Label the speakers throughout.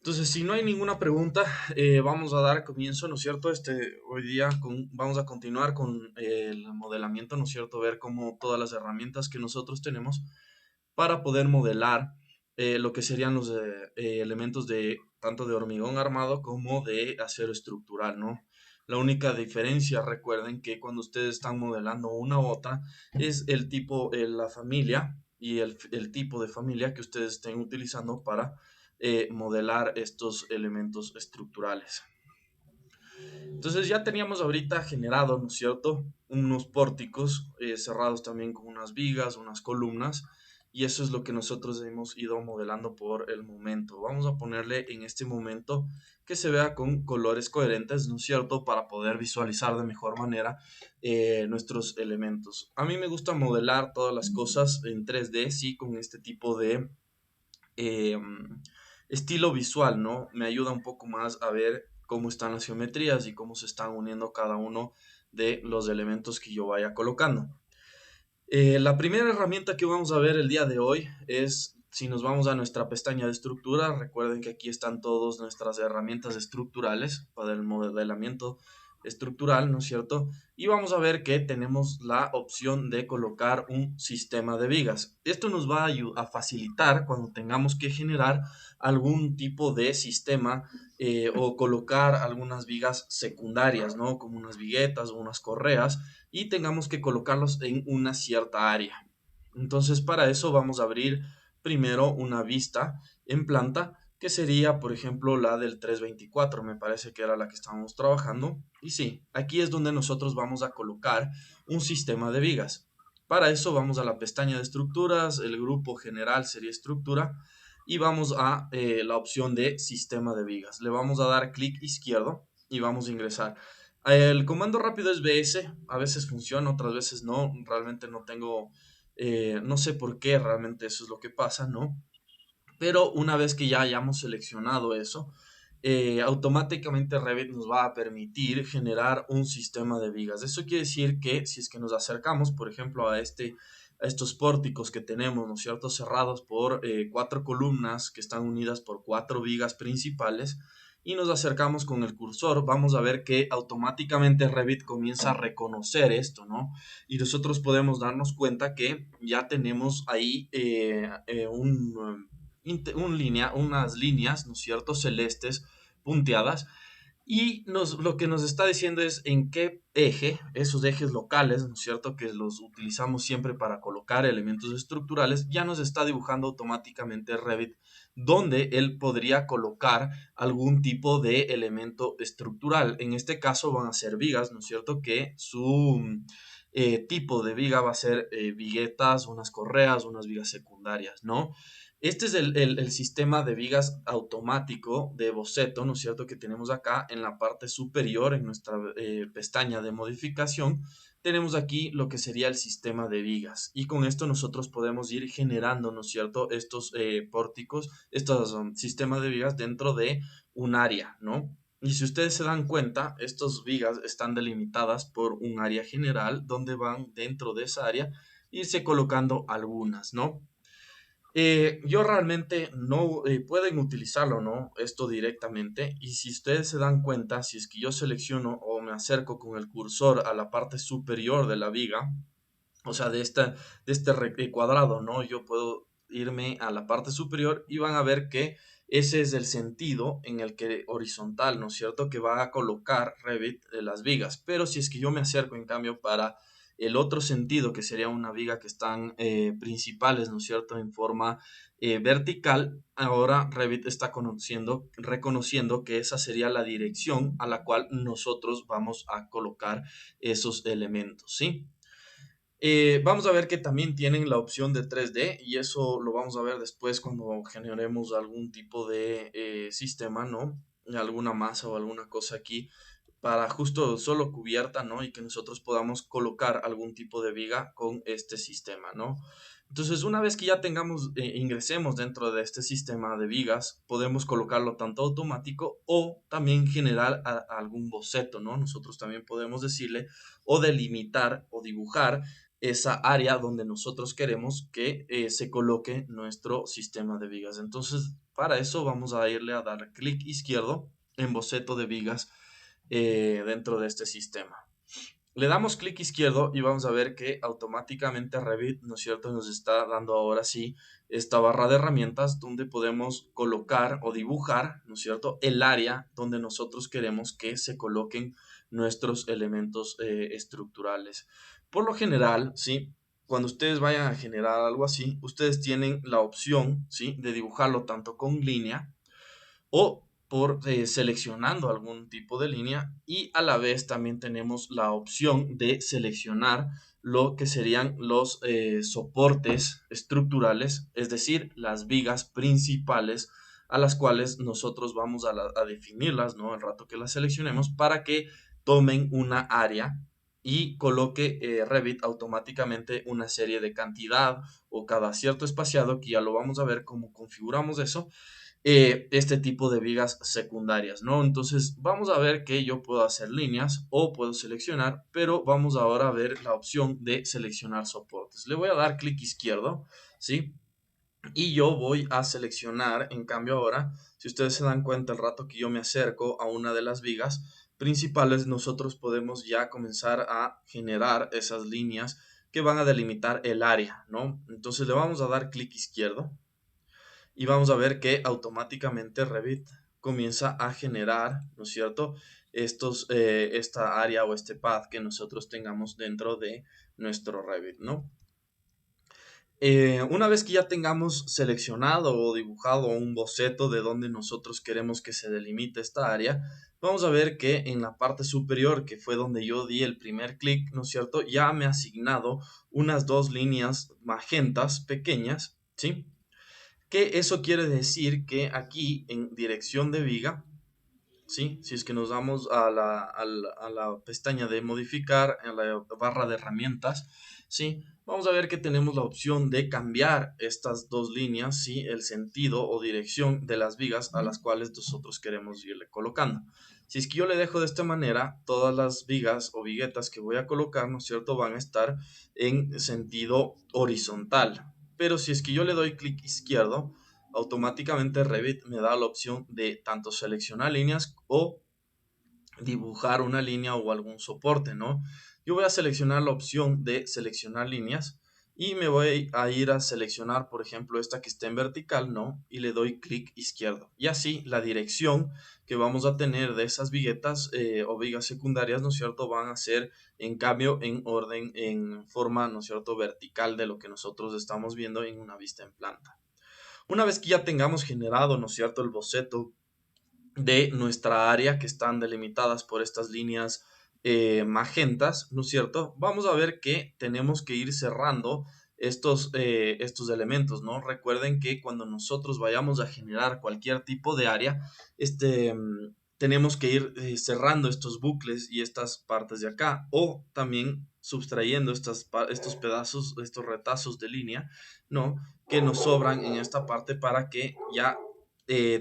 Speaker 1: Entonces, si no hay ninguna pregunta, vamos a dar comienzo, ¿no es cierto? Hoy día vamos a continuar con el modelamiento, ¿no es cierto? Ver cómo todas las herramientas que nosotros tenemos para poder modelar lo que serían los elementos de tanto de hormigón armado como de acero estructural, ¿no? La única diferencia, recuerden que cuando ustedes están modelando una u otra, es el tipo, la familia y el tipo de familia que ustedes estén utilizando para modelar estos elementos estructurales. Entonces ya teníamos ahorita generado, ¿no es cierto? Unos pórticos cerrados también con unas vigas, unas columnas, y eso es lo que nosotros hemos ido modelando por el momento. Vamos a ponerle en este momento que se vea con colores coherentes, ¿no es cierto? Para poder visualizar de mejor manera nuestros elementos. A mí me gusta modelar todas las cosas en 3D, sí, con este tipo de eh, estilo visual, ¿no? Me ayuda un poco más a ver cómo están las geometrías y cómo se están uniendo cada uno de los elementos que yo vaya colocando. La primera herramienta que vamos a ver el día de hoy es, si nos vamos a nuestra pestaña de estructura, recuerden que aquí están todas nuestras herramientas estructurales para el modelamiento estructural, ¿no es cierto? Y vamos a ver que tenemos la opción de colocar un sistema de vigas. Esto nos va a facilitar cuando tengamos que generar algún tipo de sistema o colocar algunas vigas secundarias, ¿no? Como unas viguetas o unas correas y tengamos que colocarlos en una cierta área. Entonces, para eso vamos a abrir primero una vista en planta, que sería, por ejemplo, la del 324, me parece que era la que estábamos trabajando. Y sí, aquí es donde nosotros vamos a colocar un sistema de vigas. Para eso vamos a la pestaña de estructuras, el grupo general sería estructura, y vamos a la opción de sistema de vigas. Le vamos a dar clic izquierdo y vamos a ingresar. El comando rápido es BS, a veces funciona, otras veces no, realmente no tengo, no sé por qué realmente eso es lo que pasa, ¿no? Pero una vez que ya hayamos seleccionado eso, automáticamente Revit nos va a permitir generar un sistema de vigas. Eso quiere decir que si es que nos acercamos, por ejemplo, a estos pórticos que tenemos, ¿no es cierto?, cerrados por cuatro columnas que están unidas por cuatro vigas principales, y nos acercamos con el cursor, vamos a ver que automáticamente Revit comienza a reconocer esto, ¿no? Y nosotros podemos darnos cuenta que ya tenemos ahí unas líneas, ¿no es cierto?, celestes punteadas, y lo que nos está diciendo es en qué eje, esos ejes locales, ¿no es cierto?, que los utilizamos siempre para colocar elementos estructurales, ya nos está dibujando automáticamente Revit donde él podría colocar algún tipo de elemento estructural. En este caso van a ser vigas, ¿no es cierto?, que su tipo de viga va a ser viguetas, unas correas, unas vigas secundarias, ¿no? Este es el sistema de vigas automático de boceto, ¿no es cierto?, que tenemos acá en la parte superior, en nuestra pestaña de modificación. Tenemos aquí lo que sería el sistema de vigas y con esto nosotros podemos ir generando, ¿no es cierto?, estos pórticos, estos sistemas de vigas dentro de un área, ¿no? Y si ustedes se dan cuenta, estas vigas están delimitadas por un área general donde van dentro de esa área irse colocando algunas, ¿no? Yo realmente no pueden utilizarlo, ¿no? Esto directamente. Y si ustedes se dan cuenta, si es que yo selecciono o me acerco con el cursor a la parte superior de la viga, o sea, de este cuadrado, ¿no? Yo puedo irme a la parte superior y van a ver que ese es el sentido en el que horizontal, ¿no es cierto?, que va a colocar Revit las vigas. Pero si es que yo me acerco, en cambio, para el otro sentido, que sería una viga que están principales, ¿no es cierto?, en forma vertical, ahora Revit está reconociendo que esa sería la dirección a la cual nosotros vamos a colocar esos elementos, ¿sí? Vamos a ver que también tienen la opción de 3D y eso lo vamos a ver después cuando generemos algún tipo de sistema, ¿no? Alguna masa o alguna cosa aquí para justo solo cubierta, ¿no? Y que nosotros podamos colocar algún tipo de viga con este sistema, ¿no? Entonces, una vez que ya tengamos, ingresemos dentro de este sistema de vigas, podemos colocarlo tanto automático o también generar algún boceto, ¿no? Nosotros también podemos decirle o delimitar o dibujar esa área donde nosotros queremos que se coloque nuestro sistema de vigas. Entonces, Para eso vamos a irle a dar clic izquierdo en boceto de vigas dentro de este sistema. Le damos clic izquierdo y vamos a ver que automáticamente Revit, ¿no es cierto?, nos está dando ahora sí esta barra de herramientas donde podemos colocar o dibujar, ¿no es cierto?, el área donde nosotros queremos que se coloquen nuestros elementos estructurales. Por lo general, ¿sí? Cuando ustedes vayan a generar algo así, ustedes tienen la opción, ¿sí?, de dibujarlo tanto con línea o por seleccionando algún tipo de línea, y a la vez también tenemos la opción de seleccionar lo que serían los soportes estructurales, es decir, las vigas principales a las cuales nosotros vamos a definirlas, ¿no? Al rato que las seleccionemos para que tomen una área y coloque Revit automáticamente una serie de cantidad o cada cierto espaciado, que ya lo vamos a ver cómo configuramos eso, este tipo de vigas secundarias, ¿no? Entonces vamos a ver que yo puedo hacer líneas o puedo seleccionar, pero vamos ahora a ver la opción de seleccionar soportes. Le voy a dar clic izquierdo, ¿sí? Y yo voy a seleccionar, en cambio ahora, si ustedes se dan cuenta, el rato que yo me acerco a una de las vigas principales, nosotros podemos ya comenzar a generar esas líneas que van a delimitar el área, ¿no? Entonces le vamos a dar clic izquierdo y vamos a ver que automáticamente Revit comienza a generar, ¿no es cierto?, esta área o este path que nosotros tengamos dentro de nuestro Revit, ¿no? Una vez que ya tengamos seleccionado o dibujado un boceto de donde nosotros queremos que se delimite esta área, vamos a ver que en la parte superior, que fue donde yo di el primer clic, ¿no es cierto?, ya me ha asignado unas dos líneas magentas pequeñas, ¿sí? Que eso quiere decir que aquí en dirección de viga, ¿sí? Si es que nos vamos a la pestaña de modificar, en la barra de herramientas, ¿sí? Vamos a ver que tenemos la opción de cambiar estas dos líneas, ¿sí? El sentido o dirección de las vigas a las cuales nosotros queremos irle colocando. Si es que yo le dejo de esta manera, todas las vigas o viguetas que voy a colocar, ¿no es cierto?, van a estar en sentido horizontal. Pero si es que yo le doy clic izquierdo, automáticamente Revit me da la opción de tanto seleccionar líneas o dibujar una línea o algún soporte, ¿no? Yo voy a seleccionar la opción de seleccionar líneas y me voy a ir a seleccionar, por ejemplo, esta que está en vertical, ¿no? Y le doy clic izquierdo. Y así la dirección que vamos a tener de esas viguetas o vigas secundarias, ¿no es cierto?, van a ser en cambio en orden, en forma, ¿no es cierto?, vertical de lo que nosotros estamos viendo en una vista en planta. Una vez que ya tengamos generado, ¿no es cierto?, el boceto de nuestra área que están delimitadas por estas líneas magentas, ¿no es cierto? Vamos a ver que tenemos que ir cerrando estos elementos, ¿no? Recuerden que cuando nosotros vayamos a generar cualquier tipo de área, tenemos que ir cerrando estos bucles y estas partes de acá, o también subtrayendo estos pedazos, estos retazos de línea, ¿no?, que nos sobran en esta parte para que ya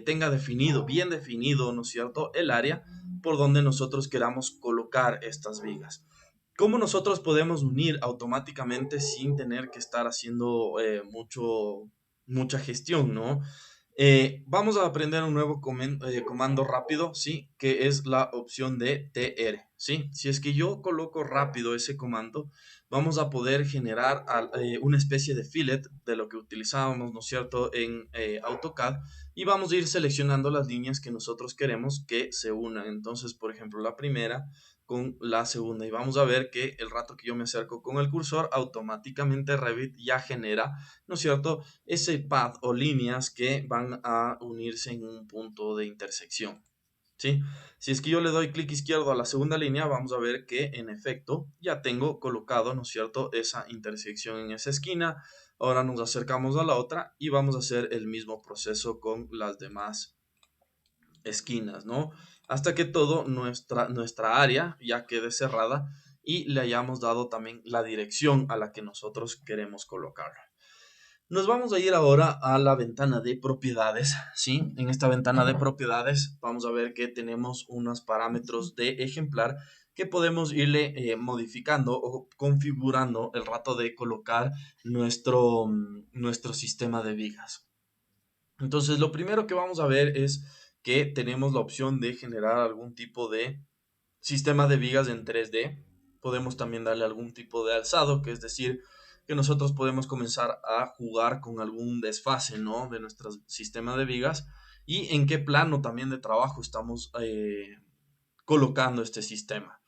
Speaker 1: tenga definido, bien definido, ¿no es cierto?, el área por donde nosotros queramos colocar estas vigas. ¿Cómo nosotros podemos unir automáticamente sin tener que estar haciendo mucha gestión, ¿no? Vamos a aprender un nuevo comando rápido, ¿sí? Que es la opción de TR, ¿sí? Si es que yo coloco rápido ese comando, vamos a poder generar una especie de fillet de lo que utilizábamos, ¿no es cierto?, en AutoCAD, y vamos a ir seleccionando las líneas que nosotros queremos que se unan. Entonces, por ejemplo, la primera con la segunda, y vamos a ver que el rato que yo me acerco con el cursor, automáticamente Revit ya genera, ¿no es cierto?, ese path o líneas que van a unirse en un punto de intersección, ¿sí? Si es que yo le doy clic izquierdo a la segunda línea, vamos a ver que en efecto ya tengo colocado, ¿no es cierto?, esa intersección en esa esquina. Ahora nos acercamos a la otra y vamos a hacer el mismo proceso con las demás esquinas, ¿no? Hasta que todo nuestra área ya quede cerrada y le hayamos dado también la dirección a la que nosotros queremos colocarlo. Nos vamos a ir ahora a la ventana de propiedades, ¿sí? En esta ventana de propiedades vamos a ver que tenemos unos parámetros de ejemplar que podemos irle modificando o configurando el rato de colocar nuestro sistema de vigas. Entonces, lo primero que vamos a ver es que tenemos la opción de generar algún tipo de sistema de vigas en 3D. Podemos también darle algún tipo de alzado, que es decir, que nosotros podemos comenzar a jugar con algún desfase, ¿no? De nuestro sistema de vigas y en qué plano también de trabajo estamos colocando este sistema.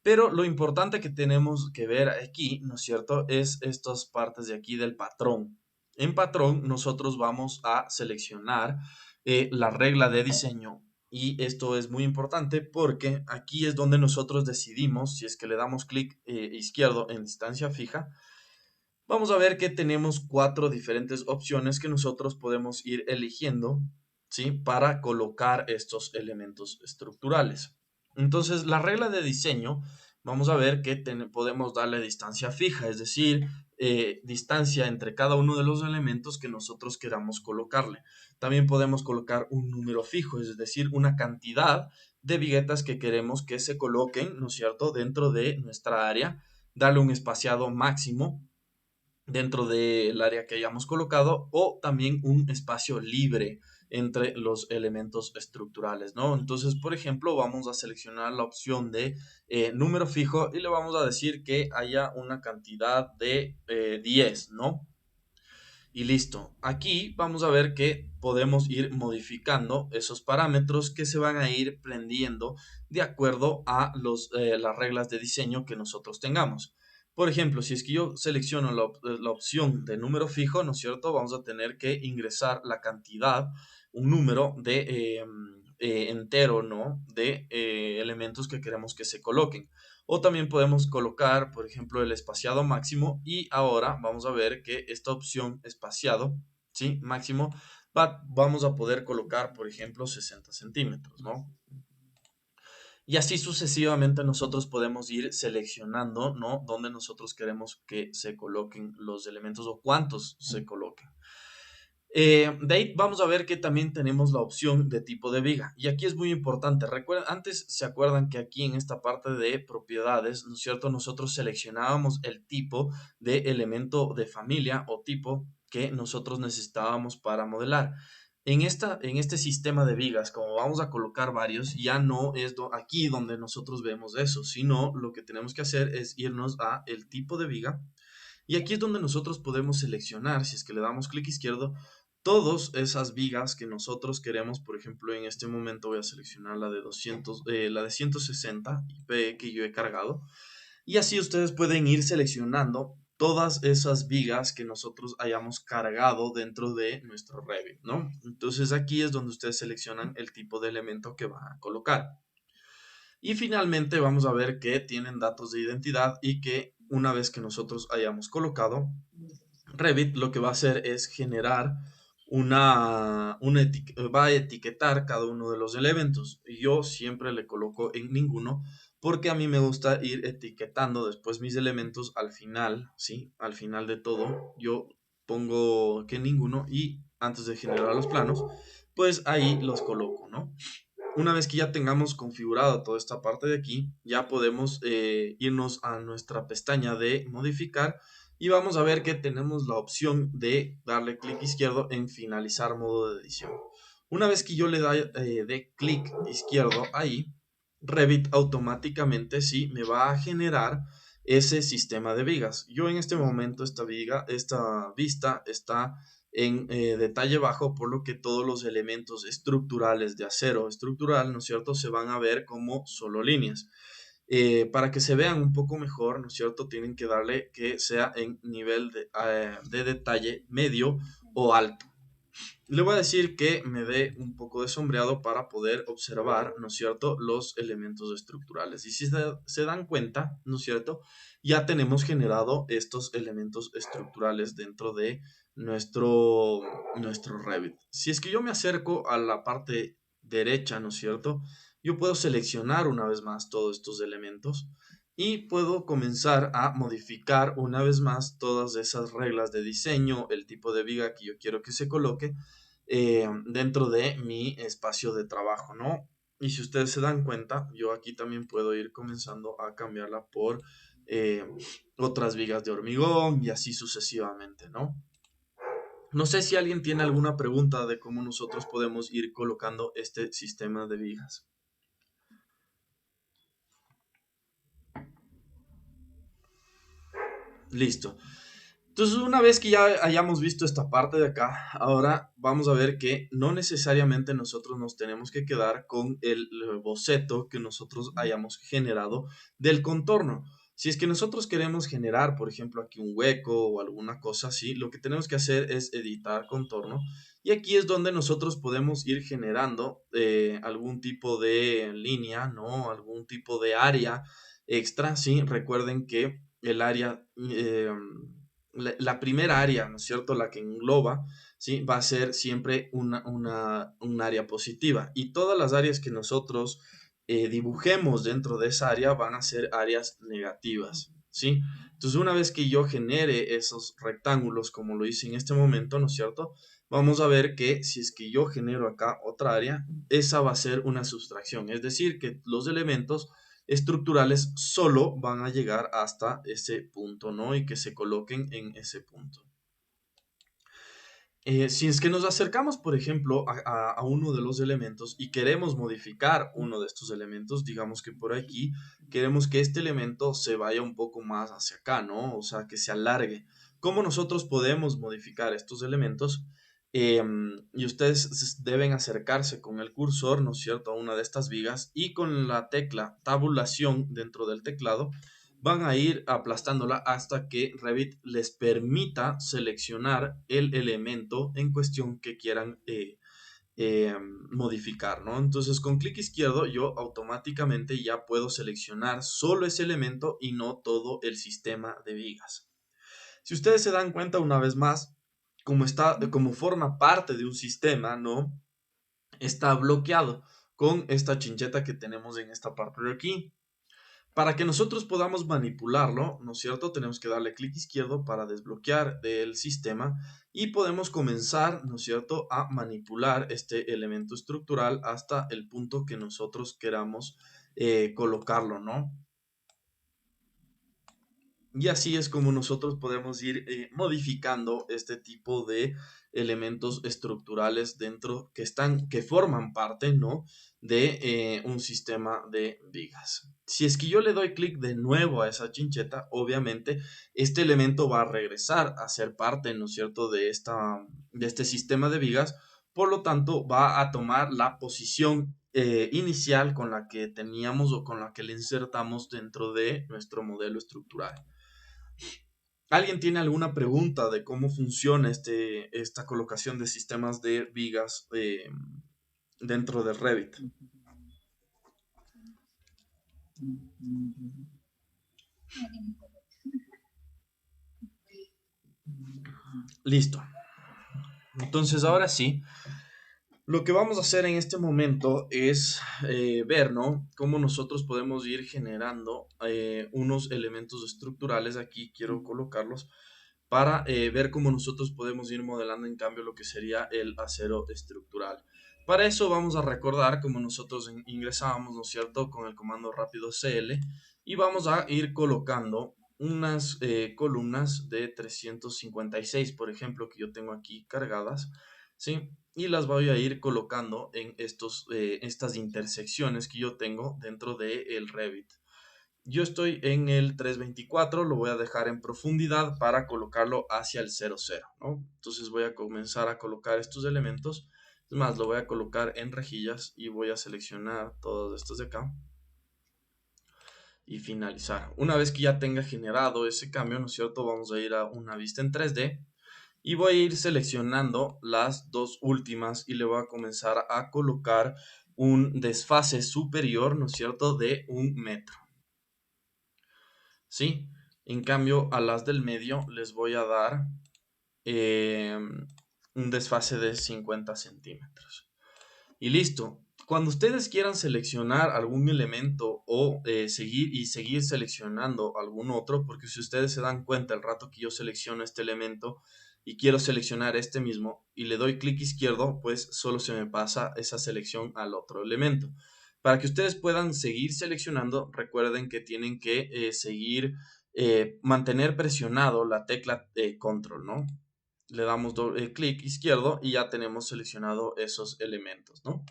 Speaker 1: Pero lo importante que tenemos que ver aquí, ¿no es cierto?, es estas partes de aquí del patrón. En patrón nosotros vamos a seleccionar la regla de diseño y esto es muy importante porque aquí es donde nosotros decidimos, si es que le damos clic izquierdo en distancia fija, vamos a ver que tenemos 4 diferentes opciones que nosotros podemos ir eligiendo, ¿sí? Para colocar estos elementos estructurales. Entonces, la regla de diseño, vamos a ver que podemos darle distancia fija, es decir, distancia entre cada uno de los elementos que nosotros queramos colocarle. También podemos colocar un número fijo, es decir, una cantidad de viguetas que queremos que se coloquen, ¿no es cierto?, dentro de nuestra área, darle un espaciado máximo dentro del área que hayamos colocado o también un espacio libre entre los elementos estructurales, ¿no? Entonces, por ejemplo, vamos a seleccionar la opción de número fijo y le vamos a decir que haya una cantidad de 10, ¿no? Y listo. Aquí vamos a ver que podemos ir modificando esos parámetros que se van a ir prendiendo de acuerdo a las reglas de diseño que nosotros tengamos. Por ejemplo, si es que yo selecciono la opción de número fijo, ¿no es cierto? Vamos a tener que ingresar la cantidad, un número de entero, ¿no? De elementos que queremos que se coloquen. O también podemos colocar, por ejemplo, el espaciado máximo y ahora vamos a ver que esta opción espaciado, ¿sí? Máximo, vamos a poder colocar, por ejemplo, 60 centímetros, ¿no? Y así sucesivamente nosotros podemos ir seleccionando, ¿no? Dónde nosotros queremos que se coloquen los elementos o cuántos se coloquen. De ahí vamos a ver que también tenemos la opción de tipo de viga. Y aquí es muy importante. Recuerden, antes se acuerdan que aquí en esta parte de propiedades, ¿no es cierto? Nosotros seleccionábamos el tipo de elemento de familia o tipo que nosotros necesitábamos para modelar. En este sistema de vigas, como vamos a colocar varios, ya no es aquí donde nosotros vemos eso, sino lo que tenemos que hacer es irnos a el tipo de viga. Y aquí es donde nosotros podemos seleccionar, si es que le damos clic izquierdo, todas esas vigas que nosotros queremos. Por ejemplo, en este momento voy a seleccionar la de 200, la de 160 IP que yo he cargado. Y así ustedes pueden ir seleccionando todas esas vigas que nosotros hayamos cargado dentro de nuestro Revit, ¿no? Entonces aquí es donde ustedes seleccionan el tipo de elemento que van a colocar. Y finalmente vamos a ver que tienen datos de identidad y que una vez que nosotros hayamos colocado, Revit lo que va a hacer es generar va a etiquetar cada uno de los elementos. Y yo siempre le coloco en ninguno porque a mí me gusta ir etiquetando después mis elementos al final, ¿sí? Al final de todo, yo pongo que ninguno y antes de generar los planos, pues ahí los coloco, ¿no? Una vez que ya tengamos configurado toda esta parte de aquí, ya podemos irnos a nuestra pestaña de modificar y vamos a ver que tenemos la opción de darle clic izquierdo en finalizar modo de edición. Una vez que yo le dé clic izquierdo ahí, Revit automáticamente sí me va a generar ese sistema de vigas. Yo en este momento esta vista está en detalle bajo, por lo que todos los elementos estructurales de acero estructural, ¿no es cierto?, se van a ver como solo líneas. Para que se vean un poco mejor, ¿no es cierto?, tienen que darle que sea en nivel de detalle medio o alto. Le voy a decir que me dé un poco de sombreado para poder observar, ¿no es cierto?, los elementos estructurales. Y si se dan cuenta, ¿no es cierto?, ya tenemos generado estos elementos estructurales dentro de nuestro Revit. Si es que yo me acerco a la parte derecha, ¿no es cierto?, yo puedo seleccionar una vez más todos estos elementos y puedo comenzar a modificar una vez más todas esas reglas de diseño, el tipo de viga que yo quiero que se coloque dentro de mi espacio de trabajo, ¿no? Y si ustedes se dan cuenta, yo aquí también puedo ir comenzando a cambiarla por otras vigas de hormigón y así sucesivamente, ¿no? No sé si alguien tiene alguna pregunta de cómo nosotros podemos ir colocando este sistema de vigas. Listo. Entonces, una vez que ya hayamos visto esta parte de acá, ahora vamos a ver que no necesariamente nosotros nos tenemos que quedar con el boceto que nosotros hayamos generado del contorno. Si es que nosotros queremos generar, por ejemplo, aquí un hueco o alguna cosa así, lo que tenemos que hacer es editar contorno. Y aquí es donde nosotros podemos ir generando algún tipo de línea, ¿no? Algún tipo de área extra, ¿sí? Recuerden que el área la primera área, ¿no es cierto? La que engloba, ¿sí? Va a ser siempre un área positiva. Y todas las áreas que nosotros dibujemos dentro de esa área van a ser áreas negativas, ¿sí? Entonces, una vez que yo genere esos rectángulos, como lo hice en este momento, ¿no es cierto? Vamos a ver que si es que yo genero acá otra área, esa va a ser una sustracción. Es decir, que los elementos estructurales solo van a llegar hasta ese punto, ¿no? Y que se coloquen en ese punto. Si es que nos acercamos, por ejemplo, a uno de los elementos y queremos modificar uno de estos elementos, digamos que por aquí queremos que este elemento se vaya un poco más hacia acá, ¿no? O sea, que se alargue. ¿Cómo nosotros podemos modificar estos elementos? Y ustedes deben acercarse con el cursor, ¿no es cierto?, a una de estas vigas y con la tecla tabulación dentro del teclado van a ir aplastándola hasta que Revit les permita seleccionar el elemento en cuestión que quieran eh, modificar, ¿no? Entonces con clic izquierdo yo automáticamente ya puedo seleccionar solo ese elemento y no todo el sistema de vigas. Si ustedes se dan cuenta una vez más, como forma parte de un sistema, ¿no? Está bloqueado con esta chincheta que tenemos en esta parte de aquí. Para que nosotros podamos manipularlo, ¿no es cierto? Tenemos que darle clic izquierdo para desbloquear del sistema y podemos comenzar, ¿no es cierto?, a manipular este elemento estructural hasta el punto que nosotros queramos colocarlo, ¿no? Y así es como nosotros podemos ir modificando este tipo de elementos estructurales dentro que forman parte, ¿no? De un sistema de vigas. Si es que yo le doy clic de nuevo a esa chincheta, obviamente este elemento va a regresar a ser parte, ¿no es cierto?, de este sistema de vigas. Por lo tanto, va a tomar la posición inicial con la que teníamos o con la que le insertamos dentro de nuestro modelo estructural. ¿Alguien tiene alguna pregunta de cómo funciona esta colocación de sistemas de vigas dentro de Revit? Listo. Entonces, ahora sí, lo que vamos a hacer en este momento es ver, ¿no?, cómo nosotros podemos ir generando unos elementos estructurales. Aquí quiero colocarlos para ver cómo nosotros podemos ir modelando en cambio lo que sería el acero estructural. Para eso vamos a recordar cómo nosotros ingresábamos, ¿no es cierto?, con el comando rápido CL y vamos a ir colocando unas columnas de 356, por ejemplo, que yo tengo aquí cargadas, ¿sí? Y las voy a ir colocando en estas intersecciones que yo tengo dentro del Revit. Yo estoy en el 324, lo voy a dejar en profundidad para colocarlo hacia el 00, ¿no? Entonces voy a comenzar a colocar estos elementos. Es más, lo voy a colocar en rejillas y voy a seleccionar todos estos de acá y finalizar. Una vez que ya tenga generado ese cambio, ¿no es cierto?, vamos a ir a una vista en 3D y voy a ir seleccionando las dos últimas y le voy a comenzar a colocar un desfase superior, ¿no es cierto?, de 1 metro. ¿Sí? En cambio, a las del medio les voy a dar eh, un desfase de 50 centímetros. Y listo. Cuando ustedes quieran seleccionar algún elemento o seguir seleccionando algún otro, porque si ustedes se dan cuenta, el rato que yo selecciono este elemento y quiero seleccionar este mismo y le doy clic izquierdo, pues solo se me pasa esa selección al otro elemento. Para que ustedes puedan seguir seleccionando, recuerden que tienen que mantener presionado la tecla control, ¿no? Le damos doble clic izquierdo y ya tenemos seleccionado esos elementos, ¿no?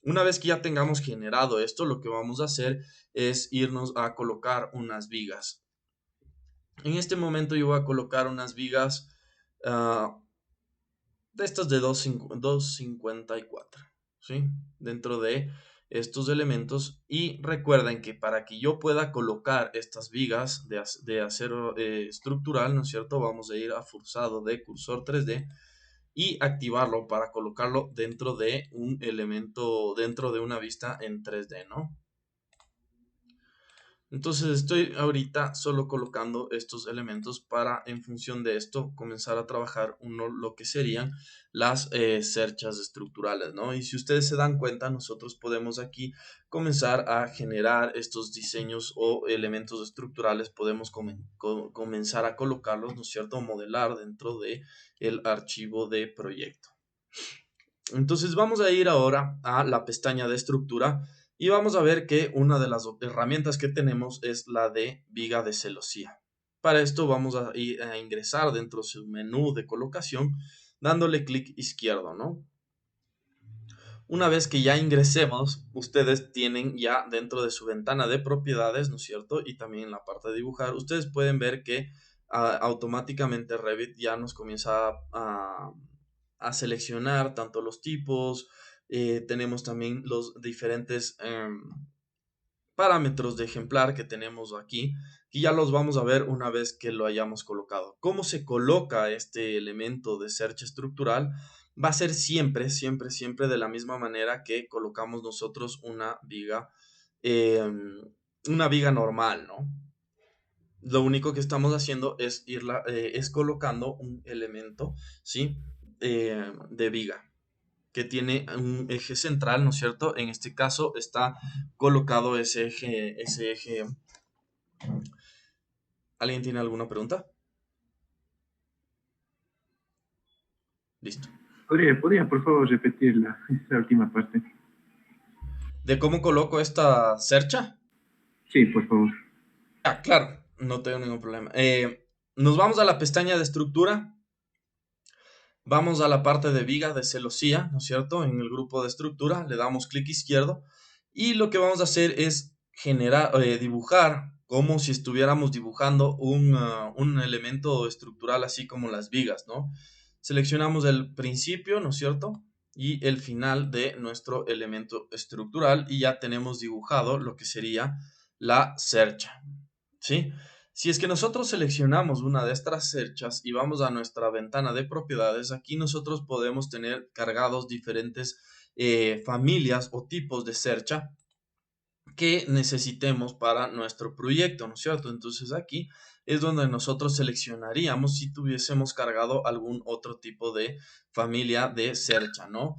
Speaker 1: Una vez que ya tengamos generado esto, lo que vamos a hacer es irnos a colocar unas vigas. En este momento yo voy a colocar unas vigas de estas de 254, ¿sí? Dentro de estos elementos. Y recuerden que para que yo pueda colocar estas vigas de acero estructural, ¿no es cierto? Vamos a ir a forzado de cursor 3D y activarlo para colocarlo dentro de un elemento, dentro de una vista en 3D, ¿no? Entonces estoy ahorita solo colocando estos elementos para, en función de esto, comenzar a trabajar lo que serían las cerchas estructurales, ¿no? Y si ustedes se dan cuenta, nosotros podemos aquí comenzar a generar estos diseños o elementos estructurales, podemos comenzar a colocarlos, ¿no es cierto? Modelar dentro de el archivo de proyecto. Entonces vamos a ir ahora a la pestaña de estructura y vamos a ver que una de las herramientas que tenemos es la de viga de celosía. Para esto vamos a ir a ingresar dentro de su menú de colocación dándole clic izquierdo, ¿no? Una vez que ya ingresemos, ustedes tienen ya dentro de su ventana de propiedades, ¿no es cierto? Y también en la parte de dibujar, ustedes pueden ver que automáticamente Revit ya nos comienza a seleccionar tanto los tipos, tenemos también los diferentes parámetros de ejemplar que tenemos aquí, y ya los vamos a ver una vez que lo hayamos colocado. ¿Cómo se coloca este elemento de search estructural? Va a ser siempre, siempre, siempre de la misma manera que colocamos nosotros una viga normal, ¿no? Lo único que estamos haciendo es es colocando un elemento, ¿sí? De viga que tiene un eje central, ¿no es cierto? En este caso está colocado ese eje. ¿Alguien tiene alguna pregunta? Listo.
Speaker 2: ¿Podría por favor repetir la última parte?
Speaker 1: ¿De cómo coloco esta cercha?
Speaker 2: Sí, por favor.
Speaker 1: Ah, claro, no tengo ningún problema. Nos vamos a la pestaña de estructura. Vamos a la parte de viga de celosía, ¿no es cierto? En el grupo de estructura le damos clic izquierdo y lo que vamos a hacer es dibujar como si estuviéramos dibujando un elemento estructural así como las vigas, ¿no? Seleccionamos el principio, ¿no es cierto? Y el final de nuestro elemento estructural y ya tenemos dibujado lo que sería la cercha, ¿sí? Si es que nosotros seleccionamos una de estas cerchas y vamos a nuestra ventana de propiedades, aquí nosotros podemos tener cargados diferentes familias o tipos de cercha que necesitemos para nuestro proyecto, ¿no es cierto? Entonces aquí es donde nosotros seleccionaríamos si tuviésemos cargado algún otro tipo de familia de cercha, ¿no?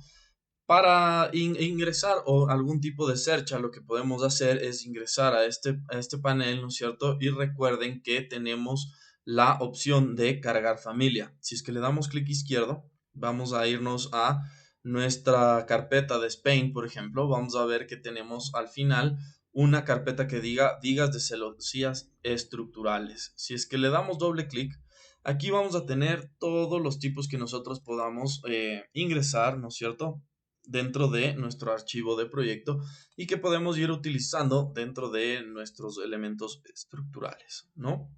Speaker 1: Para ingresar o algún tipo de cercha, lo que podemos hacer es ingresar a este panel, ¿no es cierto? Y recuerden que tenemos la opción de cargar familia. Si es que le damos clic izquierdo, vamos a irnos a nuestra carpeta de Spain, por ejemplo. Vamos a ver que tenemos al final una carpeta que diga vigas de celosías estructurales. Si es que le damos doble clic, aquí vamos a tener todos los tipos que nosotros podamos ingresar, ¿no es cierto? Dentro de nuestro archivo de proyecto y que podemos ir utilizando dentro de nuestros elementos estructurales, ¿no?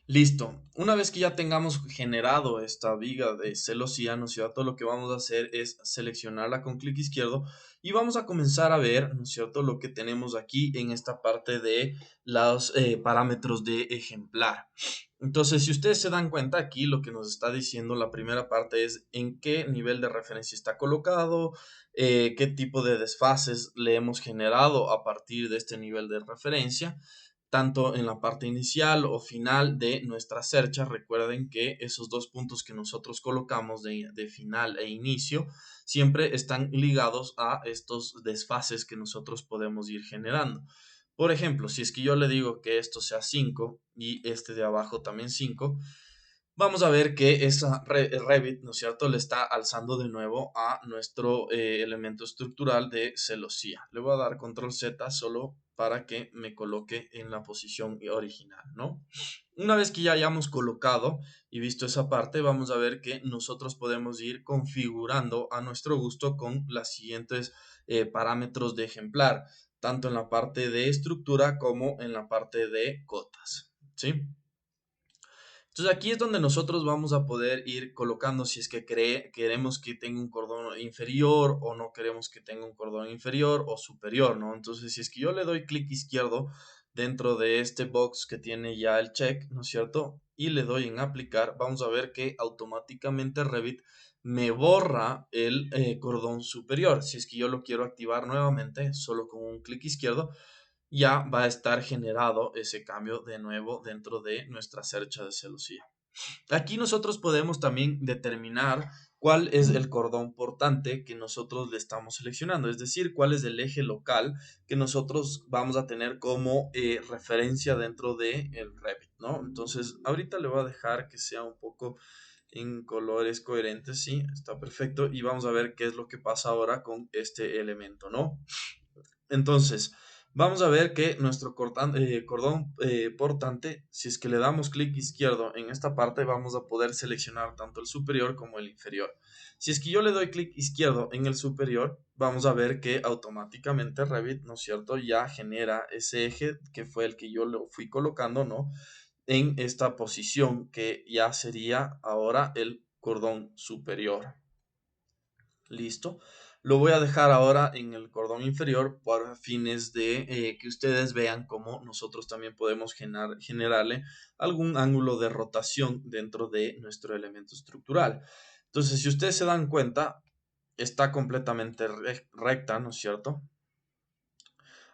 Speaker 1: Listo. Una vez que ya tengamos generado esta viga de celosía, ¿no es cierto? Lo que vamos a hacer es seleccionarla con clic izquierdo y vamos a comenzar a ver, ¿no es cierto? Lo que tenemos aquí en esta parte de los parámetros de ejemplar. Entonces, si ustedes se dan cuenta, aquí lo que nos está diciendo la primera parte es en qué nivel de referencia está colocado, qué tipo de desfases le hemos generado a partir de este nivel de referencia tanto en la parte inicial o final de nuestra cercha. Recuerden que esos dos puntos que nosotros colocamos de final e inicio siempre están ligados a estos desfases que nosotros podemos ir generando. Por ejemplo, si es que yo le digo que esto sea 5 y este de abajo también 5, vamos a ver que esa Revit, ¿no es cierto?, le está alzando de nuevo a nuestro elemento estructural de celosía. Le voy a dar control Z solo para que me coloque en la posición original, ¿no? Una vez que ya hayamos colocado y visto esa parte, vamos a ver que nosotros podemos ir configurando a nuestro gusto con las siguientes parámetros de ejemplar, tanto en la parte de estructura como en la parte de cotas, ¿sí? Entonces aquí es donde nosotros vamos a poder ir colocando si es que queremos que tenga un cordón inferior o no queremos que tenga un cordón inferior o superior, ¿no? Entonces si es que yo le doy clic izquierdo dentro de este box que tiene ya el check, ¿no es cierto? Y le doy en aplicar, vamos a ver que automáticamente Revit me borra el cordón superior. Si es que yo lo quiero activar nuevamente, solo con un clic izquierdo, ya va a estar generado ese cambio de nuevo dentro de nuestra cercha de celosía. Aquí nosotros podemos también determinar cuál es el cordón portante que nosotros le estamos seleccionando, es decir, cuál es el eje local que nosotros vamos a tener como referencia dentro de el Revit, ¿no? Entonces, ahorita le voy a dejar que sea un poco en colores coherentes, sí, está perfecto, y vamos a ver qué es lo que pasa ahora con este elemento, ¿no? Entonces, vamos a ver que nuestro cordón portante, si es que le damos clic izquierdo en esta parte, vamos a poder seleccionar tanto el superior como el inferior. Si es que yo le doy clic izquierdo en el superior, vamos a ver que automáticamente Revit, ¿no es cierto?, ya genera ese eje que fue el que yo lo fui colocando, ¿no?, en esta posición que ya sería ahora el cordón superior. Listo. Lo voy a dejar ahora en el cordón inferior para fines de que ustedes vean cómo nosotros también podemos generarle algún ángulo de rotación dentro de nuestro elemento estructural. Entonces, si ustedes se dan cuenta, está completamente recta, ¿no es cierto?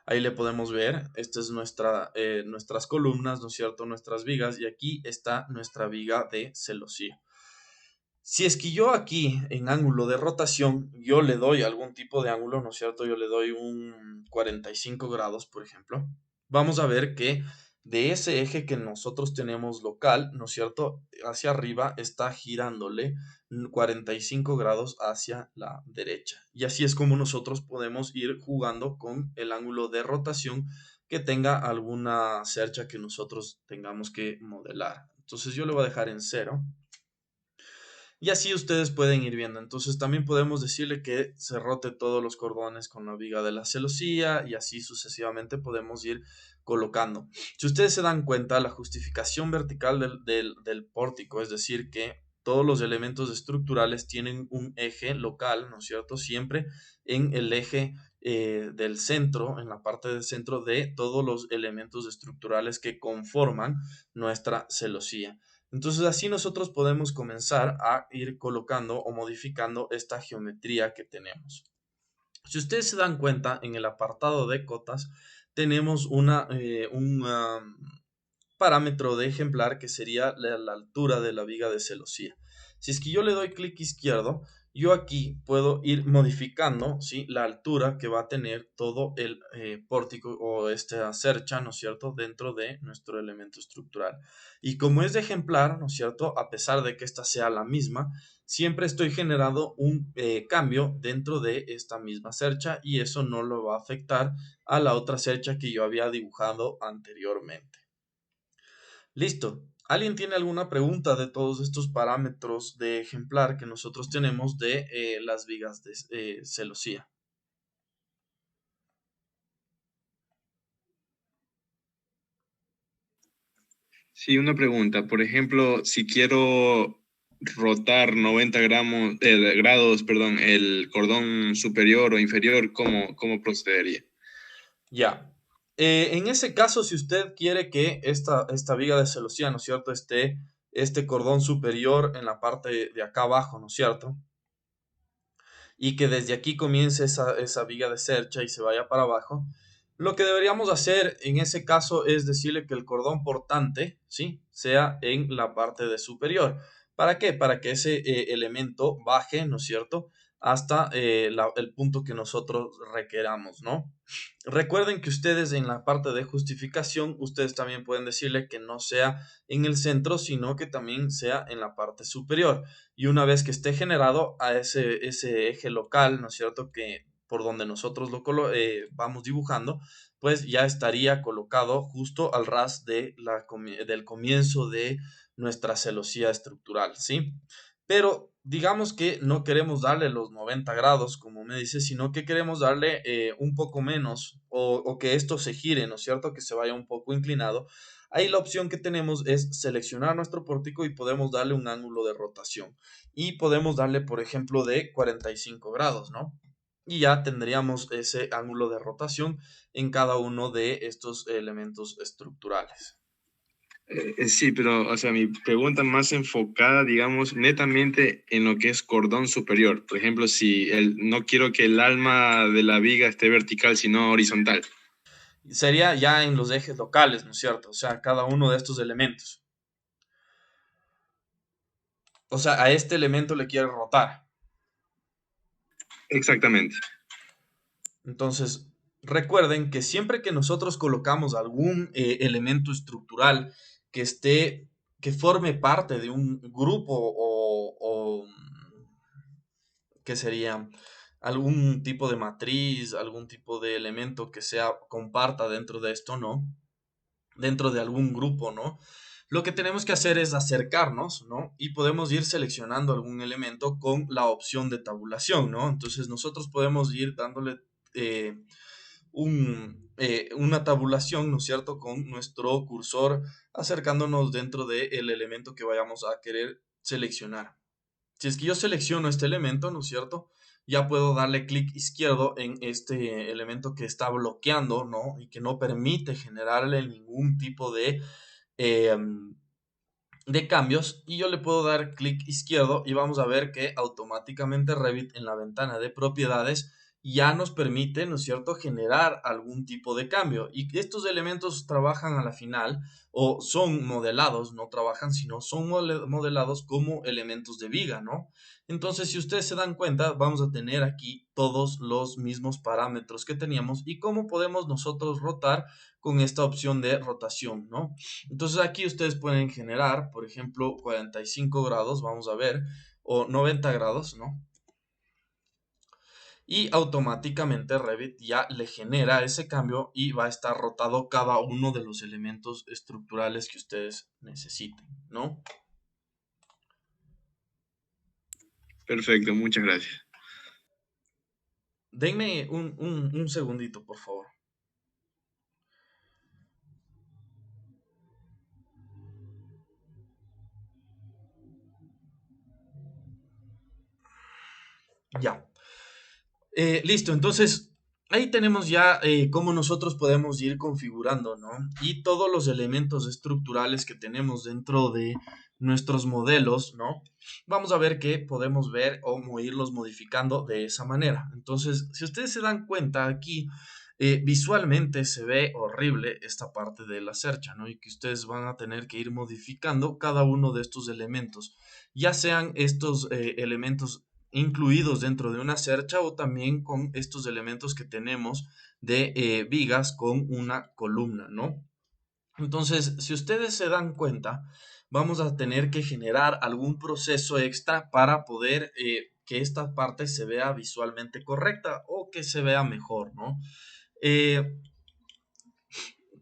Speaker 1: Ahí le podemos ver, esta es nuestras columnas, ¿no es cierto? Nuestras vigas, y aquí está nuestra viga de celosía. Si es que yo aquí en ángulo de rotación, yo le doy algún tipo de ángulo, ¿no es cierto? Yo le doy un 45 grados, por ejemplo. Vamos a ver que de ese eje que nosotros tenemos local, ¿no es cierto? Hacia arriba está girándole 45 grados hacia la derecha. Y así es como nosotros podemos ir jugando con el ángulo de rotación que tenga alguna cercha que nosotros tengamos que modelar. Entonces yo le voy a dejar en 0. Y así ustedes pueden ir viendo. Entonces también podemos decirle que se rote todos los cordones con la viga de la celosía y así sucesivamente podemos ir colocando. Si ustedes se dan cuenta, la justificación vertical del pórtico, es decir, que todos los elementos estructurales tienen un eje local, ¿no es cierto? Siempre en el eje del centro, en la parte del centro de todos los elementos estructurales que conforman nuestra celosía. Entonces así nosotros podemos comenzar a ir colocando o modificando esta geometría que tenemos. Si ustedes se dan cuenta, en el apartado de cotas tenemos un parámetro de ejemplar que sería la altura de la viga de celosía. Si es que yo le doy clic izquierdo, yo aquí puedo ir modificando, ¿sí?, la altura que va a tener todo el pórtico o esta cercha, ¿no es cierto?, dentro de nuestro elemento estructural. Y como es de ejemplar, ¿no es cierto?, a pesar de que esta sea la misma, siempre estoy generando un cambio dentro de esta misma cercha y eso no lo va a afectar a la otra cercha que yo había dibujado anteriormente. Listo. ¿Alguien tiene alguna pregunta de todos estos parámetros de ejemplar que nosotros tenemos de las vigas de celosía?
Speaker 3: Sí, una pregunta. Por ejemplo, si quiero rotar 90 grados, perdón, el cordón superior o inferior, ¿cómo procedería?
Speaker 1: Ya. En ese caso, si usted quiere que esta viga de celosía, ¿no es cierto?, esté este cordón superior en la parte de acá abajo, ¿no es cierto?, y que desde aquí comience esa viga de cercha y se vaya para abajo, lo que deberíamos hacer en ese caso es decirle que el cordón portante, ¿sí?, sea en la parte de superior. ¿Para qué? Para que ese elemento baje, ¿no es cierto?, hasta el punto que nosotros requeramos, ¿no? Recuerden que ustedes en la parte de justificación, ustedes también pueden decirle que no sea en el centro, sino que también sea en la parte superior. Y una vez que esté generado a ese eje local, ¿no es cierto?, que por donde nosotros vamos dibujando, pues ya estaría colocado justo al ras del comienzo de nuestra celosía estructural, ¿sí? Pero digamos que no queremos darle los 90 grados, como me dice, sino que queremos darle un poco menos o que esto se gire, ¿no es cierto? Que se vaya un poco inclinado. Ahí la opción que tenemos es seleccionar nuestro pórtico y podemos darle un ángulo de rotación. Y podemos darle, por ejemplo, de 45 grados, ¿no? Y ya tendríamos ese ángulo de rotación en cada uno de estos elementos estructurales.
Speaker 3: Sí, pero, o sea, mi pregunta más enfocada, digamos, netamente en lo que es cordón superior. Por ejemplo, si no quiero que el alma de la viga esté vertical, sino horizontal.
Speaker 1: Sería ya en los ejes locales, ¿no es cierto? O sea, cada uno de estos elementos. O sea, a este elemento le quiere rotar.
Speaker 3: Exactamente.
Speaker 1: Entonces, recuerden que siempre que nosotros colocamos algún elemento estructural que esté, que forme parte de un grupo que sería algún tipo de matriz, algún tipo de elemento que sea comparta dentro de esto, ¿no? Dentro de algún grupo, ¿no? Lo que tenemos que hacer es acercarnos, ¿no? Y podemos ir seleccionando algún elemento con la opción de tabulación, ¿no? Entonces nosotros podemos ir dándole eh, una tabulación, ¿no es cierto?, con nuestro cursor acercándonos dentro del elemento que vayamos a querer seleccionar. Si es que yo selecciono este elemento, ¿no es cierto? Ya puedo darle clic izquierdo en este elemento que está bloqueando, ¿no? Y que no permite generarle ningún tipo eh, de cambios. Y yo le puedo dar clic izquierdo y vamos a ver que automáticamente Revit en la ventana de propiedades ya nos permite, ¿no es cierto?, generar algún tipo de cambio. Y estos elementos trabajan a la final o son modelados, no trabajan, sino son modelados como elementos de viga, ¿no? Entonces, si ustedes se dan cuenta, vamos a tener aquí todos los mismos parámetros que teníamos y cómo podemos nosotros rotar con esta opción de rotación, ¿no? Entonces aquí ustedes pueden generar, por ejemplo, 45 grados, vamos a ver, o 90 grados, ¿no? Y automáticamente Revit ya le genera ese cambio y va a estar rotado cada uno de los elementos estructurales que ustedes necesiten, ¿no?
Speaker 3: Perfecto, muchas gracias.
Speaker 1: Denme un segundito, por favor. Ya. Listo, entonces ahí tenemos ya cómo nosotros podemos ir configurando, ¿no? Y todos los elementos estructurales que tenemos dentro de nuestros modelos, ¿no? Vamos a ver que podemos ver o irlos modificando de esa manera. Entonces, si ustedes se dan cuenta aquí, visualmente se ve horrible esta parte de la cercha, ¿no? Y que ustedes van a tener que ir modificando cada uno de estos elementos, ya sean estos elementos incluidos dentro de una cercha o también con estos elementos que tenemos de vigas con una columna, ¿no? Entonces, si ustedes se dan cuenta, vamos a tener que generar algún proceso extra para poder que esta parte se vea visualmente correcta o que se vea mejor, ¿no? Eh,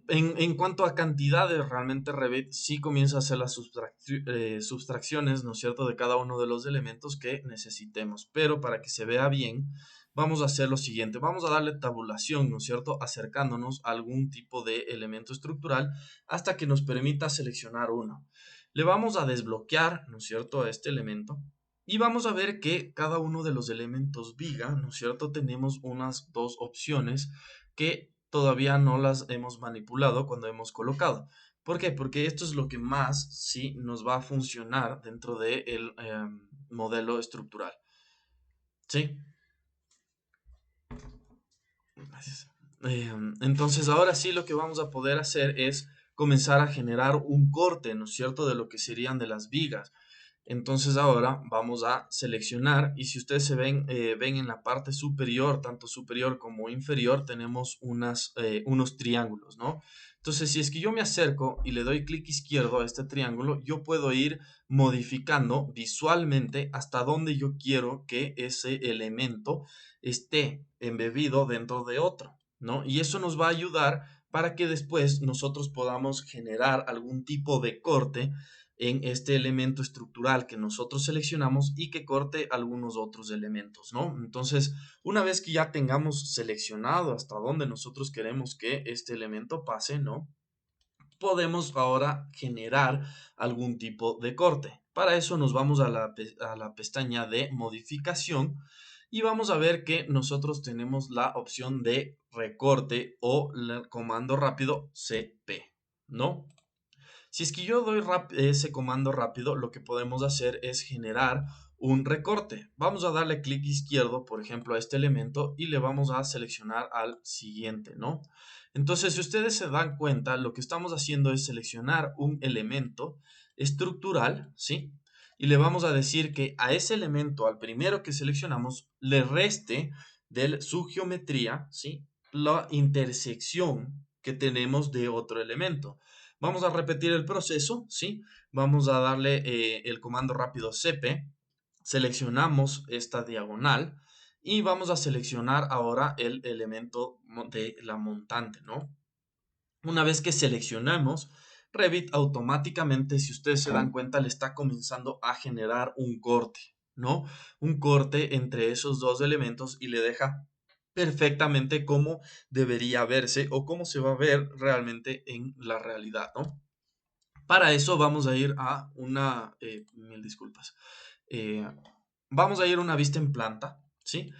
Speaker 1: en cuanto a cantidades, realmente Revit sí comienza a hacer las sustracciones, ¿no es cierto?, de cada uno de los elementos que necesitemos. Pero para que se vea bien, vamos a hacer lo siguiente. Vamos a darle tabulación, ¿no es cierto?, acercándonos a algún tipo de elemento estructural hasta que nos permita seleccionar uno. Le vamos a desbloquear, ¿no es cierto?, a este elemento. Y vamos a ver que cada uno de los elementos viga, ¿no es cierto?, tenemos unas dos opciones que todavía no las hemos manipulado cuando hemos colocado. ¿Por qué? Porque esto es lo que más sí nos va a funcionar dentro del modelo estructural. ¿Sí? Gracias. Entonces ahora sí lo que vamos a poder hacer es comenzar a generar un corte, ¿no es cierto?, de lo que serían de las vigas. Entonces ahora vamos a seleccionar y si ustedes se ven en la parte superior, tanto superior como inferior, tenemos unos triángulos, ¿no? Entonces si es que yo me acerco y le doy clic izquierdo a este triángulo, yo puedo ir modificando visualmente hasta donde yo quiero que ese elemento esté embebido dentro de otro, ¿no? Y eso nos va a ayudar para que después nosotros podamos generar algún tipo de corte en este elemento estructural que nosotros seleccionamos y que corte algunos otros elementos, ¿no? Entonces, una vez que ya tengamos seleccionado hasta dónde nosotros queremos que este elemento pase, ¿no? Podemos ahora generar algún tipo de corte. Para eso nos vamos a la pestaña de modificación y vamos a ver que nosotros tenemos la opción de recorte o el comando rápido CP, ¿no? Si es que yo doy ese comando rápido, lo que podemos hacer es generar un recorte. Vamos a darle clic izquierdo, por ejemplo, a este elemento y le vamos a seleccionar al siguiente, ¿no? Entonces, si ustedes se dan cuenta, lo que estamos haciendo es seleccionar un elemento estructural, ¿sí? Y le vamos a decir que a ese elemento, al primero que seleccionamos, le reste de su geometría, ¿sí? La intersección que tenemos de otro elemento. Vamos a repetir el proceso, ¿sí? Vamos a darle el comando rápido CP, seleccionamos esta diagonal y vamos a seleccionar ahora el elemento de la montante, ¿no? Una vez que seleccionamos, Revit automáticamente, si ustedes se dan cuenta, le está comenzando a generar un corte, ¿no? Un corte entre esos dos elementos y le deja perfectamente cómo debería verse o cómo se va a ver realmente en la realidad, ¿no? Para eso vamos a ir a mil disculpas, eh, vamos a ir a una vista en planta, ¿sí?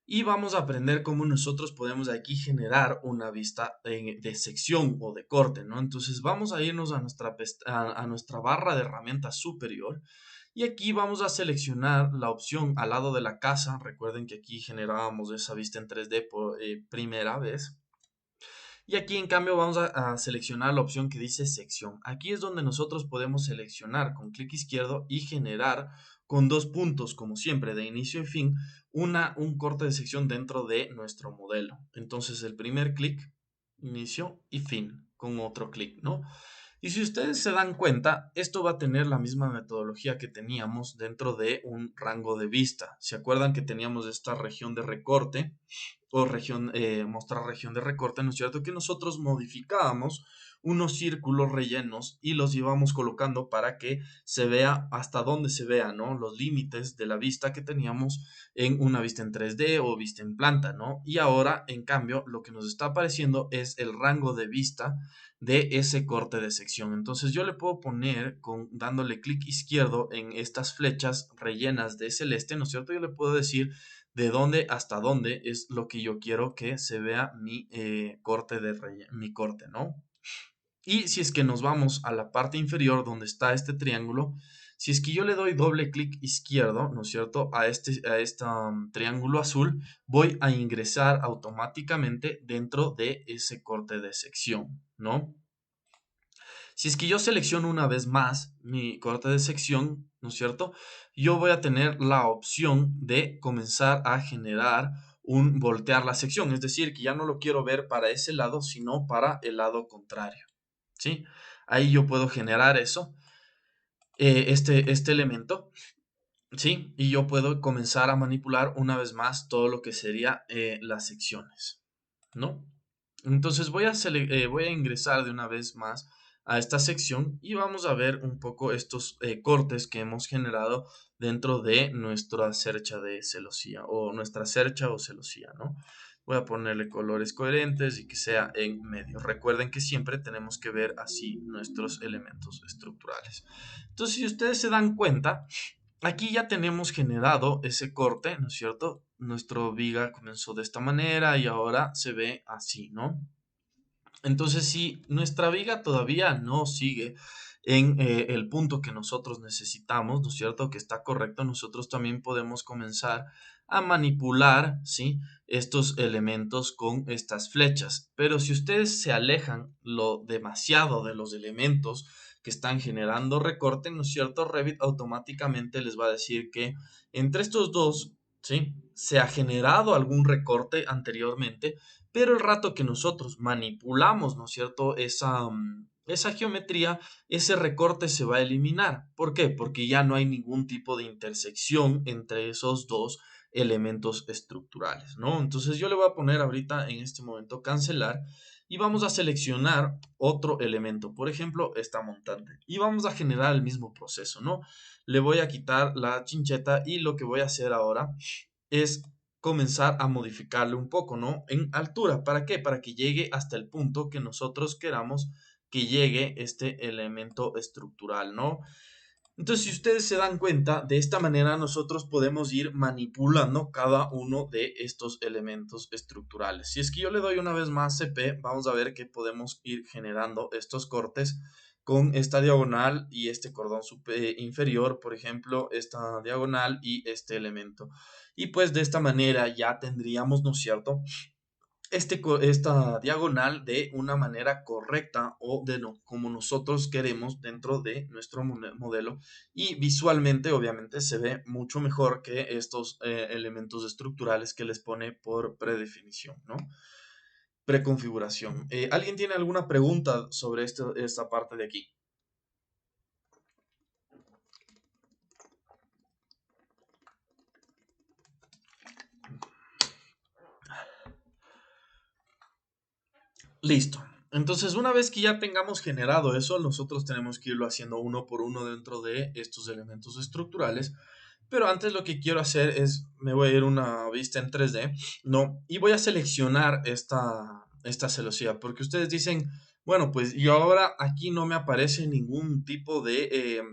Speaker 1: Y vamos a aprender cómo nosotros podemos aquí generar una vista de sección o de corte, ¿no? Entonces vamos a irnos a a nuestra barra de herramientas superior y aquí vamos a seleccionar la opción al lado de la casa. Recuerden que aquí generábamos esa vista en 3D por primera vez. Y aquí en cambio vamos a seleccionar la opción que dice sección. Aquí es donde nosotros podemos seleccionar con clic izquierdo y generar con dos puntos, como siempre, de inicio y fin, un corte de sección dentro de nuestro modelo. Entonces el primer clic, inicio y fin, con otro clic, ¿no? Y si ustedes se dan cuenta, esto va a tener la misma metodología que teníamos dentro de un rango de vista. ¿Se acuerdan que teníamos esta región de recorte o mostrar región de recorte? ¿No es cierto? Que nosotros modificábamos unos círculos rellenos y los íbamos colocando para que se vea hasta dónde se vean, ¿no? Los límites de la vista que teníamos en una vista en 3D o vista en planta, ¿no? Y ahora, en cambio, lo que nos está apareciendo es el rango de vista de ese corte de sección. Entonces yo le puedo poner dándole clic izquierdo en estas flechas rellenas de celeste, ¿no es cierto? Yo le puedo decir de dónde hasta dónde es lo que yo quiero que se vea mi corte, ¿no? Y si es que nos vamos a la parte inferior donde está este triángulo, si es que yo le doy doble clic izquierdo, ¿no es cierto? A este triángulo azul, voy a ingresar automáticamente dentro de ese corte de sección, ¿no? Si es que yo selecciono una vez más mi corte de sección, ¿no es cierto? Yo voy a tener la opción de comenzar a generar voltear la sección, es decir, que ya no lo quiero ver para ese lado, sino para el lado contrario, ¿sí? Ahí yo puedo generar eso, este elemento, ¿sí? Y yo puedo comenzar a manipular una vez más todo lo que sería las secciones, ¿no? Entonces voy a ingresar de una vez más a esta sección y vamos a ver un poco estos cortes que hemos generado dentro de nuestra cercha de celosía o nuestra cercha o celosía, ¿no? Voy a ponerle colores coherentes y que sea en medio. Recuerden que siempre tenemos que ver así nuestros elementos estructurales. Entonces, si ustedes se dan cuenta, aquí ya tenemos generado ese corte, ¿no es cierto? Nuestro viga comenzó de esta manera y ahora se ve así, ¿no? Entonces, si nuestra viga todavía no sigue en el punto que nosotros necesitamos, ¿no es cierto? Que está correcto, nosotros también podemos comenzar a manipular, ¿sí? Estos elementos con estas flechas. Pero si ustedes se alejan demasiado de los elementos que están generando recorte, ¿no es cierto? Revit automáticamente les va a decir que entre estos dos, ¿sí? Se ha generado algún recorte anteriormente, pero el rato que nosotros manipulamos, ¿no es cierto? Esa geometría, ese recorte se va a eliminar. ¿Por qué? Porque ya no hay ningún tipo de intersección entre esos dos elementos estructurales, ¿no? Entonces yo le voy a poner ahorita en este momento cancelar y vamos a seleccionar otro elemento, por ejemplo, esta montante, y vamos a generar el mismo proceso, ¿no? Le voy a quitar la chincheta y lo que voy a hacer ahora es comenzar a modificarle un poco, ¿no? En altura, ¿para qué? Para que llegue hasta el punto que nosotros queramos que llegue este elemento estructural, ¿no? Entonces, si ustedes se dan cuenta, de esta manera nosotros podemos ir manipulando cada uno de estos elementos estructurales. Si es que yo le doy una vez más CP, vamos a ver que podemos ir generando estos cortes con esta diagonal y este cordón inferior, por ejemplo, esta diagonal y este elemento. Y pues de esta manera ya tendríamos, ¿no es cierto?, esta diagonal de una manera correcta o de como nosotros queremos dentro de nuestro modelo, y visualmente obviamente se ve mucho mejor que estos elementos estructurales que les pone por predefinición, ¿no? Preconfiguración. ¿Alguien tiene alguna pregunta sobre esta parte de aquí? Listo. Entonces, una vez que ya tengamos generado eso, nosotros tenemos que irlo haciendo uno por uno dentro de estos elementos estructurales. Pero antes lo que quiero hacer es, me voy a ir a una vista en 3D, ¿no? Y voy a seleccionar esta celosía, porque ustedes dicen, bueno, pues yo ahora aquí no me aparece ningún tipo de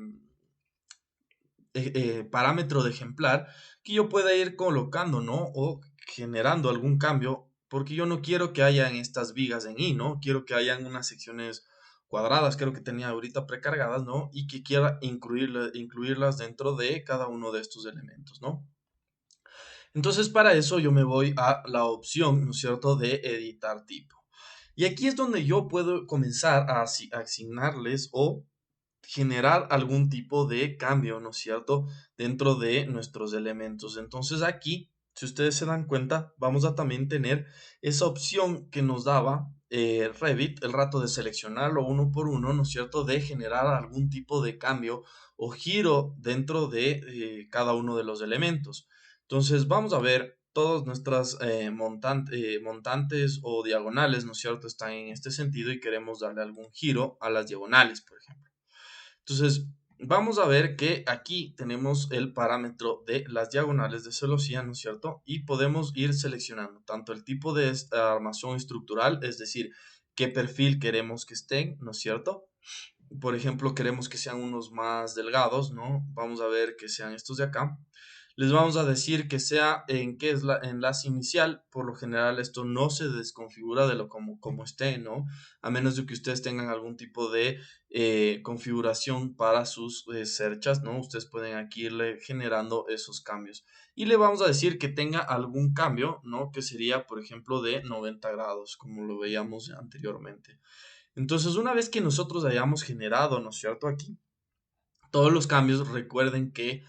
Speaker 1: parámetro de ejemplar que yo pueda ir colocando, ¿no? O generando algún cambio, porque yo no quiero que hayan estas vigas en I, ¿no? Quiero que hayan unas secciones cuadradas, creo que tenía ahorita precargadas, ¿no? Y que quiera incluirlas dentro de cada uno de estos elementos, ¿no? Entonces, para eso yo me voy a la opción, ¿no es cierto?, de editar tipo. Y aquí es donde yo puedo comenzar a asignarles o generar algún tipo de cambio, ¿no es cierto?, dentro de nuestros elementos. Entonces aquí, si ustedes se dan cuenta, vamos a también tener esa opción que nos daba Revit, el rato de seleccionarlo uno por uno, ¿no es cierto?, de generar algún tipo de cambio o giro dentro de cada uno de los elementos. Entonces vamos a ver todas nuestras montantes o diagonales, ¿no es cierto?, están en este sentido y queremos darle algún giro a las diagonales, por ejemplo. Entonces, vamos a ver que aquí tenemos el parámetro de las diagonales de celosía, ¿no es cierto? Y podemos ir seleccionando tanto el tipo de armazón estructural, es decir, qué perfil queremos que estén, ¿no es cierto? Por ejemplo, queremos que sean unos más delgados, ¿no? Vamos a ver que sean estos de acá. Les vamos a decir que sea en qué es la enlace inicial. Por lo general esto no se desconfigura de lo como esté, ¿no? A menos de que ustedes tengan algún tipo de configuración para sus cerchas, ¿no? Ustedes pueden aquí irle generando esos cambios. Y le vamos a decir que tenga algún cambio, ¿no? Que sería, por ejemplo, de 90 grados, como lo veíamos anteriormente. Entonces, una vez que nosotros hayamos generado, ¿no es cierto?, aquí todos los cambios, recuerden que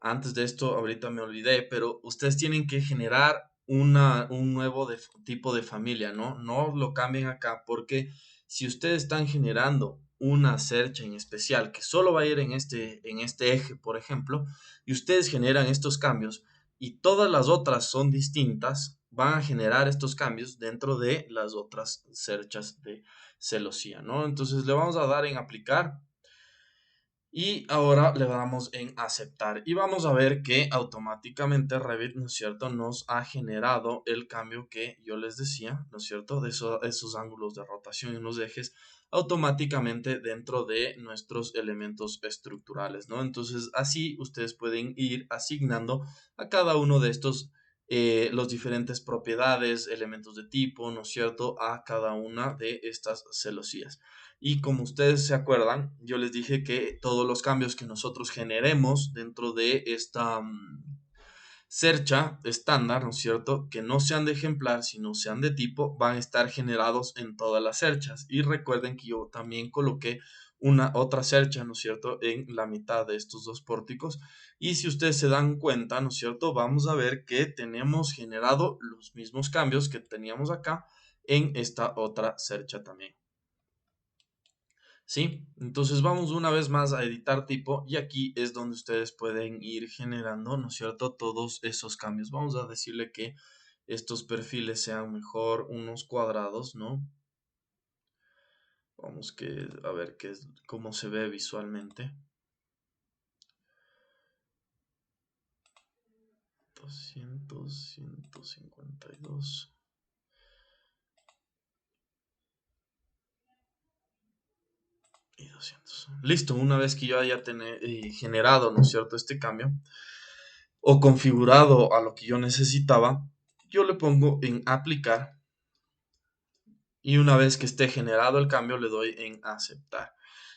Speaker 1: antes de esto, ahorita me olvidé, pero ustedes tienen que generar un nuevo tipo de familia, ¿no? No lo cambien acá, porque si ustedes están generando una cercha en especial que solo va a ir en este eje, por ejemplo, y ustedes generan estos cambios y todas las otras son distintas, van a generar estos cambios dentro de las otras cerchas de celosía, ¿no? Entonces le vamos a dar en aplicar y ahora le damos en aceptar y vamos a ver que automáticamente Revit, ¿no es cierto?, nos ha generado el cambio que yo les decía, ¿no es cierto?, de esos ángulos de rotación en los ejes automáticamente dentro de nuestros elementos estructurales, ¿no? Entonces así ustedes pueden ir asignando a cada uno de estos los diferentes propiedades, elementos de tipo, ¿no es cierto?, a cada una de estas celosías. Y como ustedes se acuerdan, yo les dije que todos los cambios que nosotros generemos dentro de esta cercha estándar, ¿no es cierto?, que no sean de ejemplar, sino sean de tipo, van a estar generados en todas las cerchas. Y recuerden que yo también coloqué una otra cercha, ¿no es cierto?, en la mitad de estos dos pórticos. Y si ustedes se dan cuenta, ¿no es cierto?, vamos a ver que tenemos generado los mismos cambios que teníamos acá en esta otra cercha también. ¿Sí? Entonces vamos una vez más a editar tipo y aquí es donde ustedes pueden ir generando, ¿no es cierto?, todos esos cambios. Vamos a decirle que estos perfiles sean mejor unos cuadrados, ¿no? Vamos a ver cómo se ve visualmente. 200, 152. Y 200. Listo, una vez que yo haya generado, ¿no es cierto?, este cambio o configurado a lo que yo necesitaba, yo le pongo en aplicar y una vez que esté generado el cambio le doy en aceptar.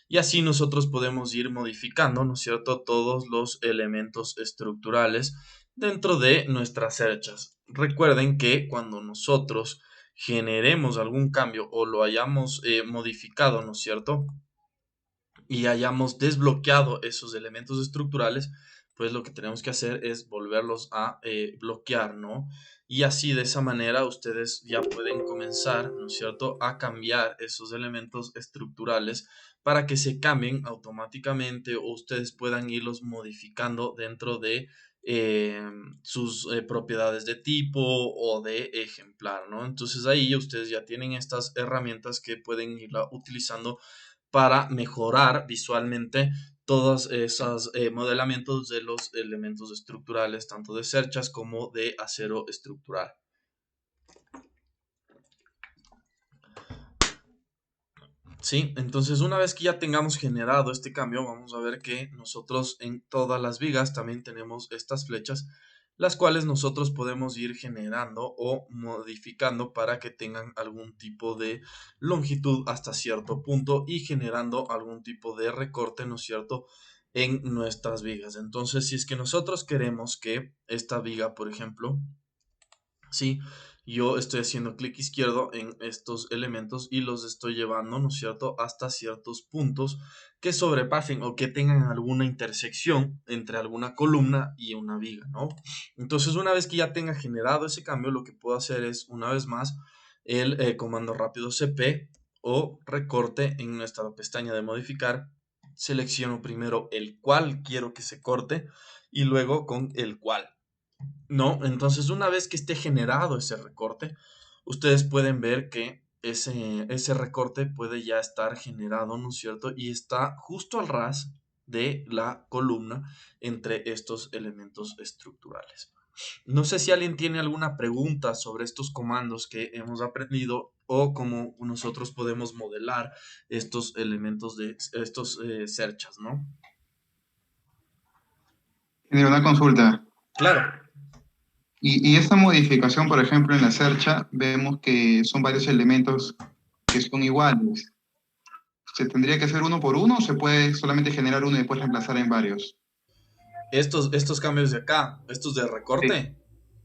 Speaker 1: Y así nosotros podemos ir modificando, ¿no es cierto?, todos los elementos estructurales dentro de nuestras cerchas. Recuerden que cuando nosotros generemos algún cambio o lo hayamos modificado, ¿no es cierto?, y hayamos desbloqueado esos elementos estructurales, pues lo que tenemos que hacer es volverlos a bloquear, ¿no? Y así de esa manera ustedes ya pueden comenzar, ¿no es cierto?, a cambiar esos elementos estructurales para que se cambien automáticamente o ustedes puedan irlos modificando dentro de sus propiedades de tipo o de ejemplar, ¿no? Entonces ahí ustedes ya tienen estas herramientas que pueden irla utilizando para mejorar visualmente todos esos modelamientos de los elementos estructurales, tanto de cerchas como de acero estructural. Sí, entonces una vez que ya tengamos generado este cambio, vamos a ver que nosotros en todas las vigas también tenemos estas flechas, las cuales nosotros podemos ir generando o modificando para que tengan algún tipo de longitud hasta cierto punto y generando algún tipo de recorte, ¿no es cierto?, en nuestras vigas. Entonces, si es que nosotros queremos que esta viga, por ejemplo, ¿sí?, yo estoy haciendo clic izquierdo en estos elementos y los estoy llevando, ¿no es cierto?, hasta ciertos puntos que sobrepasen o que tengan alguna intersección entre alguna columna y una viga, ¿no? Entonces, una vez que ya tenga generado ese cambio, lo que puedo hacer es, una vez más, el comando rápido CP o recorte en nuestra pestaña de modificar. Selecciono primero el cual quiero que se corte y luego con el cual. No, entonces una vez que esté generado ese recorte, ustedes pueden ver que ese recorte puede ya estar generado, ¿no es cierto? Y está justo al ras de la columna entre estos elementos estructurales. No sé si alguien tiene alguna pregunta sobre estos comandos que hemos aprendido o cómo nosotros podemos modelar estos elementos de estos cerchas, ¿no?
Speaker 4: Tiene una consulta.
Speaker 1: Claro.
Speaker 4: Y esta modificación, por ejemplo, en la cercha, vemos que son varios elementos que son iguales. ¿Se tendría que hacer uno por uno o se puede solamente generar uno y después reemplazar en varios?
Speaker 1: Estos cambios de acá, estos de
Speaker 4: Sí,
Speaker 1: recorte,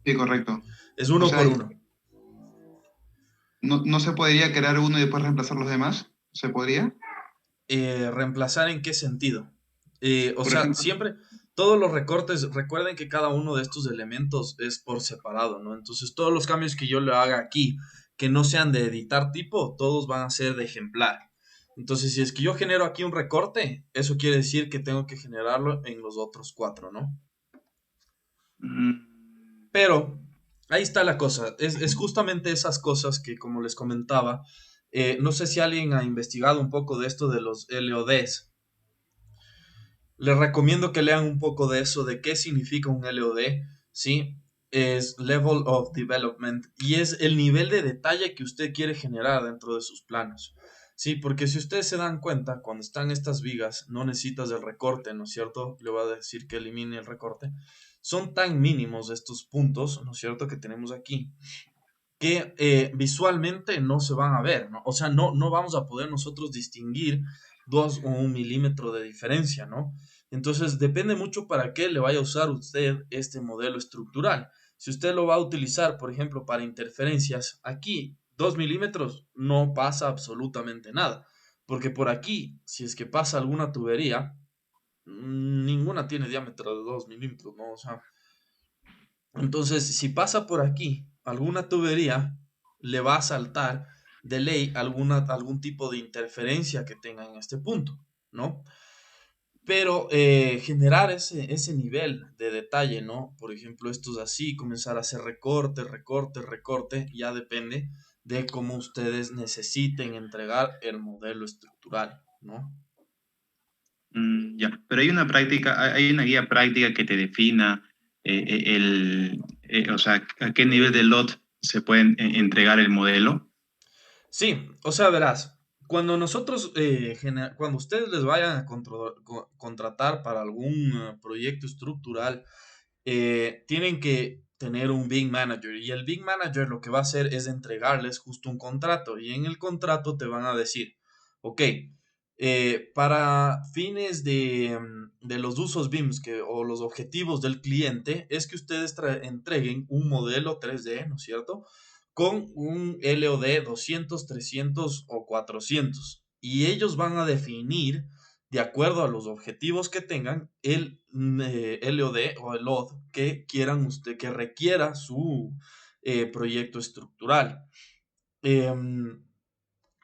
Speaker 4: sí, correcto.
Speaker 1: es
Speaker 4: O
Speaker 1: uno
Speaker 4: sea,
Speaker 1: por uno.
Speaker 4: ¿no se podría crear uno y después reemplazar los demás? ¿Se podría?
Speaker 1: ¿Reemplazar en qué sentido? O
Speaker 4: Por
Speaker 1: sea,
Speaker 4: ejemplo,
Speaker 1: siempre, todos los recortes, recuerden que cada uno de estos elementos es por separado, ¿no? Entonces, todos los cambios que yo le haga aquí, que no sean de editar tipo, todos van a ser de ejemplar. Entonces, si es que yo genero aquí un recorte, eso quiere decir que tengo que generarlo en los otros 4, ¿no?
Speaker 4: mm,
Speaker 1: Pero ahí está la cosa. Es justamente esas cosas que, como les comentaba, no sé si alguien ha investigado un poco de esto de los LODs. Les recomiendo que lean un poco de eso, de qué significa un LOD, ¿sí? Es Level of Development y es el nivel de detalle que usted quiere generar dentro de sus planos. Sí, porque si ustedes se dan cuenta, cuando están estas vigas, no necesitas el recorte, ¿no es cierto? Le voy a decir que elimine el recorte. Son tan mínimos estos puntos, ¿no es cierto?, que tenemos aquí, que visualmente no se van a ver, ¿no? O sea, no vamos a poder nosotros distinguir 2 o 1 milímetro de diferencia, ¿no? Entonces, depende mucho para qué le vaya a usar usted este modelo estructural. Si usted lo va a utilizar, por ejemplo, para interferencias, aquí 2 milímetros no pasa absolutamente nada, porque por aquí, si es que pasa alguna tubería, ninguna tiene diámetro de 2 milímetros, ¿no? O sea, entonces, si pasa por aquí alguna tubería, le va a saltar de ley algún tipo de interferencia que tenga en este punto, ¿no? Pero generar ese nivel de detalle, ¿no? Por ejemplo, esto es así, comenzar a hacer recorte, recorte, recorte, ya depende de cómo ustedes necesiten entregar el modelo estructural, ¿no?
Speaker 5: Ya, pero hay una práctica, hay una guía práctica que te defina o sea, a qué nivel de lot se puede entregar el modelo.
Speaker 1: Sí, o sea, verás, cuando nosotros, cuando ustedes les vayan a contratar para algún proyecto estructural, tienen que tener un Big Manager y el Big Manager lo que va a hacer es entregarles justo un contrato y en el contrato te van a decir, ok, para fines de los usos BIMs o los objetivos del cliente es que ustedes entreguen un modelo 3D, ¿no es cierto? Con un LOD 200, 300 o 400 y ellos van a definir de acuerdo a los objetivos que tengan, el LOD o el LOD que quieran que requiera su proyecto estructural. Em,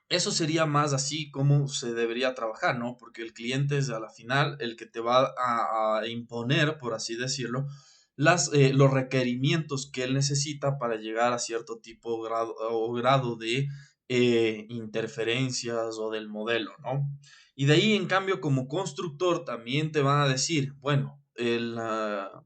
Speaker 1: Eso sería más así como se debería trabajar, ¿no? Porque el cliente es a la final el que te va a imponer, por así decirlo, los requerimientos que él necesita para llegar a cierto tipo o grado de interferencias o del modelo, ¿no? Y de ahí, en cambio, como constructor también te van a decir, bueno, el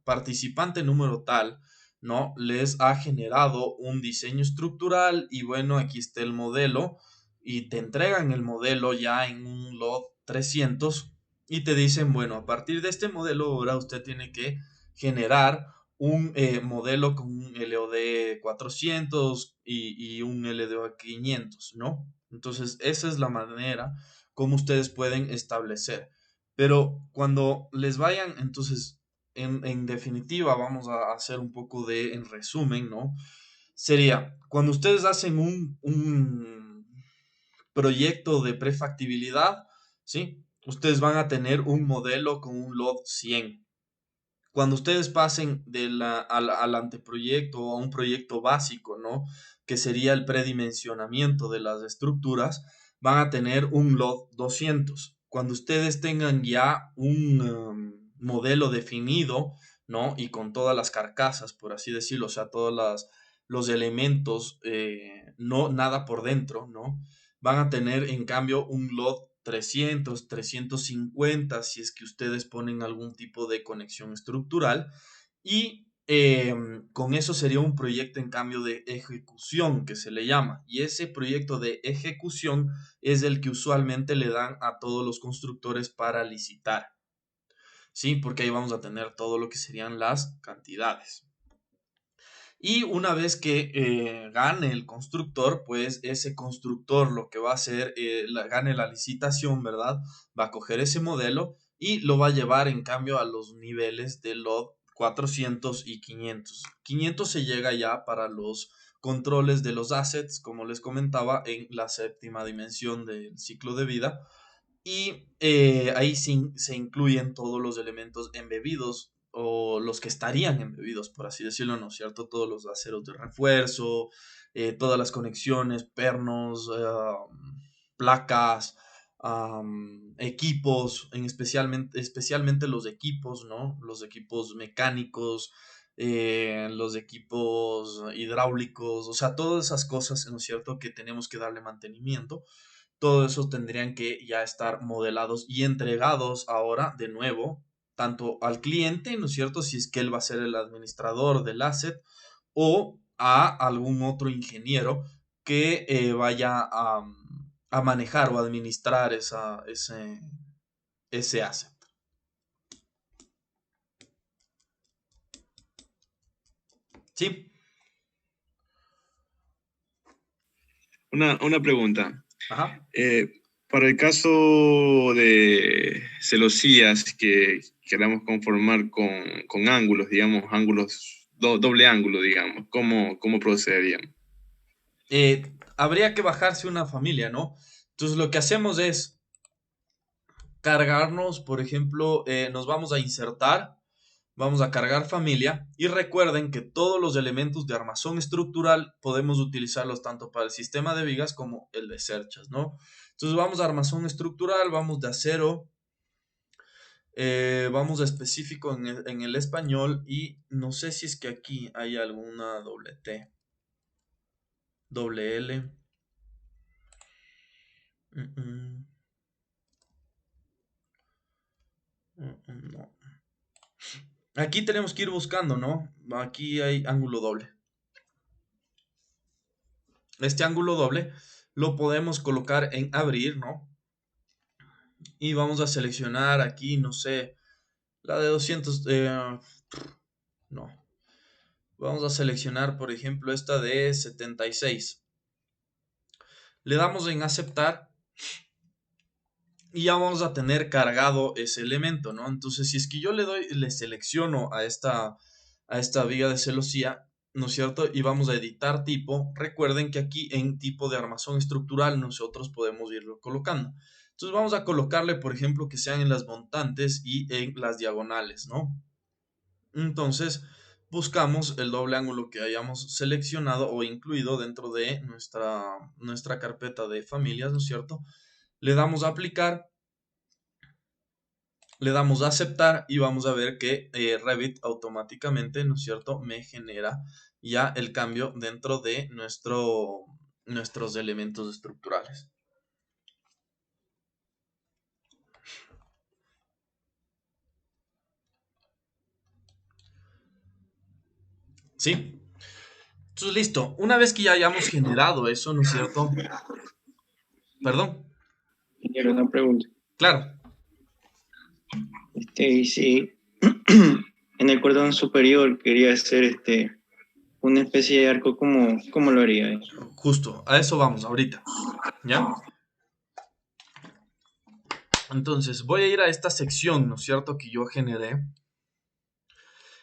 Speaker 1: participante número tal, ¿no? Les ha generado un diseño estructural y bueno, aquí está el modelo y te entregan el modelo ya en un lot 300 y te dicen, bueno, a partir de este modelo ahora usted tiene que generar un modelo con un LOD 400 y un LOD 500, ¿no? Entonces, esa es la manera como ustedes pueden establecer. Pero cuando les vayan, entonces, en definitiva, vamos a hacer un poco de, en resumen, ¿no? Sería, cuando ustedes hacen un proyecto de prefactibilidad, ¿sí? Ustedes van a tener un modelo con un LOD 100. Cuando ustedes pasen al anteproyecto o a un proyecto básico, ¿no? Que sería el predimensionamiento de las estructuras, van a tener un LOD 200. Cuando ustedes tengan ya un modelo definido, ¿no? Y con todas las carcasas, por así decirlo, o sea, todos los elementos, no nada por dentro, ¿no? Van a tener en cambio un LOD 300, 350, si es que ustedes ponen algún tipo de conexión estructural. Y con eso sería un proyecto en cambio de ejecución que se le llama. Y ese proyecto de ejecución es el que usualmente le dan a todos los constructores para licitar. Sí, porque ahí vamos a tener todo lo que serían las cantidades. Y una vez que gane el constructor, pues ese constructor lo que va a hacer, gane la licitación, ¿verdad? Va a coger ese modelo y lo va a llevar en cambio a los niveles de LOD 400 y 500. 500 se llega ya para los controles de los assets, como les comentaba, en la séptima dimensión del ciclo de vida. Y ahí sí se incluyen todos los elementos embebidos o los que estarían embebidos, por así decirlo, ¿no es cierto? Todos los aceros de refuerzo, todas las conexiones, pernos, placas, equipos, especialmente los equipos, ¿no? Los equipos mecánicos, los equipos hidráulicos, o sea, todas esas cosas, ¿no es cierto?, que tenemos que darle mantenimiento. Todo eso tendrían que ya estar modelados y entregados ahora de nuevo, tanto al cliente, ¿no es cierto? Si es que él va a ser el administrador del asset o a algún otro ingeniero que vaya a manejar o administrar ese asset. ¿Sí?
Speaker 3: Una pregunta.
Speaker 1: Ajá.
Speaker 3: Para el caso de celosías que queramos conformar con ángulos, digamos, ángulos, doble ángulo, digamos, ¿cómo procederíamos?
Speaker 1: Habría que bajarse una familia, ¿no? Entonces lo que hacemos es cargarnos, por ejemplo, nos vamos a insertar, vamos a cargar familia y recuerden que todos los elementos de armazón estructural podemos utilizarlos tanto para el sistema de vigas como el de cerchas, ¿no? Entonces vamos a armazón estructural, vamos de acero, vamos a específico en el español y no sé si es que aquí hay alguna doble T, doble L. No. Aquí tenemos que ir buscando, ¿no? Aquí hay ángulo doble. Este ángulo doble lo podemos colocar en abrir, ¿no? Y vamos a seleccionar aquí, no sé, la de 200, no. Vamos a seleccionar, por ejemplo, esta de 76. Le damos en aceptar y ya vamos a tener cargado ese elemento, ¿no? Entonces, si es que yo le selecciono a esta viga de celosía, ¿no es cierto? Y vamos a editar tipo. Recuerden que aquí en tipo de armazón estructural nosotros podemos irlo colocando. Entonces vamos a colocarle, por ejemplo, que sean en las montantes y en las diagonales, ¿no? Entonces buscamos el doble ángulo que hayamos seleccionado o incluido dentro de nuestra carpeta de familias, ¿no es cierto? Le damos a aplicar, le damos a aceptar y vamos a ver que Revit automáticamente, ¿no es cierto?, me genera ya el cambio dentro de nuestros elementos estructurales. ¿Sí? Entonces, listo. Una vez que ya hayamos generado eso, ¿no es cierto? Perdón.
Speaker 6: Quiero una pregunta.
Speaker 1: Claro.
Speaker 6: Sí, en el cordón superior quería hacer una especie de arco, ¿cómo lo haría?
Speaker 1: Justo, a eso vamos ahorita. ¿Ya? Entonces, voy a ir a esta sección, ¿no es cierto?, que yo generé.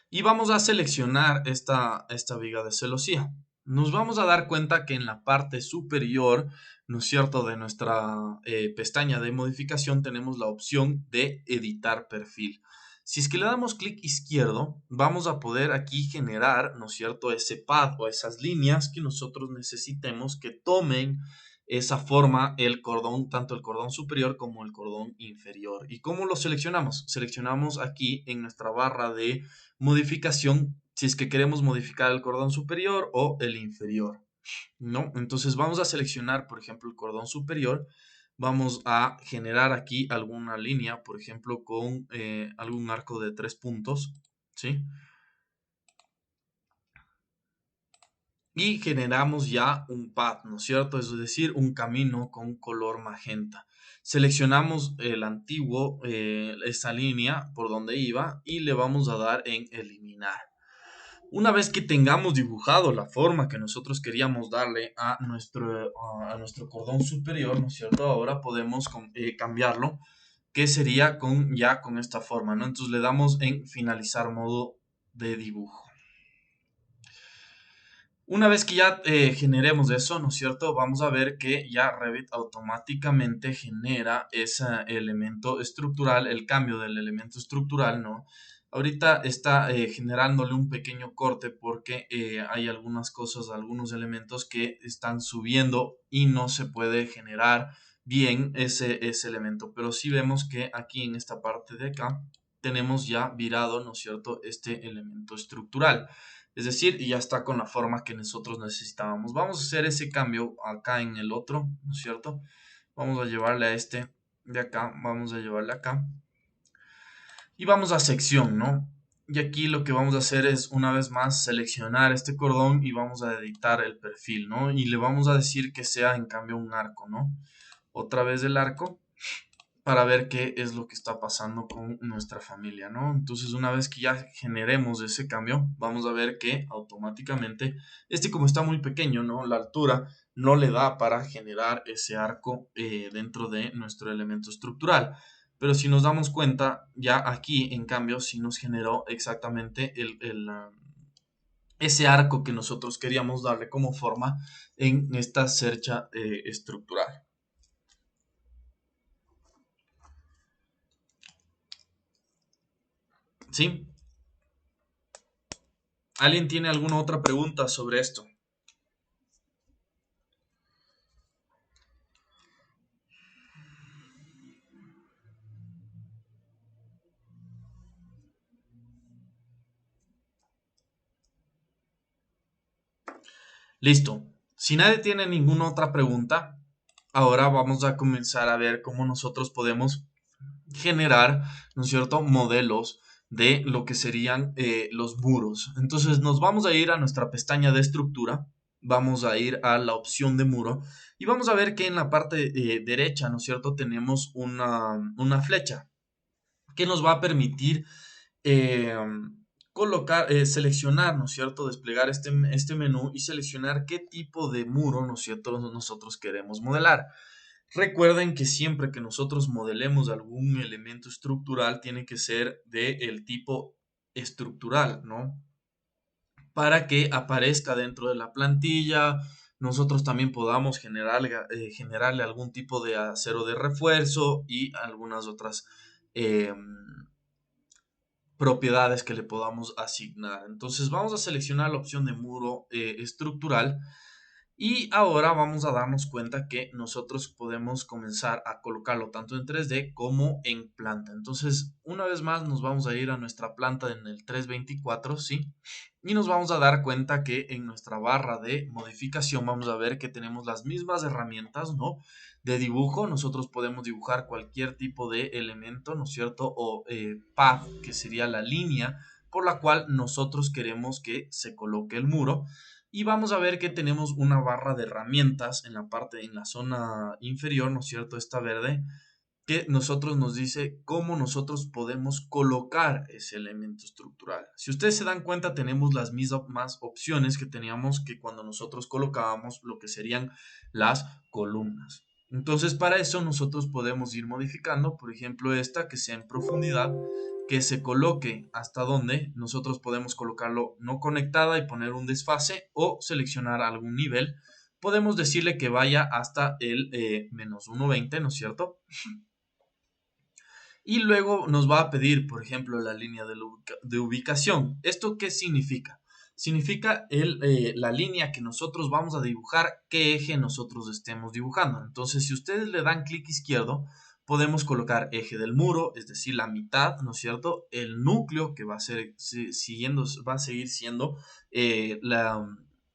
Speaker 1: Y vamos a seleccionar esta viga de celosía. Nos vamos a dar cuenta que en la parte superior, ¿no es cierto?, de nuestra pestaña de modificación tenemos la opción de editar perfil. Si es que le damos clic izquierdo, vamos a poder aquí generar, ¿no es cierto?, ese pad o esas líneas que nosotros necesitemos que tomen esa forma el cordón, tanto el cordón superior como el cordón inferior. ¿Y cómo lo seleccionamos? Seleccionamos aquí en nuestra barra de modificación si es que queremos modificar el cordón superior o el inferior, ¿no? Entonces vamos a seleccionar, por ejemplo, el cordón superior. Vamos a generar aquí alguna línea, por ejemplo, con algún arco de 3 puntos, ¿sí? Y generamos ya un path, ¿no es cierto? Es decir, un camino con color magenta. Seleccionamos el antiguo, esa línea por donde iba y le vamos a dar en eliminar. Una vez que tengamos dibujado la forma que nosotros queríamos darle a nuestro cordón superior, ¿no es cierto? Ahora podemos cambiarlo, que sería ya con esta forma, ¿no? Entonces le damos en finalizar modo de dibujo. Una vez que ya generemos eso, ¿no es cierto? Vamos a ver que ya Revit automáticamente genera ese elemento estructural, el cambio del elemento estructural, ¿no? Ahorita está generándole un pequeño corte porque hay algunas cosas, algunos elementos que están subiendo y no se puede generar bien ese elemento. Pero sí vemos que aquí en esta parte de acá tenemos ya virado, ¿no es cierto?, este elemento estructural. Es decir, ya está con la forma que nosotros necesitábamos. Vamos a hacer ese cambio acá en el otro, ¿no es cierto? Vamos a llevarle a este de acá, vamos a llevarle acá. Y vamos a sección, ¿no? Y aquí lo que vamos a hacer es, una vez más, seleccionar este cordón y vamos a editar el perfil, ¿no? Y le vamos a decir que sea, en cambio, un arco, ¿no? Otra vez el arco, para ver qué es lo que está pasando con nuestra familia, ¿no? Entonces, una vez que ya generemos ese cambio, vamos a ver que automáticamente, como está muy pequeño, ¿no? La altura no le da para generar ese arco dentro de nuestro elemento estructural. Pero si nos damos cuenta, ya aquí, en cambio, sí nos generó exactamente ese arco que nosotros queríamos darle como forma en esta cercha estructural. ¿Sí? ¿Alguien tiene alguna otra pregunta sobre esto? Listo. Si nadie tiene ninguna otra pregunta, ahora vamos a comenzar a ver cómo nosotros podemos generar, ¿no es cierto?, modelos de lo que serían los muros. Entonces nos vamos a ir a nuestra pestaña de estructura, vamos a ir a la opción de muro y vamos a ver que en la parte derecha, ¿no es cierto?, tenemos una flecha que nos va a permitir eh, seleccionar, ¿no es cierto?, desplegar este menú y seleccionar qué tipo de muro, ¿no es cierto?, nosotros queremos modelar. Recuerden que siempre que nosotros modelemos algún elemento estructural, tiene que ser del tipo estructural, ¿no? Para que aparezca dentro de la plantilla, nosotros también podamos generarle algún tipo de acero de refuerzo y algunas otras propiedades que le podamos asignar. Entonces vamos a seleccionar la opción de muro estructural y ahora vamos a darnos cuenta que nosotros podemos comenzar a colocarlo tanto en 3D como en planta. Entonces, una vez más nos vamos a ir a nuestra planta en el 324, ¿sí? Y nos vamos a dar cuenta que en nuestra barra de modificación vamos a ver que tenemos las mismas herramientas, ¿no? De dibujo, nosotros podemos dibujar cualquier tipo de elemento, ¿no es cierto? O path, que sería la línea por la cual nosotros queremos que se coloque el muro. Y vamos a ver que tenemos una barra de herramientas en la parte, en la zona inferior, ¿no es cierto? Esta verde, que nosotros nos dice cómo nosotros podemos colocar ese elemento estructural. Si ustedes se dan cuenta, tenemos las mismas opciones que teníamos que cuando nosotros colocábamos lo que serían las columnas. Entonces, para eso nosotros podemos ir modificando, por ejemplo, esta que sea en profundidad, que se coloque hasta donde nosotros podemos colocarlo no conectada y poner un desfase o seleccionar algún nivel. Podemos decirle que vaya hasta el menos 1.20, ¿no es cierto? Y luego nos va a pedir, por ejemplo, la línea de ubicación. ¿Esto qué significa? Significa la línea que nosotros vamos a dibujar, qué eje nosotros estemos dibujando. Entonces, si ustedes le dan clic izquierdo, podemos colocar eje del muro, es decir, la mitad, ¿no es cierto? El núcleo, que va a seguir siendo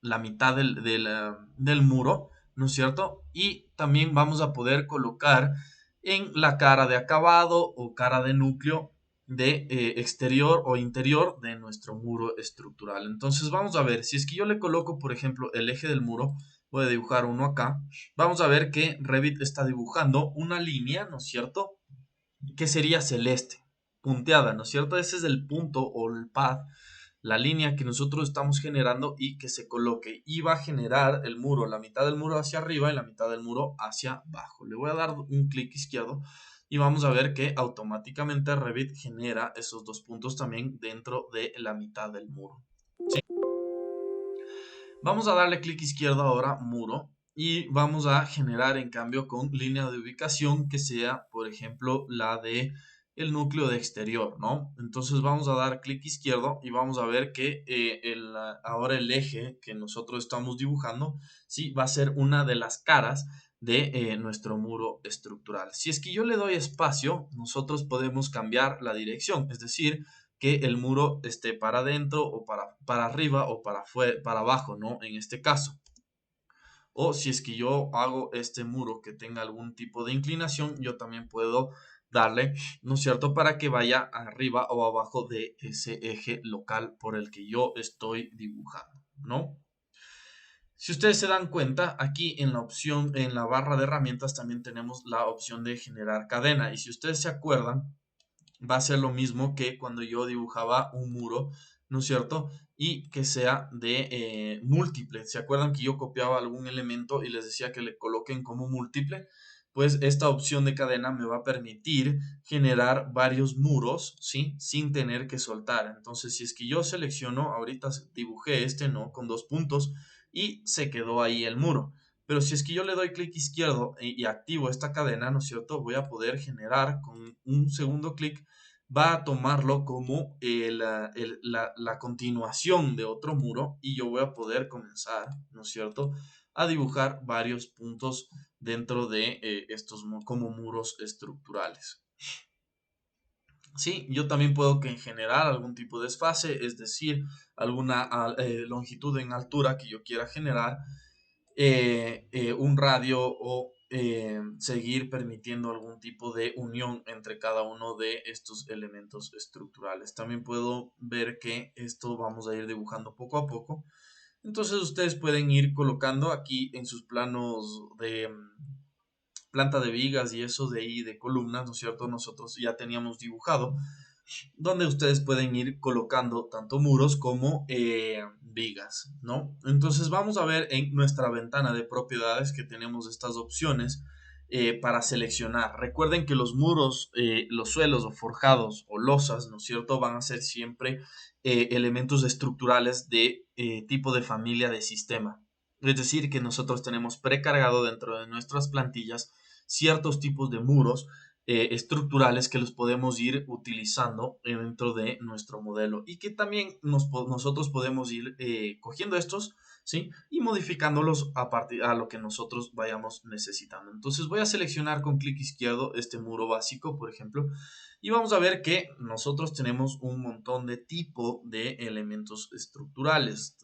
Speaker 1: la mitad del muro, ¿no es cierto? Y también vamos a poder colocar en la cara de acabado o cara de núcleo de exterior o interior de nuestro muro estructural. Entonces vamos a ver, si es que yo le coloco, por ejemplo, el eje del muro, voy a dibujar uno acá, vamos a ver que Revit está dibujando una línea, ¿no es cierto?, que sería celeste, punteada, ¿no es cierto? Ese es el punto o el path, la línea que nosotros estamos generando y que se coloque. Y va a generar el muro, la mitad del muro hacia arriba y la mitad del muro hacia abajo. Le voy a dar un clic izquierdo y vamos a ver que automáticamente Revit genera esos dos puntos también dentro de la mitad del muro. ¿Sí? Vamos a darle clic izquierdo ahora, muro, y vamos a generar en cambio con línea de ubicación que sea, por ejemplo, la de el núcleo de exterior, ¿no? Entonces vamos a dar clic izquierdo y vamos a ver que ahora el eje que nosotros estamos dibujando, sí, va a ser una de las caras de nuestro muro estructural. Si es que yo le doy espacio, nosotros podemos cambiar la dirección, es decir, que el muro esté para adentro o para arriba o para abajo, ¿no? En este caso. O si es que yo hago este muro que tenga algún tipo de inclinación, yo también puedo darle, ¿no es cierto?, para que vaya arriba o abajo de ese eje local por el que yo estoy dibujando, ¿no? Si ustedes se dan cuenta, aquí en la opción, en la barra de herramientas también tenemos la opción de generar cadena. Y si ustedes se acuerdan, va a ser lo mismo que cuando yo dibujaba un muro, ¿no es cierto? Y que sea de múltiple. ¿Se acuerdan que yo copiaba algún elemento y les decía que le coloquen como múltiple? Pues esta opción de cadena me va a permitir generar varios muros, ¿sí? Sin tener que soltar. Entonces, si es que yo selecciono, ahorita dibujé este, ¿no? Con dos puntos y se quedó ahí el muro. Pero si es que yo le doy clic izquierdo y activo esta cadena, ¿no es cierto? Voy a poder generar con un segundo clic va a tomarlo como la continuación de otro muro y yo voy a poder comenzar, ¿no es cierto?, a dibujar varios puntos dentro de estos como muros estructurales. Sí, yo también puedo generar algún tipo de desfase, es decir, alguna longitud en altura que yo quiera generar, un radio o seguir permitiendo algún tipo de unión entre cada uno de estos elementos estructurales. También puedo ver que esto vamos a ir dibujando poco a poco. Entonces ustedes pueden ir colocando aquí en sus planos de planta de vigas y eso de ahí de columnas, ¿no es cierto? Nosotros ya teníamos dibujado donde ustedes pueden ir colocando tanto muros como vigas, ¿no? Entonces vamos a ver en nuestra ventana de propiedades que tenemos estas opciones para seleccionar. Recuerden que los muros, los suelos o forjados o losas, ¿no es cierto?, van a ser siempre elementos estructurales de tipo de familia de sistema. Es decir, que nosotros tenemos precargado dentro de nuestras plantillas ciertos tipos de muros estructurales que los podemos ir utilizando dentro de nuestro modelo y que también nosotros podemos ir cogiendo estos, ¿sí?, y modificándolos a partir a lo que nosotros vayamos necesitando. Entonces voy a seleccionar con clic izquierdo este muro básico, por ejemplo, y vamos a ver que nosotros tenemos un montón de tipo de elementos estructurales,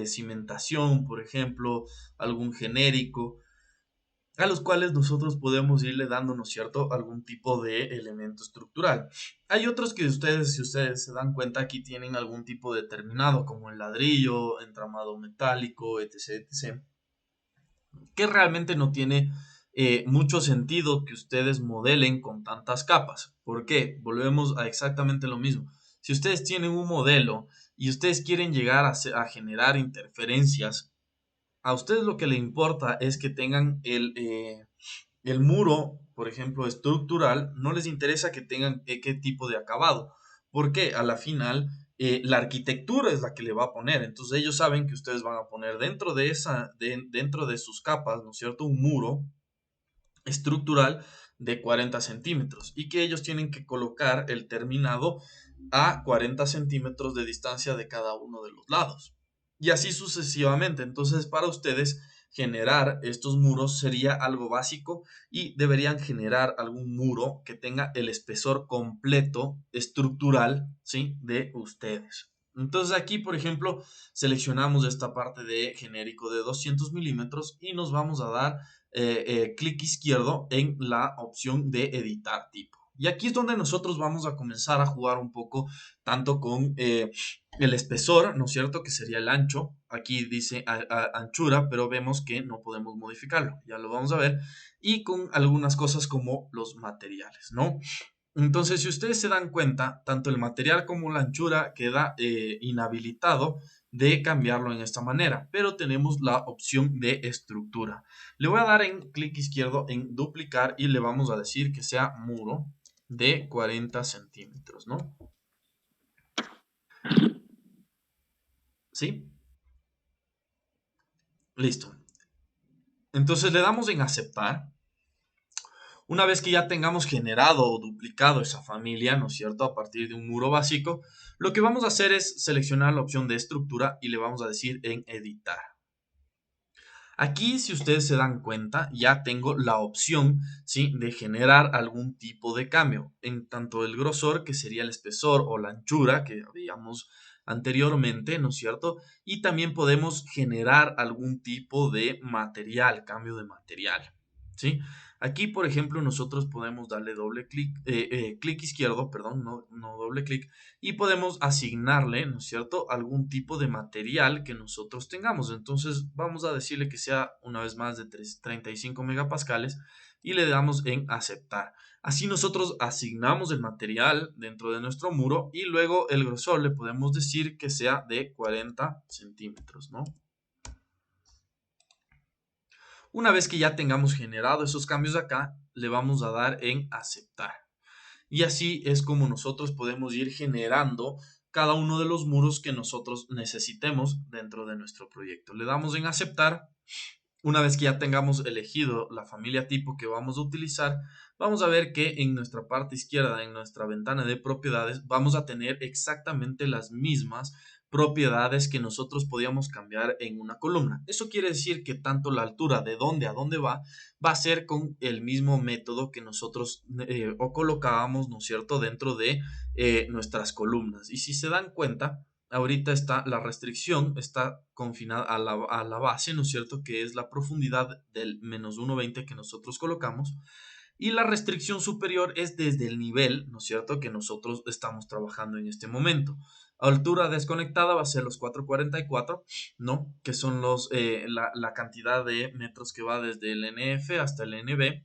Speaker 1: cimentación, por ejemplo, algún genérico, a los cuales nosotros podemos irle dando, ¿no es cierto?, algún tipo de elemento estructural. Hay otros que ustedes, si ustedes se dan cuenta, aquí tienen algún tipo determinado, como el ladrillo, entramado metálico, etc., etc., que realmente no tiene mucho sentido que ustedes modelen con tantas capas. ¿Por qué? Volvemos a exactamente lo mismo. Si ustedes tienen un modelo y ustedes quieren llegar a generar interferencias, a ustedes lo que le importa es que tengan el muro, por ejemplo, estructural, no les interesa que tengan qué tipo de acabado, porque a la final la arquitectura es la que le va a poner. Entonces ellos saben que ustedes van a poner dentro de sus capas, ¿no es cierto?, un muro estructural de 40 centímetros y que ellos tienen que colocar el terminado a 40 centímetros de distancia de cada uno de los lados. Y así sucesivamente. Entonces, para ustedes generar estos muros sería algo básico y deberían generar algún muro que tenga el espesor completo estructural, ¿sí?, de ustedes. Entonces aquí, por ejemplo, seleccionamos esta parte de genérico de 200 milímetros y nos vamos a dar clic izquierdo en la opción de editar tipo. Y aquí es donde nosotros vamos a comenzar a jugar un poco tanto con el espesor, ¿no es cierto?, que sería el ancho. Aquí dice anchura, pero vemos que no podemos modificarlo. Ya lo vamos a ver. Y con algunas cosas como los materiales, ¿no? Entonces, si ustedes se dan cuenta, tanto el material como la anchura queda inhabilitado de cambiarlo en esta manera, pero tenemos la opción de estructura. Le voy a dar en clic izquierdo en duplicar y le vamos a decir que sea muro de 40 centímetros, ¿no? ¿Sí? Listo. Entonces le damos en aceptar. Una vez que ya tengamos generado o duplicado esa familia, ¿no es cierto?, a partir de un muro básico, lo que vamos a hacer es seleccionar la opción de estructura y le vamos a decir en editar. Aquí, si ustedes se dan cuenta, ya tengo la opción, ¿sí?, de generar algún tipo de cambio en tanto el grosor, que sería el espesor, o la anchura, que habíamos anteriormente, ¿no es cierto? Y también podemos generar algún tipo de material, cambio de material, ¿sí? Aquí, por ejemplo, nosotros podemos darle clic izquierdo, perdón, no doble clic, y podemos asignarle, ¿no es cierto?, algún tipo de material que nosotros tengamos. Entonces vamos a decirle que sea una vez más de 35 megapascales y le damos en aceptar. Así nosotros asignamos el material dentro de nuestro muro y luego el grosor le podemos decir que sea de 40 centímetros, ¿no? Una vez que ya tengamos generado esos cambios acá, le vamos a dar en aceptar. Y así es como nosotros podemos ir generando cada uno de los muros que nosotros necesitemos dentro de nuestro proyecto. Le damos en aceptar Una vez que ya tengamos elegido la familia tipo que vamos a utilizar, vamos a ver que en nuestra parte izquierda, en nuestra ventana de propiedades, vamos a tener exactamente las mismas propiedades que nosotros podíamos cambiar en una columna. Eso quiere decir que tanto la altura de dónde a dónde va a ser con el mismo método que nosotros o colocábamos, ¿no es cierto?, dentro de nuestras columnas. Y si se dan cuenta, ahorita está la restricción, está confinada a la base, ¿no es cierto?, que es la profundidad del menos 1,20 que nosotros colocamos, y la restricción superior es desde el nivel, ¿no es cierto?, que nosotros estamos trabajando en este momento. Altura desconectada va a ser los 444, ¿no?, que son la cantidad de metros que va desde el NF hasta el NB,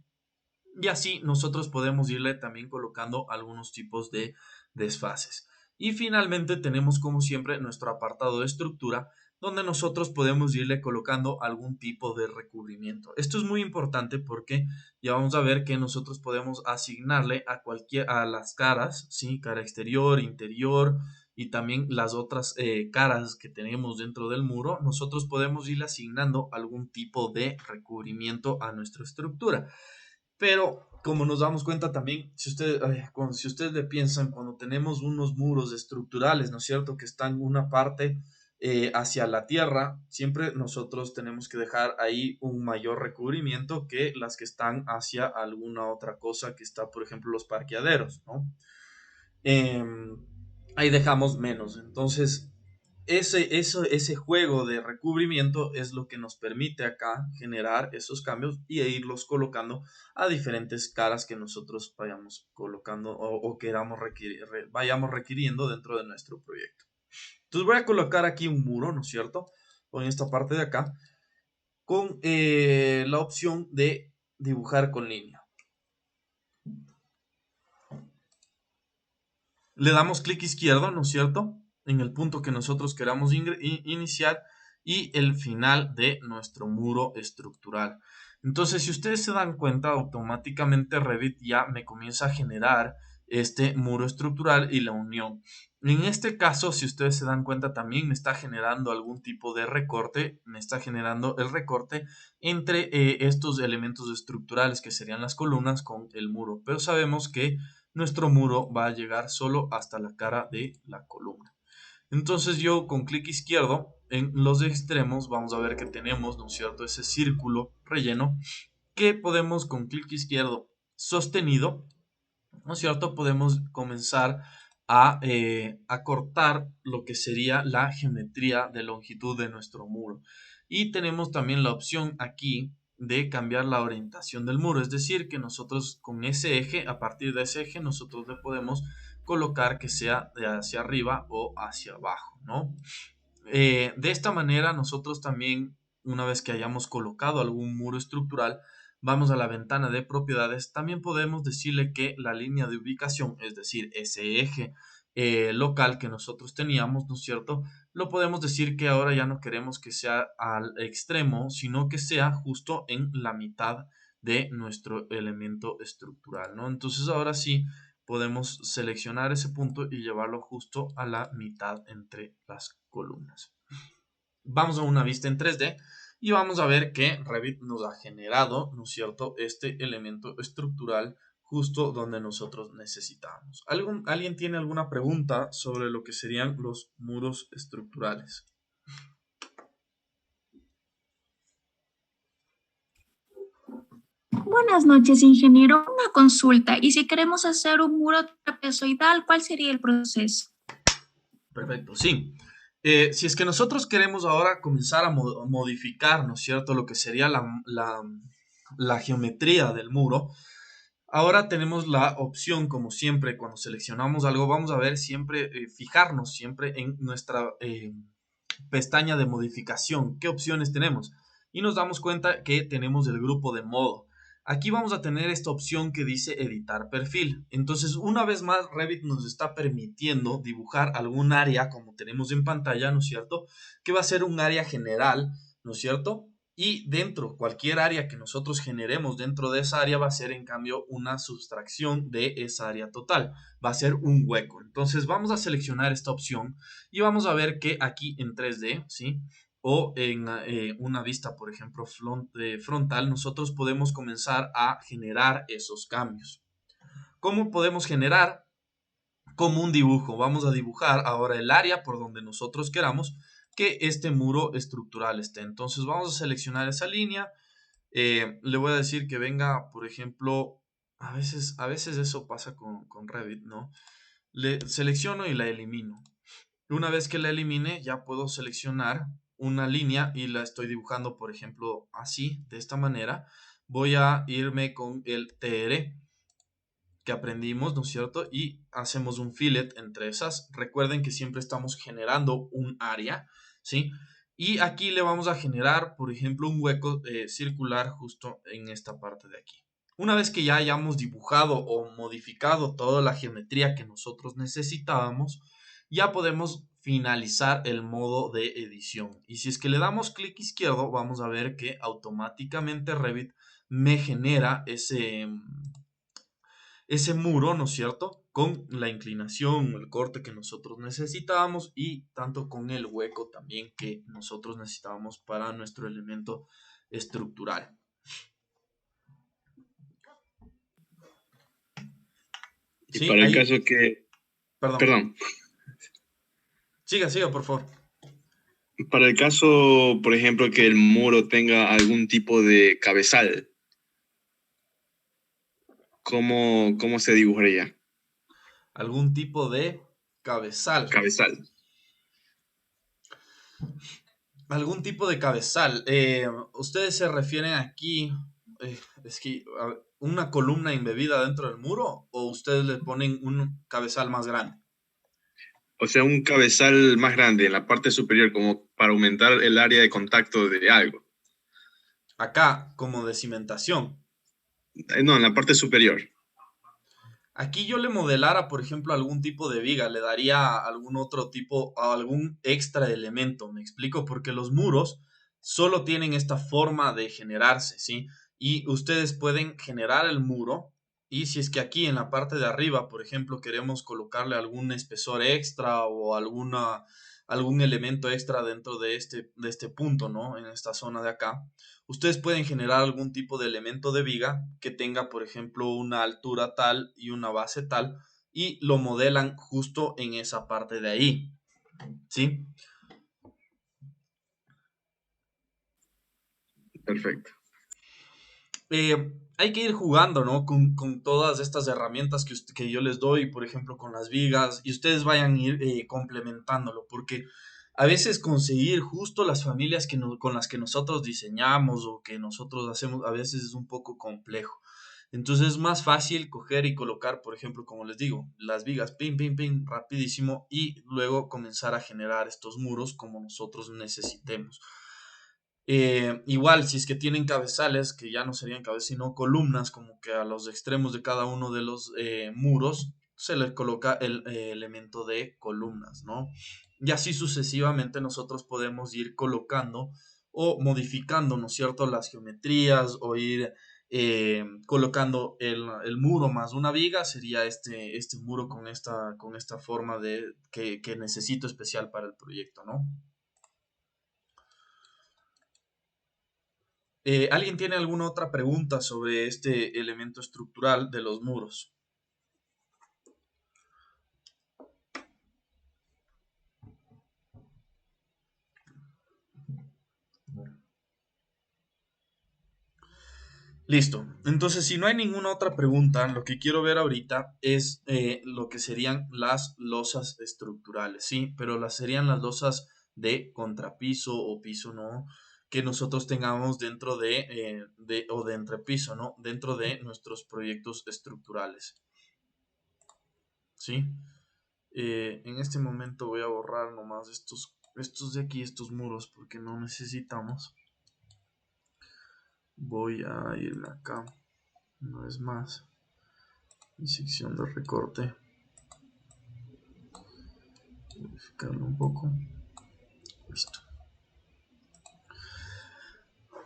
Speaker 1: y así nosotros podemos irle también colocando algunos tipos de desfases. Y finalmente tenemos como siempre nuestro apartado de estructura, donde nosotros podemos irle colocando algún tipo de recubrimiento. Esto es muy importante porque ya vamos a ver que nosotros podemos asignarle a las caras, ¿sí?, cara exterior, interior y también las otras caras que tenemos dentro del muro. Nosotros podemos irle asignando algún tipo de recubrimiento a nuestra estructura. Pero como nos damos cuenta también, si ustedes le piensan, cuando tenemos unos muros estructurales, ¿no es cierto?, que están una parte hacia la tierra, siempre nosotros tenemos que dejar ahí un mayor recubrimiento que las que están hacia alguna otra cosa que está, por ejemplo, los parqueaderos, ¿no? Em, Ahí dejamos menos. Entonces, ese juego de recubrimiento es lo que nos permite acá generar esos cambios y irlos colocando a diferentes caras que nosotros vayamos colocando o queramos vayamos requiriendo dentro de nuestro proyecto. Entonces voy a colocar aquí un muro, ¿no es cierto?, en esta parte de acá, con la opción de dibujar con línea. Le damos clic izquierdo, ¿no es cierto?, en el punto que nosotros queramos iniciar y el final de nuestro muro estructural. Entonces, si ustedes se dan cuenta, automáticamente Revit ya me comienza a generar este muro estructural y la unión. En este caso, si ustedes se dan cuenta, también me está generando algún tipo de recorte, me está generando el recorte entre estos elementos estructurales que serían las columnas con el muro, pero sabemos que nuestro muro va a llegar solo hasta la cara de la columna. Entonces yo con clic izquierdo en los extremos vamos a ver que tenemos, ¿no es cierto?, ese círculo relleno que podemos con clic izquierdo sostenido, ¿no es cierto?, podemos comenzar a cortar lo que sería la geometría de longitud de nuestro muro. Y tenemos también la opción aquí de cambiar la orientación del muro, es decir, que nosotros con ese eje, a partir de ese eje, nosotros le podemos colocar que sea de hacia arriba o hacia abajo, ¿no? De esta manera nosotros también, una vez que hayamos colocado algún muro estructural, vamos a la ventana de propiedades, también podemos decirle que la línea de ubicación, es decir, ese eje local que nosotros teníamos, ¿no es cierto?, lo podemos decir que ahora ya no queremos que sea al extremo, sino que sea justo en la mitad de nuestro elemento estructural, ¿no? Entonces ahora sí podemos seleccionar ese punto y llevarlo justo a la mitad entre las columnas. Vamos a una vista en 3D y vamos a ver que Revit nos ha generado, ¿no es cierto?, este elemento estructural justo donde nosotros necesitamos. ¿Alguien tiene alguna pregunta sobre lo que serían los muros estructurales?
Speaker 7: Buenas noches, ingeniero. Una consulta. ¿Y si queremos hacer un muro trapezoidal, cuál sería el proceso?
Speaker 1: Perfecto, sí. Si es que nosotros queremos ahora comenzar a modificar, ¿no es cierto?, lo que sería la geometría del muro, ahora tenemos la opción, como siempre, cuando seleccionamos algo, vamos a ver siempre, fijarnos siempre en nuestra pestaña de modificación. ¿Qué opciones tenemos? Y nos damos cuenta que tenemos el grupo de modo. Aquí vamos a tener esta opción que dice editar perfil. Entonces, una vez más, Revit nos está permitiendo dibujar algún área, como tenemos en pantalla, ¿no es cierto?, que va a ser un área general, ¿no es cierto?, y dentro, cualquier área que nosotros generemos dentro de esa área va a ser en cambio una sustracción de esa área total, va a ser un hueco. Entonces vamos a seleccionar esta opción y vamos a ver que aquí en 3D, ¿sí?, o en una vista, por ejemplo, frontal, nosotros podemos comenzar a generar esos cambios. ¿Cómo podemos generar? Como un dibujo. Vamos a dibujar ahora el área por donde nosotros queramos que este muro estructural esté. Entonces vamos a seleccionar esa línea. Le voy a decir que venga, por ejemplo, a veces eso pasa con Revit, ¿no? Le selecciono y la elimino. Una vez que la elimine, ya puedo seleccionar una línea y la estoy dibujando, por ejemplo, así, de esta manera. Voy a irme con el TR que aprendimos, ¿no es cierto? Y hacemos un fillet entre esas. Recuerden que siempre estamos generando un área, ¿sí? Y aquí le vamos a generar, por ejemplo, un hueco circular justo en esta parte de aquí. Una vez que ya hayamos dibujado o modificado toda la geometría que nosotros necesitábamos, ya podemos finalizar el modo de edición. Y si es que le damos clic izquierdo, vamos a ver que automáticamente Revit me genera ese muro, ¿no es cierto? Con la inclinación, el corte que nosotros necesitábamos y tanto con el hueco también que nosotros necesitábamos para nuestro elemento estructural.
Speaker 3: Y
Speaker 1: Sí,
Speaker 3: para el
Speaker 1: ahí,
Speaker 3: caso que,
Speaker 1: perdón.
Speaker 3: perdón,
Speaker 1: Siga, por favor.
Speaker 3: para el caso, por ejemplo, que el muro tenga algún tipo de cabezal, ¿cómo se dibujaría?
Speaker 1: Algún tipo de cabezal.
Speaker 3: Cabezal.
Speaker 1: Algún tipo de cabezal. ¿Ustedes se refieren aquí, es que, una columna embebida dentro del muro o ustedes le ponen un cabezal más grande?
Speaker 3: O sea, un cabezal más grande en la parte superior, como para aumentar el área de contacto de algo.
Speaker 1: Acá, como de cimentación.
Speaker 3: No, en la parte superior.
Speaker 1: Aquí yo le modelara, por ejemplo, algún tipo de viga, le daría algún otro tipo, algún extra elemento, ¿me explico? Porque los muros solo tienen esta forma de generarse, ¿sí? Y ustedes pueden generar el muro y si es que aquí en la parte de arriba, por ejemplo, queremos colocarle algún espesor extra o algún elemento extra dentro de este punto, ¿no? En esta zona de acá. Ustedes pueden generar algún tipo de elemento de viga que tenga, por ejemplo, una altura tal y una base tal y lo modelan justo en esa parte de ahí, ¿sí?
Speaker 3: Perfecto.
Speaker 1: Hay que ir jugando, ¿no? Con todas estas herramientas que yo les doy, por ejemplo, con las vigas, y ustedes vayan a ir complementándolo, porque a veces conseguir justo las familias con las que nosotros diseñamos o que nosotros hacemos, a veces es un poco complejo. Entonces es más fácil coger y colocar, por ejemplo, como les digo, las vigas, pin, pin, pin, rapidísimo, y luego comenzar a generar estos muros como nosotros necesitemos. Igual, si es que tienen cabezales, que ya no serían cabezales, sino columnas, como que a los extremos de cada uno de los muros se les coloca el elemento de columnas, ¿no? Y así sucesivamente nosotros podemos ir colocando o modificando, ¿no es cierto?, las geometrías o ir colocando el muro más una viga, sería este muro con esta forma que necesito especial para el proyecto, ¿no? ¿Alguien tiene alguna otra pregunta sobre este elemento estructural de los muros? Listo. Entonces, si no hay ninguna otra pregunta, lo que quiero ver ahorita es lo que serían las losas estructurales, ¿sí? Pero serían las losas de contrapiso o piso, ¿no? Que nosotros tengamos dentro o de entrepiso, ¿no? Dentro de nuestros proyectos estructurales, ¿sí? En este momento voy a borrar nomás estos de aquí, estos muros, porque no necesitamos. Voy a irme acá, una vez más, mi sección de recorte, modificarlo un poco. Listo.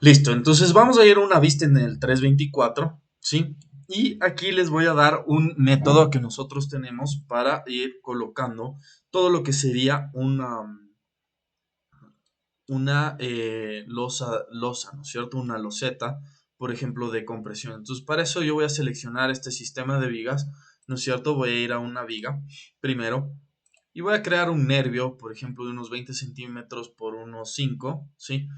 Speaker 1: Listo, entonces vamos a ir a una vista en el 324, ¿sí? Y aquí les voy a dar un método que nosotros tenemos para ir colocando todo lo que sería una losa, ¿no es cierto? Una loseta, por ejemplo, de compresión. Entonces, para eso yo voy a seleccionar este sistema de vigas, ¿no es cierto? Voy a ir a una viga primero y voy a crear un nervio, por ejemplo, de unos 20 centímetros por unos 5, ¿sí?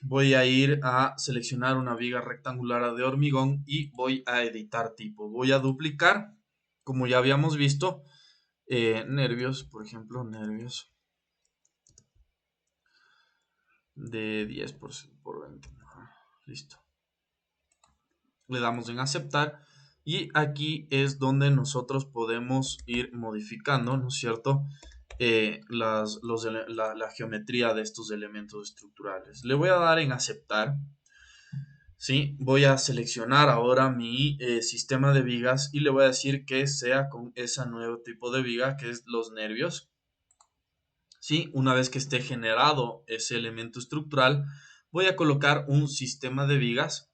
Speaker 1: Voy a ir a seleccionar una viga rectangular de hormigón y voy a editar tipo. Voy a duplicar, como ya habíamos visto, nervios, por ejemplo, nervios de 10 por 20. Listo. Le damos en aceptar y aquí es donde nosotros podemos ir modificando, ¿no es cierto? La geometría de estos elementos estructurales. Le voy a dar en aceptar. ¿Sí? Voy a seleccionar ahora mi sistema de vigas y le voy a decir que sea con ese nuevo tipo de viga que es los nervios. ¿Sí? Una vez que esté generado ese elemento estructural, voy a colocar un sistema de vigas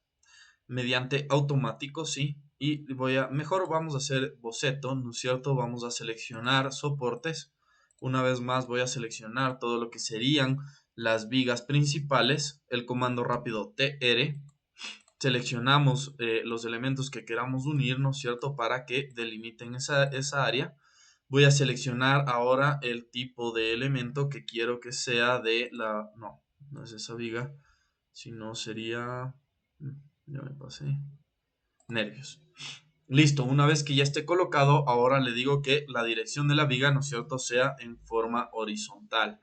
Speaker 1: mediante automático, ¿sí? Y mejor vamos a hacer boceto, ¿no es cierto? Vamos a seleccionar soportes. Una vez más voy a seleccionar todo lo que serían las vigas principales, el comando rápido TR. Seleccionamos los elementos que queramos unir, ¿no es cierto? Para que delimiten esa área. Voy a seleccionar ahora el tipo de elemento que quiero que sea de la... No, no es esa viga, sino sería... Ya me pasé. Nervios. Listo, una vez que ya esté colocado, ahora le digo que la dirección de la viga, ¿no es cierto?, sea en forma horizontal.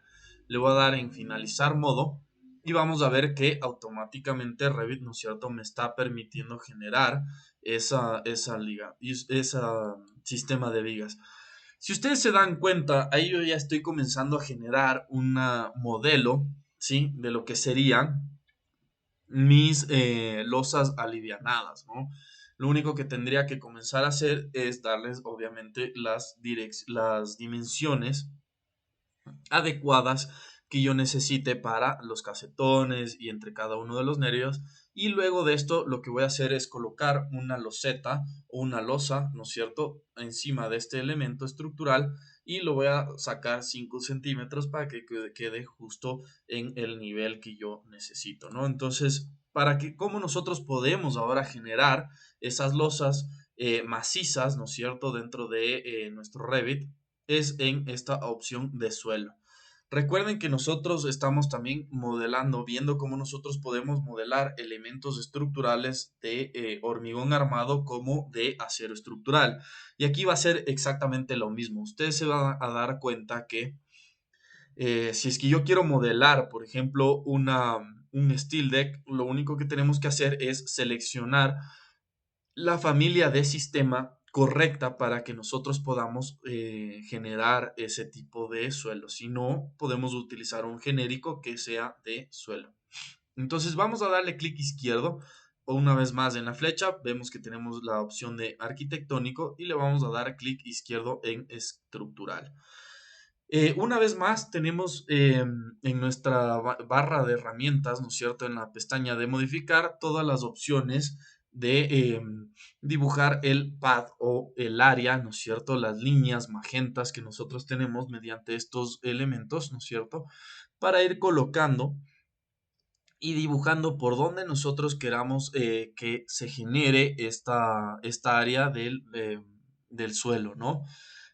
Speaker 1: Le voy a dar en finalizar modo y vamos a ver que automáticamente Revit, ¿no es cierto?, me está permitiendo generar esa liga, ese sistema de vigas. Si ustedes se dan cuenta, ahí yo ya estoy comenzando a generar un modelo, ¿sí?, de lo que serían mis losas alivianadas, ¿no? Lo único que tendría que comenzar a hacer es darles, obviamente, las dimensiones adecuadas que yo necesite para los casetones y entre cada uno de los nervios. Y luego de esto lo que voy a hacer es colocar una loseta o una losa, ¿no es cierto?, encima de este elemento estructural y lo voy a sacar 5 centímetros para que quede justo en el nivel que yo necesito, ¿no? Entonces, ¿cómo nosotros podemos ahora generar esas losas macizas, ¿no es cierto?, dentro de nuestro Revit? Es en esta opción de suelo. Recuerden que nosotros estamos también modelando, viendo cómo nosotros podemos modelar elementos estructurales de hormigón armado como de acero estructural. Y aquí va a ser exactamente lo mismo. Ustedes se van a dar cuenta que si es que yo quiero modelar, por ejemplo, un steel deck, lo único que tenemos que hacer es seleccionar la familia de sistema correcta para que nosotros podamos generar ese tipo de suelo. Si no, podemos utilizar un genérico que sea de suelo. Entonces vamos a darle clic izquierdo o una vez más en la flecha. Vemos que tenemos la opción de arquitectónico y le vamos a dar clic izquierdo en estructural. Una vez más tenemos en nuestra barra de herramientas, ¿no es cierto?, en la pestaña de modificar todas las opciones de dibujar el pad o el área, ¿no es cierto?, las líneas magentas que nosotros tenemos mediante estos elementos, ¿no es cierto?, para ir colocando y dibujando por donde nosotros queramos que se genere esta área del suelo, ¿no?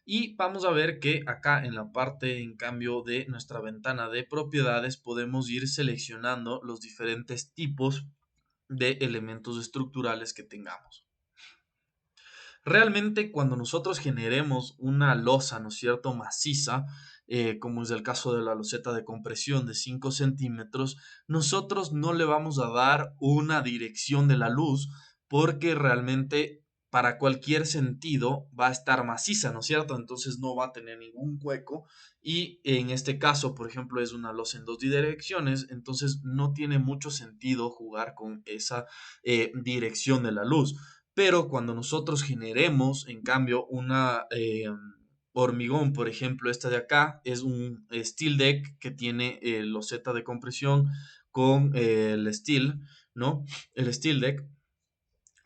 Speaker 1: Y vamos a ver que acá en la parte, en cambio, de nuestra ventana de propiedades, podemos ir seleccionando los diferentes tipos de elementos estructurales que tengamos. Realmente cuando nosotros generemos una losa, ¿no es cierto?, maciza, como es el caso de la loseta de compresión de 5 centímetros, nosotros no le vamos a dar una dirección de la luz porque realmente para cualquier sentido va a estar maciza, ¿no es cierto? Entonces no va a tener ningún hueco y en este caso, por ejemplo, es una losa en 2 direcciones, entonces no tiene mucho sentido jugar con esa dirección de la luz. Pero cuando nosotros generemos, en cambio, una hormigón, por ejemplo, esta de acá es un steel deck que tiene loseta de compresión con el steel, ¿no? El steel deck.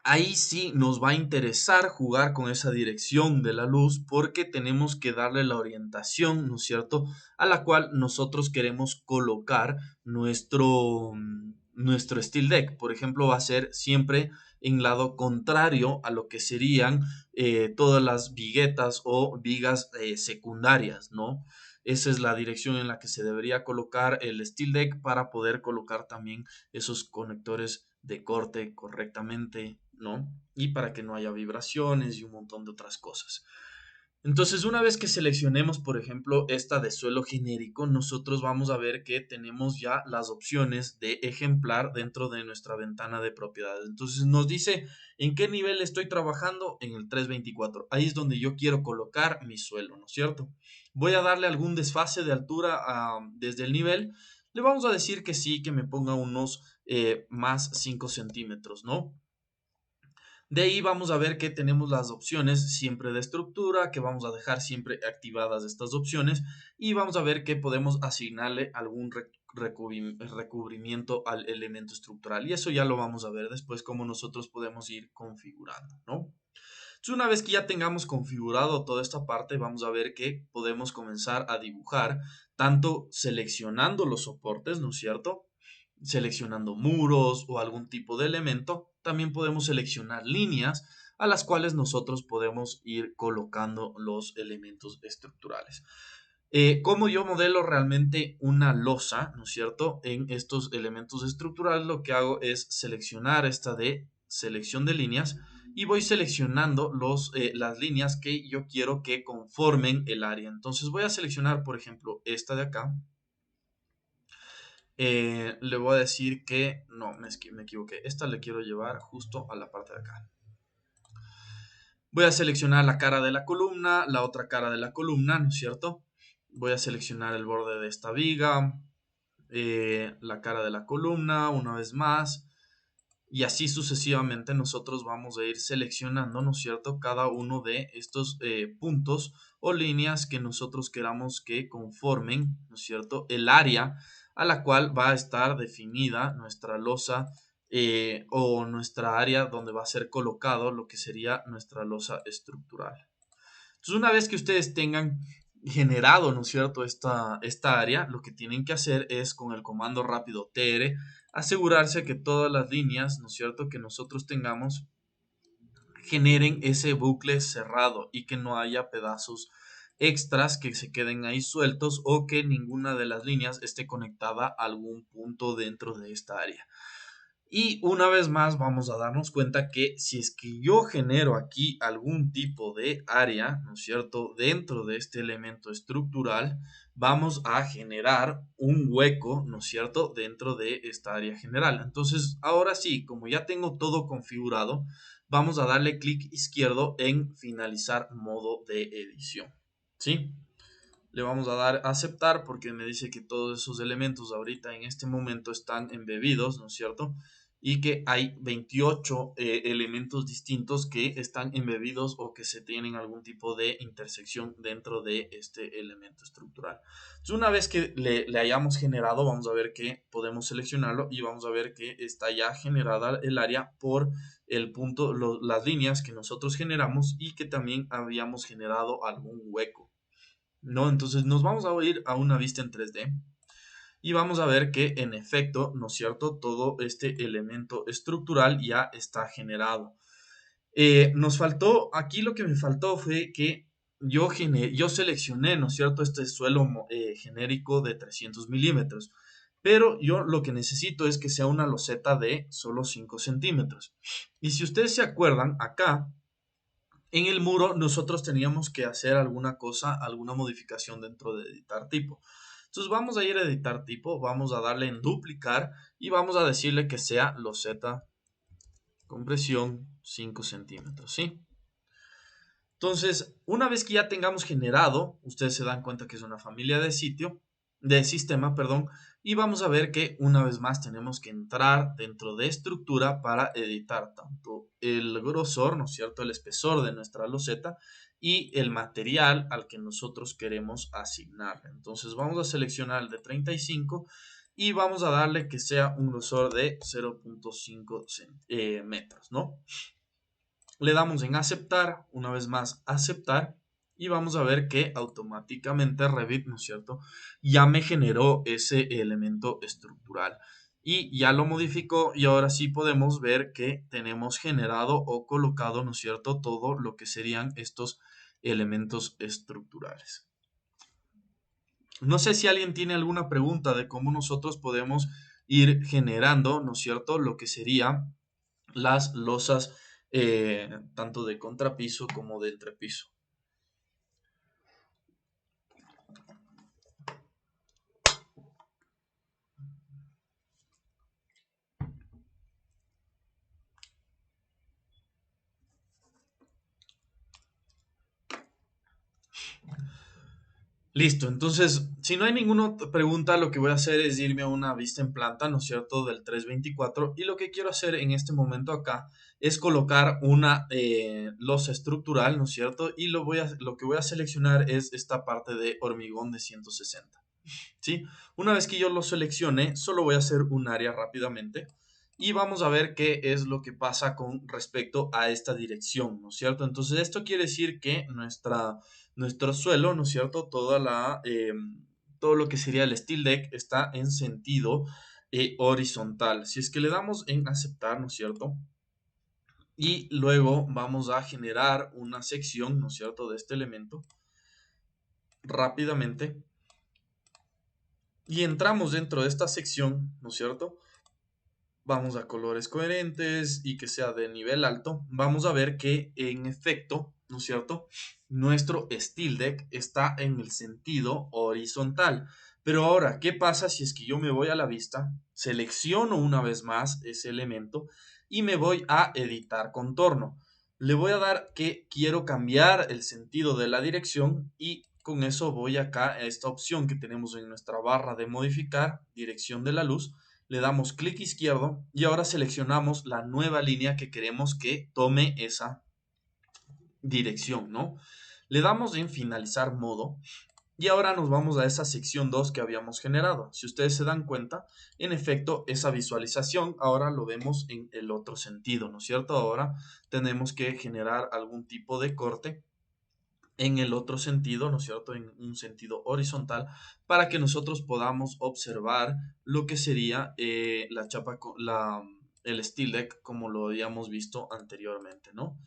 Speaker 1: ahí sí nos va a interesar jugar con esa dirección de la luz porque tenemos que darle la orientación, ¿no es cierto?, a la cual nosotros queremos colocar nuestro steel deck. Por ejemplo, va a ser siempre en lado contrario a lo que serían todas las viguetas o vigas secundarias, ¿no? Esa es la dirección en la que se debería colocar el steel deck para poder colocar también esos conectores de corte correctamente, ¿no? Y para que no haya vibraciones y un montón de otras cosas. Entonces, una vez que seleccionemos, por ejemplo, esta de suelo genérico, nosotros vamos a ver que tenemos ya las opciones de ejemplar dentro de nuestra ventana de propiedades. Entonces, nos dice en qué nivel estoy trabajando en el 324. Ahí es donde yo quiero colocar mi suelo, ¿no es cierto? Voy a darle algún desfase de altura desde el nivel. Le vamos a decir que sí, que me ponga unos más 5 centímetros, ¿no? De ahí vamos a ver que tenemos las opciones siempre de estructura, que vamos a dejar siempre activadas estas opciones y vamos a ver que podemos asignarle algún recubrimiento al elemento estructural. Y eso ya lo vamos a ver después cómo nosotros podemos ir configurando, ¿no? Entonces, una vez que ya tengamos configurado toda esta parte, vamos a ver que podemos comenzar a dibujar, tanto seleccionando los soportes, ¿no es cierto?, seleccionando muros o algún tipo de elemento. También podemos seleccionar líneas a las cuales nosotros podemos ir colocando los elementos estructurales. Como yo modelo realmente una losa, ¿no es cierto?, en estos elementos estructurales, lo que hago es seleccionar esta de selección de líneas y voy seleccionando las líneas que yo quiero que conformen el área. Entonces voy a seleccionar, por ejemplo, esta de acá. Le voy a decir que no, me equivoqué. Esta le quiero llevar justo a la parte de acá. Voy a seleccionar la cara de la columna, la otra cara de la columna, ¿no es cierto? Voy a seleccionar el borde de esta viga, la cara de la columna, una vez más. Y así sucesivamente nosotros vamos a ir seleccionando, ¿no es cierto?, cada uno de estos puntos o líneas que nosotros queramos que conformen, ¿no es cierto?, el área a la cual va a estar definida nuestra losa o nuestra área donde va a ser colocado lo que sería nuestra losa estructural. Entonces, una vez que ustedes tengan generado, ¿no es cierto?, esta área, lo que tienen que hacer es con el comando rápido tr asegurarse que todas las líneas, ¿no es cierto?, que nosotros tengamos generen ese bucle cerrado y que no haya pedazos extras que se queden ahí sueltos o que ninguna de las líneas esté conectada a algún punto dentro de esta área. Y una vez más vamos a darnos cuenta que si es que yo genero aquí algún tipo de área, ¿no es cierto?, dentro de este elemento estructural, vamos a generar un hueco, ¿no es cierto?, dentro de esta área general. Entonces, ahora sí, como ya tengo todo configurado, vamos a darle clic izquierdo en finalizar modo de edición, ¿sí? Le vamos a dar a aceptar porque me dice que todos esos elementos ahorita en este momento están embebidos, ¿no es cierto? Y que hay 28 elementos distintos que están embebidos o que se tienen algún tipo de intersección dentro de este elemento estructural. Entonces, una vez que le hayamos generado, vamos a ver que podemos seleccionarlo y vamos a ver que está ya generada el área por el punto, las líneas que nosotros generamos y que también habíamos generado algún hueco, ¿no? Entonces nos vamos a ir a una vista en 3D y vamos a ver que en efecto, ¿no es cierto?, todo este elemento estructural ya está generado. Nos faltó, aquí lo que me faltó fue que yo seleccioné, ¿no es cierto?, este suelo genérico de 300 milímetros, pero yo lo que necesito es que sea una loseta de solo 5 centímetros. Y si ustedes se acuerdan, acá en el muro nosotros teníamos que hacer alguna cosa, alguna modificación dentro de editar tipo. Entonces vamos a ir a editar tipo, vamos a darle en duplicar y vamos a decirle que sea loseta compresión 5 centímetros, ¿sí? Entonces, una vez que ya tengamos generado, ustedes se dan cuenta que es una familia de sistema, perdón, y vamos a ver que una vez más tenemos que entrar dentro de estructura para editar tanto el grosor, ¿no es cierto?, el espesor de nuestra loseta y el material al que nosotros queremos asignarle. Entonces vamos a seleccionar el de 35 y vamos a darle que sea un grosor de 0.5 metros, ¿no? Le damos en aceptar, una vez más aceptar, y vamos a ver que automáticamente Revit, ¿no es cierto?, ya me generó ese elemento estructural y ya lo modificó, y ahora sí podemos ver que tenemos generado o colocado, ¿no es cierto?, todo lo que serían estos elementos estructurales. No sé si alguien tiene alguna pregunta de cómo nosotros podemos ir generando, ¿no es cierto?, lo que serían las losas tanto de contrapiso como de entrepiso. Listo, entonces, si no hay ninguna otra pregunta, lo que voy a hacer es irme a una vista en planta, ¿no es cierto?, del 324, y lo que quiero hacer en este momento acá es colocar una losa estructural, ¿no es cierto?, y lo que voy a seleccionar es esta parte de hormigón de 160, ¿sí? Una vez que yo lo seleccione, solo voy a hacer un área rápidamente y vamos a ver qué es lo que pasa con respecto a esta dirección, ¿no es cierto? Entonces, esto quiere decir que nuestro suelo, ¿no es cierto?, todo lo que sería el steel deck está en sentido horizontal. Si es que le damos en aceptar, ¿no es cierto?, y luego vamos a generar una sección, ¿no es cierto?, de este elemento rápidamente. Y entramos dentro de esta sección, ¿no es cierto? Vamos a colores coherentes y que sea de nivel alto. Vamos a ver que en efecto, ¿no es cierto?, nuestro steel deck está en el sentido horizontal. Pero ahora, ¿qué pasa si es que yo me voy a la vista, selecciono una vez más ese elemento y me voy a editar contorno? Le voy a dar que quiero cambiar el sentido de la dirección y con eso voy acá a esta opción que tenemos en nuestra barra de modificar, dirección de la luz. Le damos clic izquierdo y ahora seleccionamos la nueva línea que queremos que tome esa dirección, ¿no? Le damos en finalizar modo y ahora nos vamos a esa sección 2 que habíamos generado. Si ustedes se dan cuenta, en efecto, esa visualización ahora lo vemos en el otro sentido, ¿no es cierto? Ahora tenemos que generar algún tipo de corte en el otro sentido, ¿no es cierto?, en un sentido horizontal, para que nosotros podamos observar lo que sería la chapa, el steel deck como lo habíamos visto anteriormente, ¿no?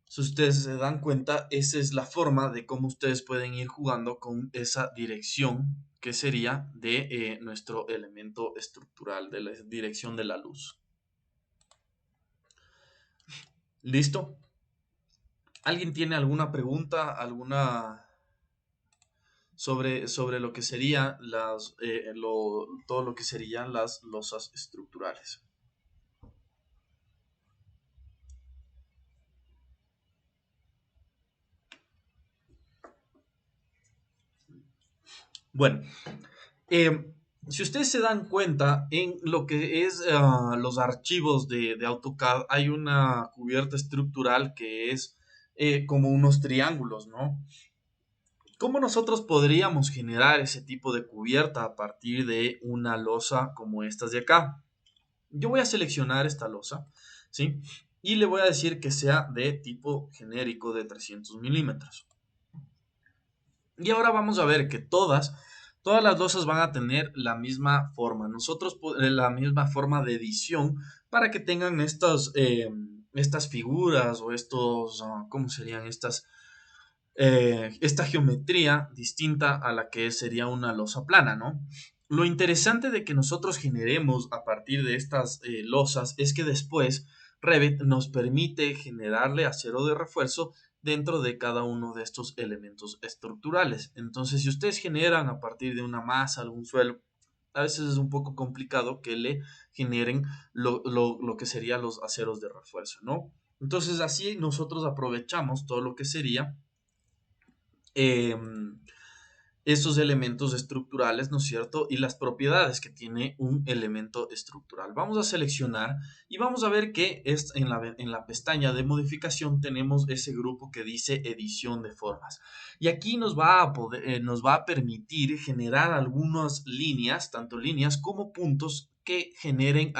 Speaker 1: Si ustedes se dan cuenta, esa es la forma de cómo ustedes pueden ir jugando con esa dirección que sería de nuestro elemento estructural, de la dirección de la luz. ¿Listo? ¿Alguien tiene alguna pregunta, sobre lo que serían todo lo que serían las losas estructurales? Bueno, si ustedes se dan cuenta, en lo que es los archivos de AutoCAD hay una cubierta estructural que es como unos triángulos, ¿no? ¿Cómo nosotros podríamos generar ese tipo de cubierta a partir de una losa como estas de acá? Yo voy a seleccionar esta losa, ¿sí? Y le voy a decir que sea de tipo genérico de 300 milímetros. Y ahora vamos a ver que todas las losas van a tener la misma forma. La misma forma de edición para que tengan estas figuras o ¿cómo serían estas? Esta geometría distinta a la que sería una losa plana, ¿no? Lo interesante de que nosotros generemos a partir de estas losas es que después Revit nos permite generarle acero de refuerzo dentro de cada uno de estos elementos estructurales. Entonces, si ustedes generan a partir de una masa, algún suelo, a veces es un poco complicado que le generen lo que serían los aceros de refuerzo, ¿no? Entonces, así nosotros aprovechamos todo lo que sería estos elementos estructurales, ¿no es cierto? Y las propiedades que tiene un elemento estructural. Vamos a seleccionar y vamos a ver que en la pestaña de modificación tenemos ese grupo que dice edición de formas. Y aquí nos va a permitir generar algunas líneas, tanto líneas como puntos que generen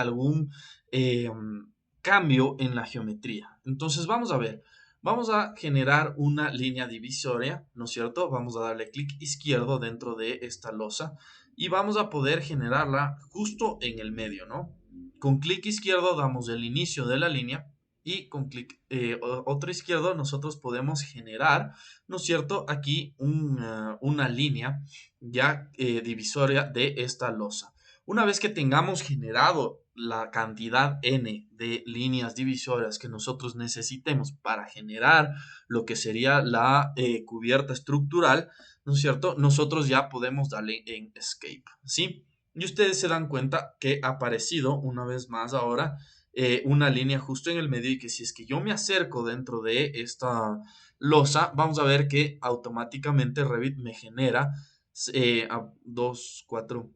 Speaker 1: cambio en la geometría. Entonces vamos a ver, vamos a generar una línea divisoria, ¿no es cierto? Vamos a darle clic izquierdo dentro de esta losa y vamos a poder generarla justo en el medio, ¿no? Con clic izquierdo damos el inicio de la línea y con clic otro izquierdo nosotros podemos generar, ¿no es cierto? Aquí una línea ya divisoria de esta losa. Una vez que tengamos generado la cantidad n de líneas divisorias que nosotros necesitemos para generar lo que sería la cubierta estructural, ¿no es cierto? Nosotros ya podemos darle en Escape, ¿sí? Y ustedes se dan cuenta que ha aparecido una vez más ahora una línea justo en el medio y que si es que yo me acerco dentro de esta losa, vamos a ver que automáticamente Revit me genera 2, 4,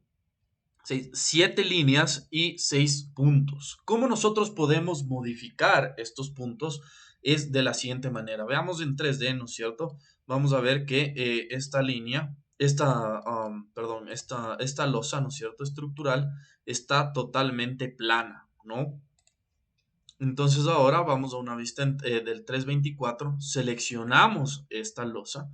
Speaker 1: 6, 7 líneas y 6 puntos. ¿Cómo nosotros podemos modificar estos puntos? Es de la siguiente manera. Veamos en 3D, ¿no es cierto? Vamos a ver que esta línea, esta losa, ¿no es cierto? Estructural, está totalmente plana, ¿no? Entonces ahora vamos a una vista del 324, seleccionamos esta losa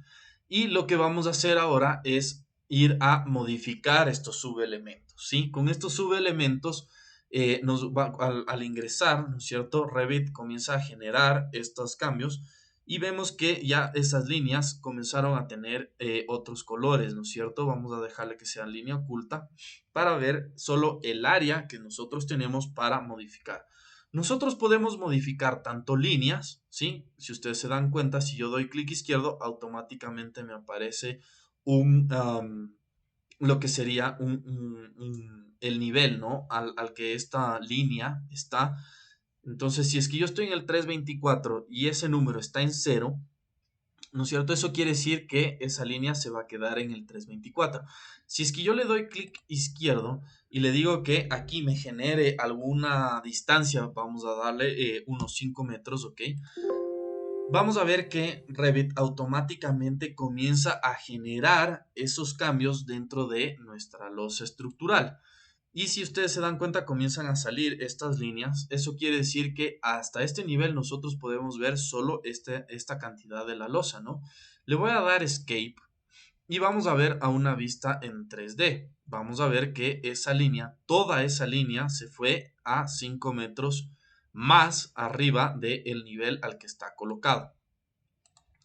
Speaker 1: y lo que vamos a hacer ahora es ir a modificar estos subelementos, ¿sí? Con estos subelementos, al ingresar, ¿no es cierto? Revit comienza a generar estos cambios y vemos que ya esas líneas comenzaron a tener otros colores, ¿no es cierto? Vamos a dejarle que sea línea oculta para ver solo el área que nosotros tenemos para modificar. Nosotros podemos modificar tanto líneas, ¿sí? Si ustedes se dan cuenta, si yo doy clic izquierdo, automáticamente me aparece lo que sería el nivel, ¿no? Al que esta línea está. Entonces, si es que yo estoy en el 324 y ese número está en 0, ¿no es cierto? Eso quiere decir que esa línea se va a quedar en el 324. Si es que yo le doy clic izquierdo y le digo que aquí me genere alguna distancia, vamos a darle unos 5 metros, ¿ok? Vamos a ver que Revit automáticamente comienza a generar esos cambios dentro de nuestra losa estructural. Y si ustedes se dan cuenta, comienzan a salir estas líneas. Eso quiere decir que hasta este nivel nosotros podemos ver solo esta cantidad de la losa, ¿no? Le voy a dar Escape y vamos a ver a una vista en 3D. Vamos a ver que esa línea, toda esa línea se fue a 5 metros más arriba del nivel al que está colocado.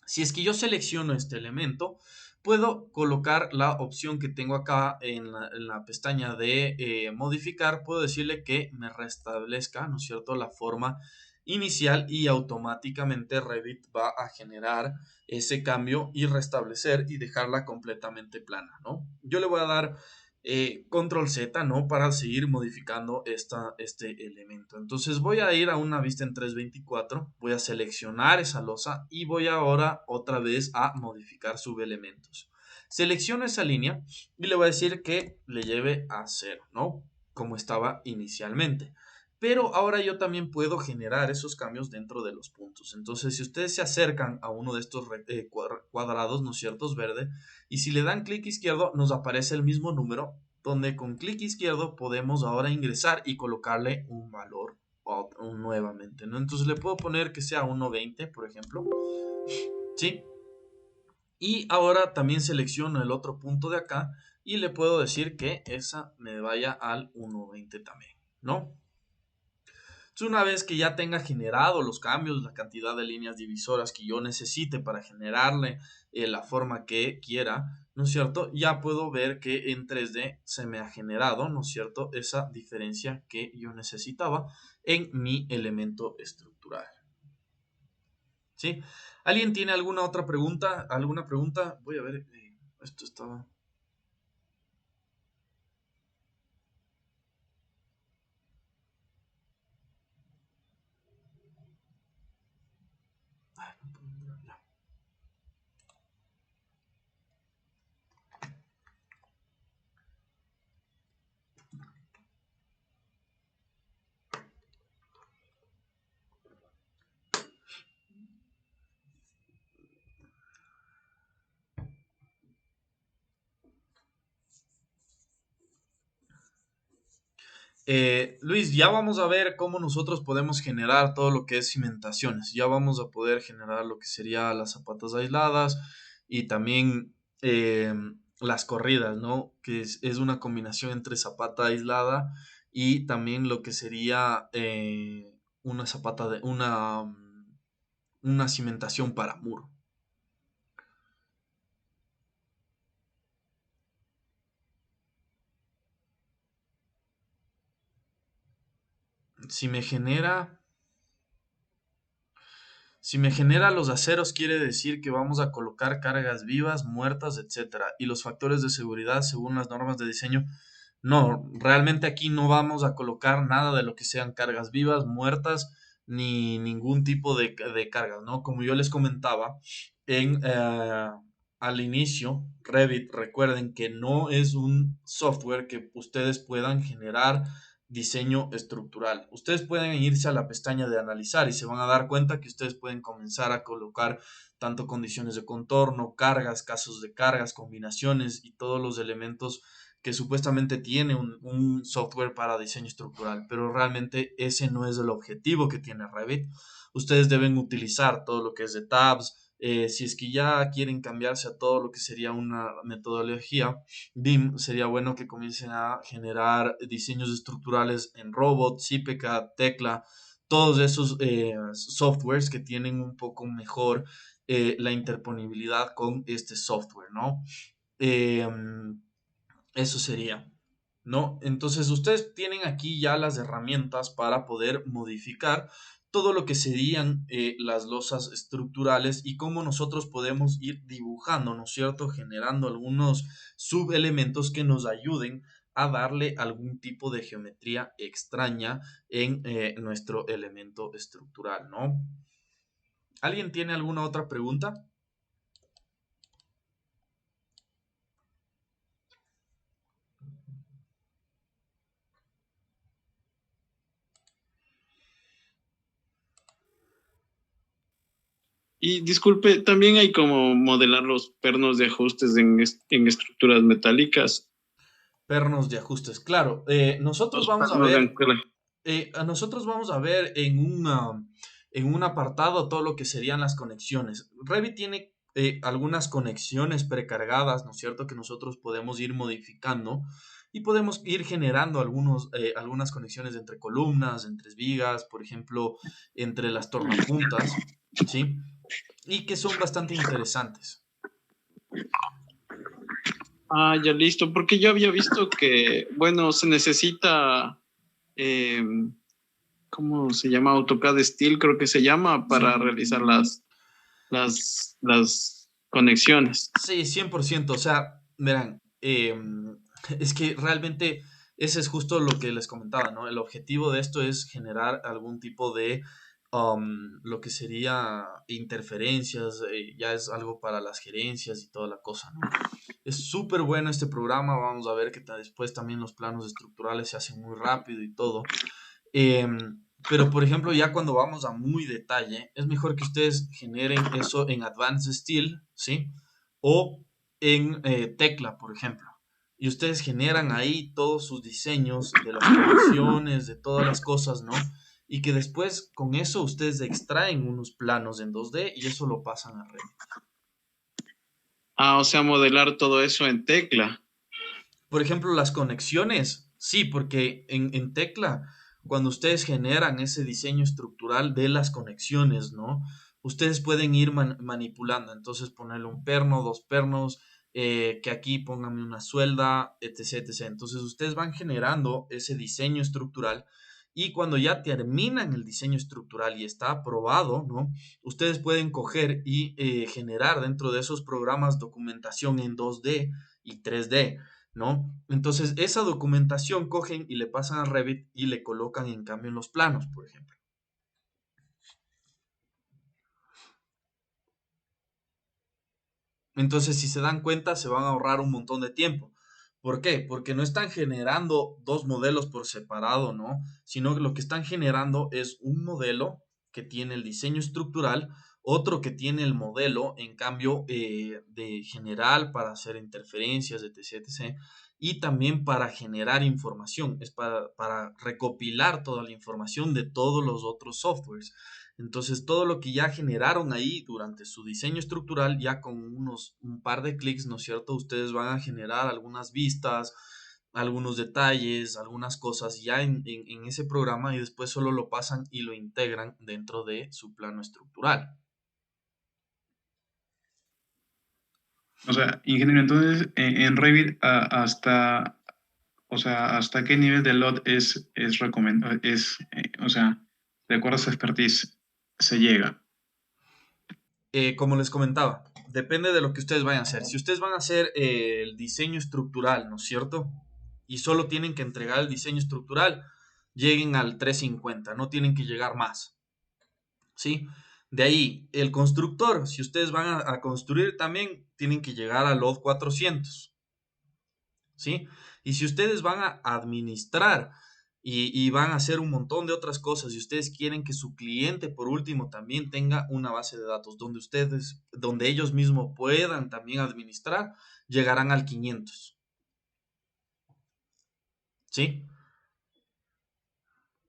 Speaker 1: Si es que yo selecciono este elemento, puedo colocar la opción que tengo acá en la pestaña de modificar. Puedo decirle que me restablezca, ¿no es cierto?, la forma inicial y automáticamente Revit va a generar ese cambio y restablecer y dejarla completamente plana, ¿no? Yo le voy a dar control Z, ¿no? Para seguir modificando este elemento. Entonces voy a ir a una vista en 324, voy a seleccionar esa losa y voy ahora otra vez a modificar subelementos. Selecciono esa línea y le voy a decir que le lleve a 0, ¿no? Como estaba inicialmente. Pero ahora yo también puedo generar esos cambios dentro de los puntos. Entonces, si ustedes se acercan a uno de estos cuadrados, ¿no es cierto?, verde, y si le dan clic izquierdo, nos aparece el mismo número, donde con clic izquierdo podemos ahora ingresar y colocarle un valor nuevamente, ¿no? Entonces le puedo poner que sea 1.20, por ejemplo, ¿sí? Y ahora también selecciono el otro punto de acá y le puedo decir que esa me vaya al 1.20 también, ¿no? Entonces, una vez que ya tenga generado los cambios, la cantidad de líneas divisoras que yo necesite para generarle la forma que quiera, ¿no es cierto? Ya puedo ver que en 3D se me ha generado, ¿no es cierto?, esa diferencia que yo necesitaba en mi elemento estructural. ¿Sí? ¿Alguien tiene alguna otra pregunta? ¿Alguna pregunta? Voy a ver, esto estaba... Luis, ya vamos a ver cómo nosotros podemos generar todo lo que es cimentaciones. Ya vamos a poder generar lo que sería las zapatas aisladas y también las corridas, ¿no? Que es una combinación entre zapata aislada y también lo que sería una zapata de una cimentación para muro. Si me genera Si me genera los aceros, quiere decir que vamos a colocar cargas vivas, muertas, etcétera. Y los factores de seguridad, según las normas de diseño, no, realmente aquí no vamos a colocar nada de lo que sean cargas vivas, muertas, ni ningún tipo de cargas, ¿no? Como yo les comentaba, al inicio, Revit, recuerden que no es un software que ustedes puedan generar diseño estructural. Ustedes pueden irse a la pestaña de analizar y se van a dar cuenta que ustedes pueden comenzar a colocar tanto condiciones de contorno, cargas, casos de cargas, combinaciones y todos los elementos que supuestamente tiene un software para diseño estructural, pero realmente ese no es el objetivo que tiene Revit. Ustedes deben utilizar todo lo que es de tabs. Si es que ya quieren cambiarse a todo lo que sería una metodología BIM, sería bueno que comiencen a generar diseños estructurales en Robot, CPK, Tecla, todos esos softwares que tienen un poco mejor la interponibilidad con este software, ¿no? Eh, Eso sería, ¿no? Entonces ustedes tienen aquí ya las herramientas para poder modificar todo lo que serían las losas estructurales y cómo nosotros podemos ir dibujando, ¿no es cierto? Generando algunos subelementos que nos ayuden a darle algún tipo de geometría extraña en nuestro elemento estructural, ¿no? ¿Alguien tiene alguna otra pregunta?
Speaker 8: Y disculpe, también hay como modelar los pernos de ajustes en estructuras metálicas.
Speaker 1: Pernos de ajustes, claro. Nosotros
Speaker 8: Los
Speaker 1: vamos a
Speaker 8: pernos de
Speaker 1: ver
Speaker 8: anclaje.
Speaker 1: nosotros vamos a ver en un apartado todo lo que serían las conexiones. Revit tiene algunas conexiones precargadas, ¿no es cierto?, que nosotros podemos ir modificando y podemos ir generando algunas conexiones entre columnas, entre vigas, por ejemplo, entre las tornapuntas, ¿sí? Y que son bastante interesantes.
Speaker 8: Ah, ya listo, porque yo había visto que, bueno, se necesita, eh, ¿cómo se llama? AutoCAD Steel, creo que se llama, para realizar las conexiones.
Speaker 1: Sí, 100%. O sea, verán, es que realmente ese es justo lo que les comentaba, ¿no? El objetivo de esto es generar algún tipo de lo que sería interferencias, ya es algo para las gerencias y toda la cosa, ¿no? Es súper bueno este programa, vamos a ver que después también los planos estructurales se hacen muy rápido y todo. Pero, por ejemplo, ya cuando vamos a muy detalle, es mejor que ustedes generen eso en Advanced Steel, ¿sí? O en Tecla, por ejemplo. Y ustedes generan ahí todos sus diseños de las conexiones, de todas las cosas, ¿no? Y que después con eso ustedes extraen unos planos en 2D y eso lo pasan a Revit.
Speaker 8: Ah, o sea, modelar todo eso en tecla.
Speaker 1: Por ejemplo, las conexiones, sí, porque en Tecla, cuando ustedes generan ese diseño estructural de las conexiones, ¿no? Ustedes pueden ir manipulando, entonces ponerle un perno, dos pernos, que aquí pónganme una suelda, etc, etc. Entonces ustedes van generando ese diseño estructural y cuando ya terminan el diseño estructural y está aprobado, ¿no? Ustedes pueden coger y generar dentro de esos programas documentación en 2D y 3D, ¿no? Entonces, esa documentación cogen y le pasan a Revit y le colocan en cambio en los planos, por ejemplo. Entonces, si se dan cuenta, se van a ahorrar un montón de tiempo. ¿Por qué? Porque no están generando dos modelos por separado, ¿no? Sino que lo que están generando es un modelo que tiene el diseño estructural, otro que tiene el modelo, en cambio, de general para hacer interferencias, etc, etc. y también para generar información, es para recopilar toda la información de todos los otros softwares. Entonces, todo lo que ya generaron ahí durante su diseño estructural, ya con un par de clics, ¿no es cierto? Ustedes van a generar algunas vistas, algunos detalles, algunas cosas ya en ese programa y después solo lo pasan y lo integran dentro de su plano estructural.
Speaker 9: O sea, ingeniero, entonces en Revit o sea, ¿hasta qué nivel de LOT es recomendable? O sea, de acuerdo a su expertise, se llega.
Speaker 1: Como les comentaba, depende de lo que ustedes vayan a hacer. Si ustedes van a hacer el diseño estructural, ¿no es cierto? Y solo tienen que entregar el diseño estructural, lleguen al 350, no tienen que llegar más. ¿Sí? De ahí, el constructor, si ustedes van a construir también, tienen que llegar al LOD 400. ¿Sí? Y si ustedes van a administrar y van a hacer un montón de otras cosas y ustedes quieren que su cliente, por último, también tenga una base de datos donde ellos mismos puedan también administrar, llegarán al 500. ¿Sí?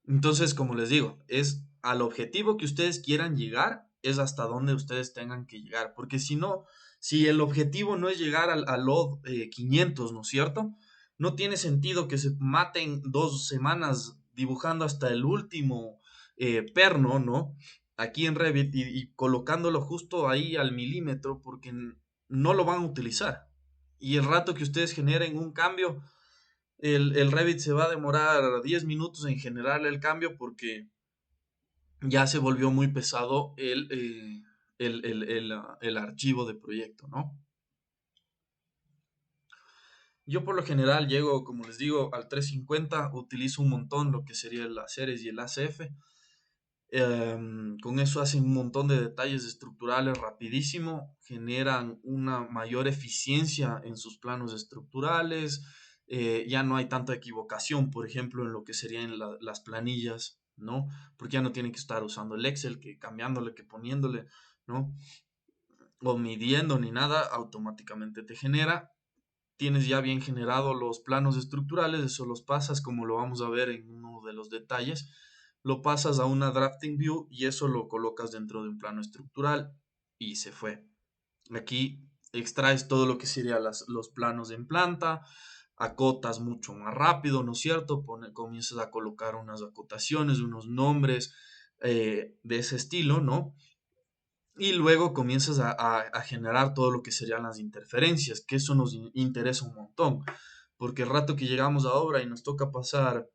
Speaker 1: Entonces, como les digo, es al objetivo que ustedes quieran llegar, es hasta donde ustedes tengan que llegar. Porque si no, si el objetivo no es llegar al LOD 500, ¿no es cierto? No tiene sentido que se maten 2 semanas dibujando hasta el último perno, ¿no? Aquí en Revit y colocándolo justo ahí al milímetro porque no lo van a utilizar. Y el rato que ustedes generen un cambio, el Revit se va a demorar 10 minutos en generar el cambio porque ya se volvió muy pesado el archivo de proyecto, ¿no? Yo por lo general llego, como les digo, al 350, utilizo un montón lo que sería el Aceres y el ACF. Con eso hacen un montón de detalles estructurales rapidísimo, generan una mayor eficiencia en sus planos estructurales, ya no hay tanta equivocación, por ejemplo, en lo que serían las planillas, ¿no? Porque ya no tienen que estar usando el Excel, que cambiándole, que poniéndole, ¿no? O midiendo ni nada, automáticamente te genera. Tienes ya bien generado los planos estructurales, eso los pasas como lo vamos a ver en uno de los detalles, lo pasas a una drafting view y eso lo colocas dentro de un plano estructural y se fue. Aquí extraes todo lo que serían los planos en planta, acotas mucho más rápido, ¿no es cierto? Comienzas a colocar unas acotaciones, unos nombres de ese estilo, ¿no? Y luego comienzas a generar todo lo que serían las interferencias, que eso nos interesa un montón, porque el rato que llegamos a obra y nos toca pasar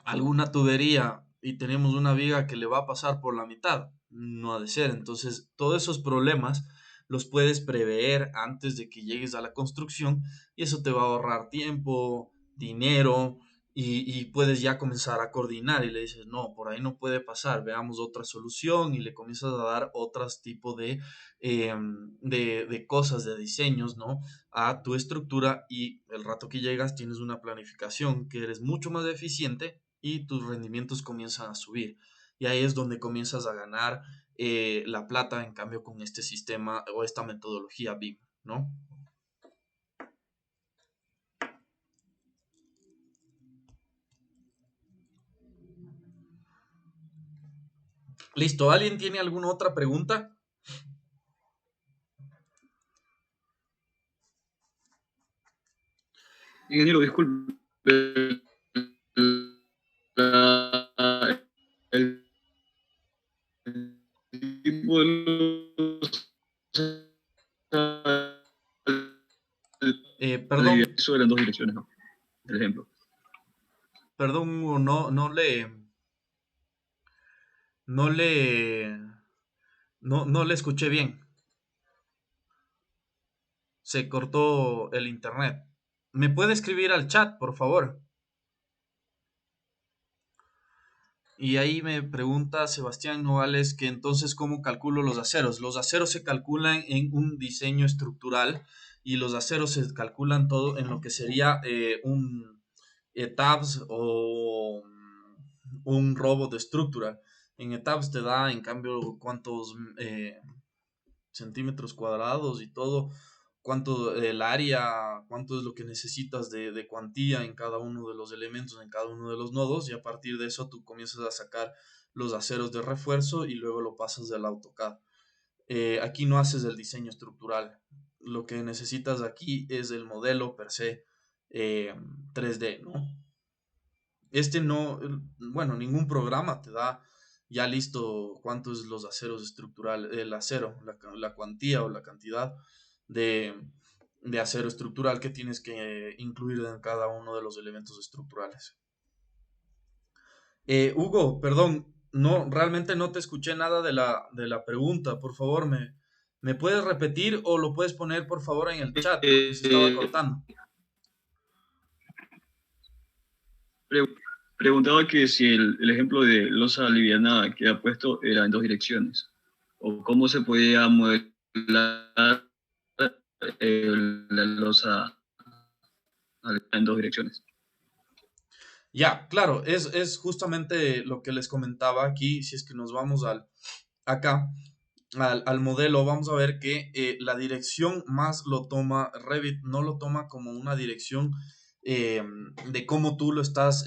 Speaker 1: alguna tubería y tenemos una viga que le va a pasar por la mitad, no ha de ser. Entonces, todos esos problemas los puedes prever antes de que llegues a la construcción y eso te va a ahorrar tiempo, dinero y puedes ya comenzar a coordinar y le dices, no, por ahí no puede pasar, veamos otra solución y le comienzas a dar otros tipos de cosas, de diseños, ¿no? A tu estructura y el rato que llegas tienes una planificación que eres mucho más eficiente y tus rendimientos comienzan a subir. Y ahí es donde comienzas a ganar la plata, en cambio, con este sistema o esta metodología BIM, ¿no? Listo, ¿alguien tiene alguna otra pregunta?
Speaker 8: Ingeniero, disculpe. El tipo de
Speaker 1: Perdón,
Speaker 8: eso eran dos direcciones, ¿no? Por ejemplo.
Speaker 1: perdón, Hugo, no le, no le escuché bien. Se cortó el internet. ¿Me puede escribir al chat, por favor? Y ahí me pregunta Sebastián Nogales que entonces cómo calculo los aceros. Los aceros se calculan en un diseño estructural y los aceros se calculan todo en lo que sería un tabs o un robot estructural. En tabs te da, en cambio, cuántos centímetros cuadrados y todo. cuánto el área, cuánto es lo que necesitas de cuantía en cada uno de los elementos, en cada uno de los nodos, y a partir de eso tú comienzas a sacar los aceros de refuerzo y luego lo pasas del AutoCAD. Aquí no haces el diseño estructural. Lo que necesitas aquí es el modelo per se 3D, ¿no? Bueno, ningún programa te da ya listo cuántos los aceros estructurales, el acero, la cuantía o la cantidad de acero estructural que tienes que incluir en cada uno de los elementos estructurales. Hugo, perdón, no, realmente no te escuché nada de la pregunta. Por favor, ¿me puedes repetir o lo puedes poner por favor en el chat? Porque se estaba cortando.
Speaker 10: Preguntaba que si el ejemplo de losa alivianada que ha puesto era en dos direcciones, o cómo se podía modelar la losa en dos direcciones.
Speaker 1: Ya, claro, es justamente lo que les comentaba aquí. Si es que nos vamos acá al modelo, vamos a ver que la dirección más lo toma Revit, no lo toma como una dirección de cómo tú lo estás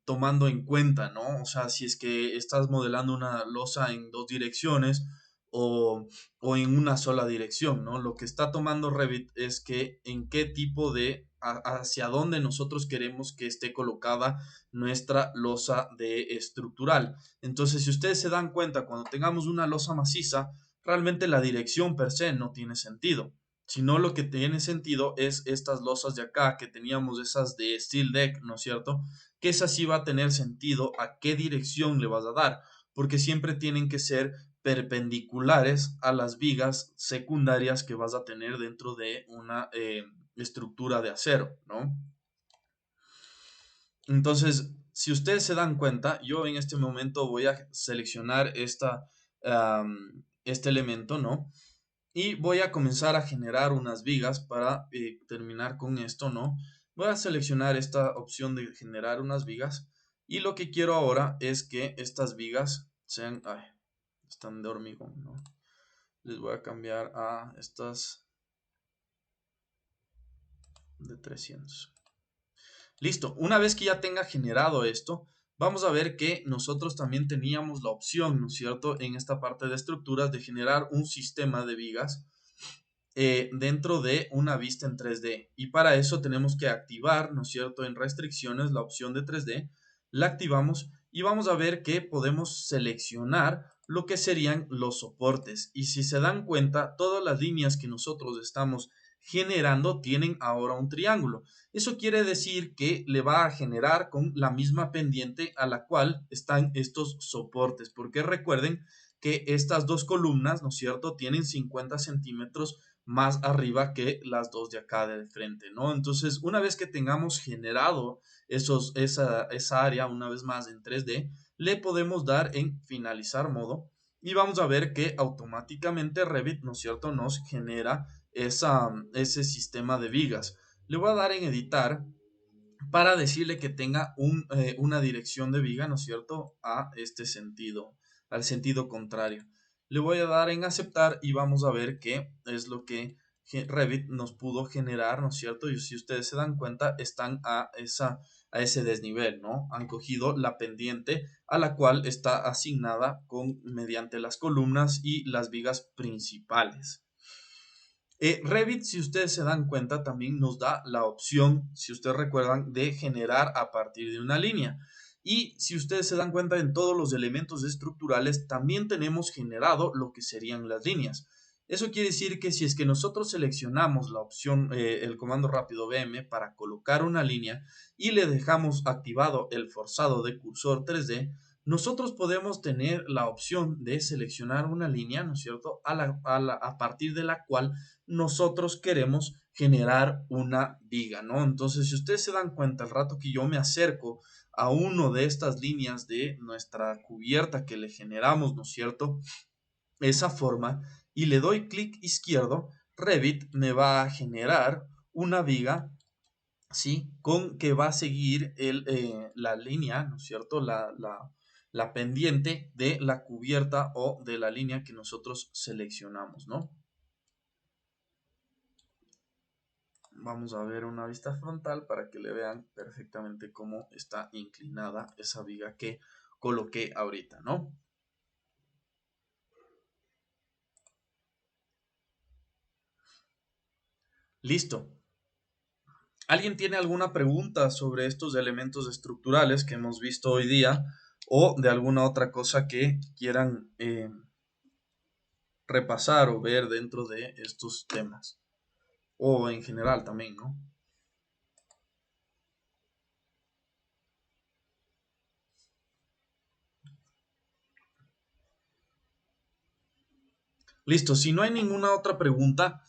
Speaker 1: tomando en cuenta, ¿no? O sea, si es que estás modelando una losa en dos direcciones o en una sola dirección, ¿no? Lo que está tomando Revit es que en qué tipo hacia dónde nosotros queremos que esté colocada nuestra losa de estructural. Entonces, si ustedes se dan cuenta, cuando tengamos una losa maciza, realmente la dirección per se no tiene sentido, sino lo que tiene sentido es estas losas de acá que teníamos, esas de Steel Deck, ¿no es cierto? Que esa sí va a tener sentido a qué dirección le vas a dar, porque siempre tienen que ser perpendiculares a las vigas secundarias que vas a tener dentro de una estructura de acero, ¿no? Entonces, si ustedes se dan cuenta, yo en este momento voy a seleccionar este elemento, ¿no? Y voy a comenzar a generar unas vigas para terminar con esto, ¿no? Voy a seleccionar esta opción de generar unas vigas y lo que quiero ahora es que estas vigas sean, están de hormigón, ¿no? Les voy a cambiar a estas de 300. Listo, una vez que ya tenga generado esto, vamos a ver que nosotros también teníamos la opción, ¿no es cierto?, en esta parte de estructuras de generar un sistema de vigas dentro de una vista en 3D. Y para eso tenemos que activar, ¿no es cierto?, en restricciones la opción de 3D, la activamos y vamos a ver que podemos seleccionar lo que serían los soportes. Y si se dan cuenta, todas las líneas que nosotros estamos generando tienen ahora un triángulo. Eso quiere decir que le va a generar con la misma pendiente a la cual están estos soportes, porque recuerden que estas dos columnas, ¿no es cierto?, tienen 50 centímetros más arriba que las dos de acá de frente, ¿no? Entonces, una vez que tengamos generado esa área, una vez más en 3D, le podemos dar en finalizar modo y vamos a ver que automáticamente Revit, ¿no es cierto?, nos genera ese sistema de vigas. Le voy a dar en editar para decirle que tenga una dirección de viga, ¿no es cierto?, a este sentido, al sentido contrario. Le voy a dar en aceptar y vamos a ver qué es lo que Revit nos pudo generar, ¿no es cierto? Y si ustedes se dan cuenta, están a ese desnivel, ¿no? Han cogido la pendiente a la cual está asignada mediante las columnas y las vigas principales. Revit, si ustedes se dan cuenta, también nos da la opción, si ustedes recuerdan, de generar a partir de una línea. Y si ustedes se dan cuenta, en todos los elementos estructurales también tenemos generado lo que serían las líneas. Eso quiere decir que si es que nosotros seleccionamos la opción, el comando rápido BM para colocar una línea y le dejamos activado el forzado de cursor 3D, nosotros podemos tener la opción de seleccionar una línea, ¿no es cierto?, a partir de la cual nosotros queremos generar una viga, ¿no? Entonces, si ustedes se dan cuenta, al rato que yo me acerco a uno de estas líneas de nuestra cubierta que le generamos, ¿no es cierto?, esa forma, y le doy clic izquierdo, Revit me va a generar una viga, ¿sí?, con que va a seguir la línea, ¿no es cierto?, la pendiente de la cubierta o de la línea que nosotros seleccionamos, ¿no? Vamos a ver una vista frontal para que le vean perfectamente cómo está inclinada esa viga que coloqué ahorita, ¿no? Listo. ¿Alguien tiene alguna pregunta sobre estos elementos estructurales que hemos visto hoy día o de alguna otra cosa que quieran repasar o ver dentro de estos temas? O en general también, ¿no? Listo, si no hay ninguna otra pregunta,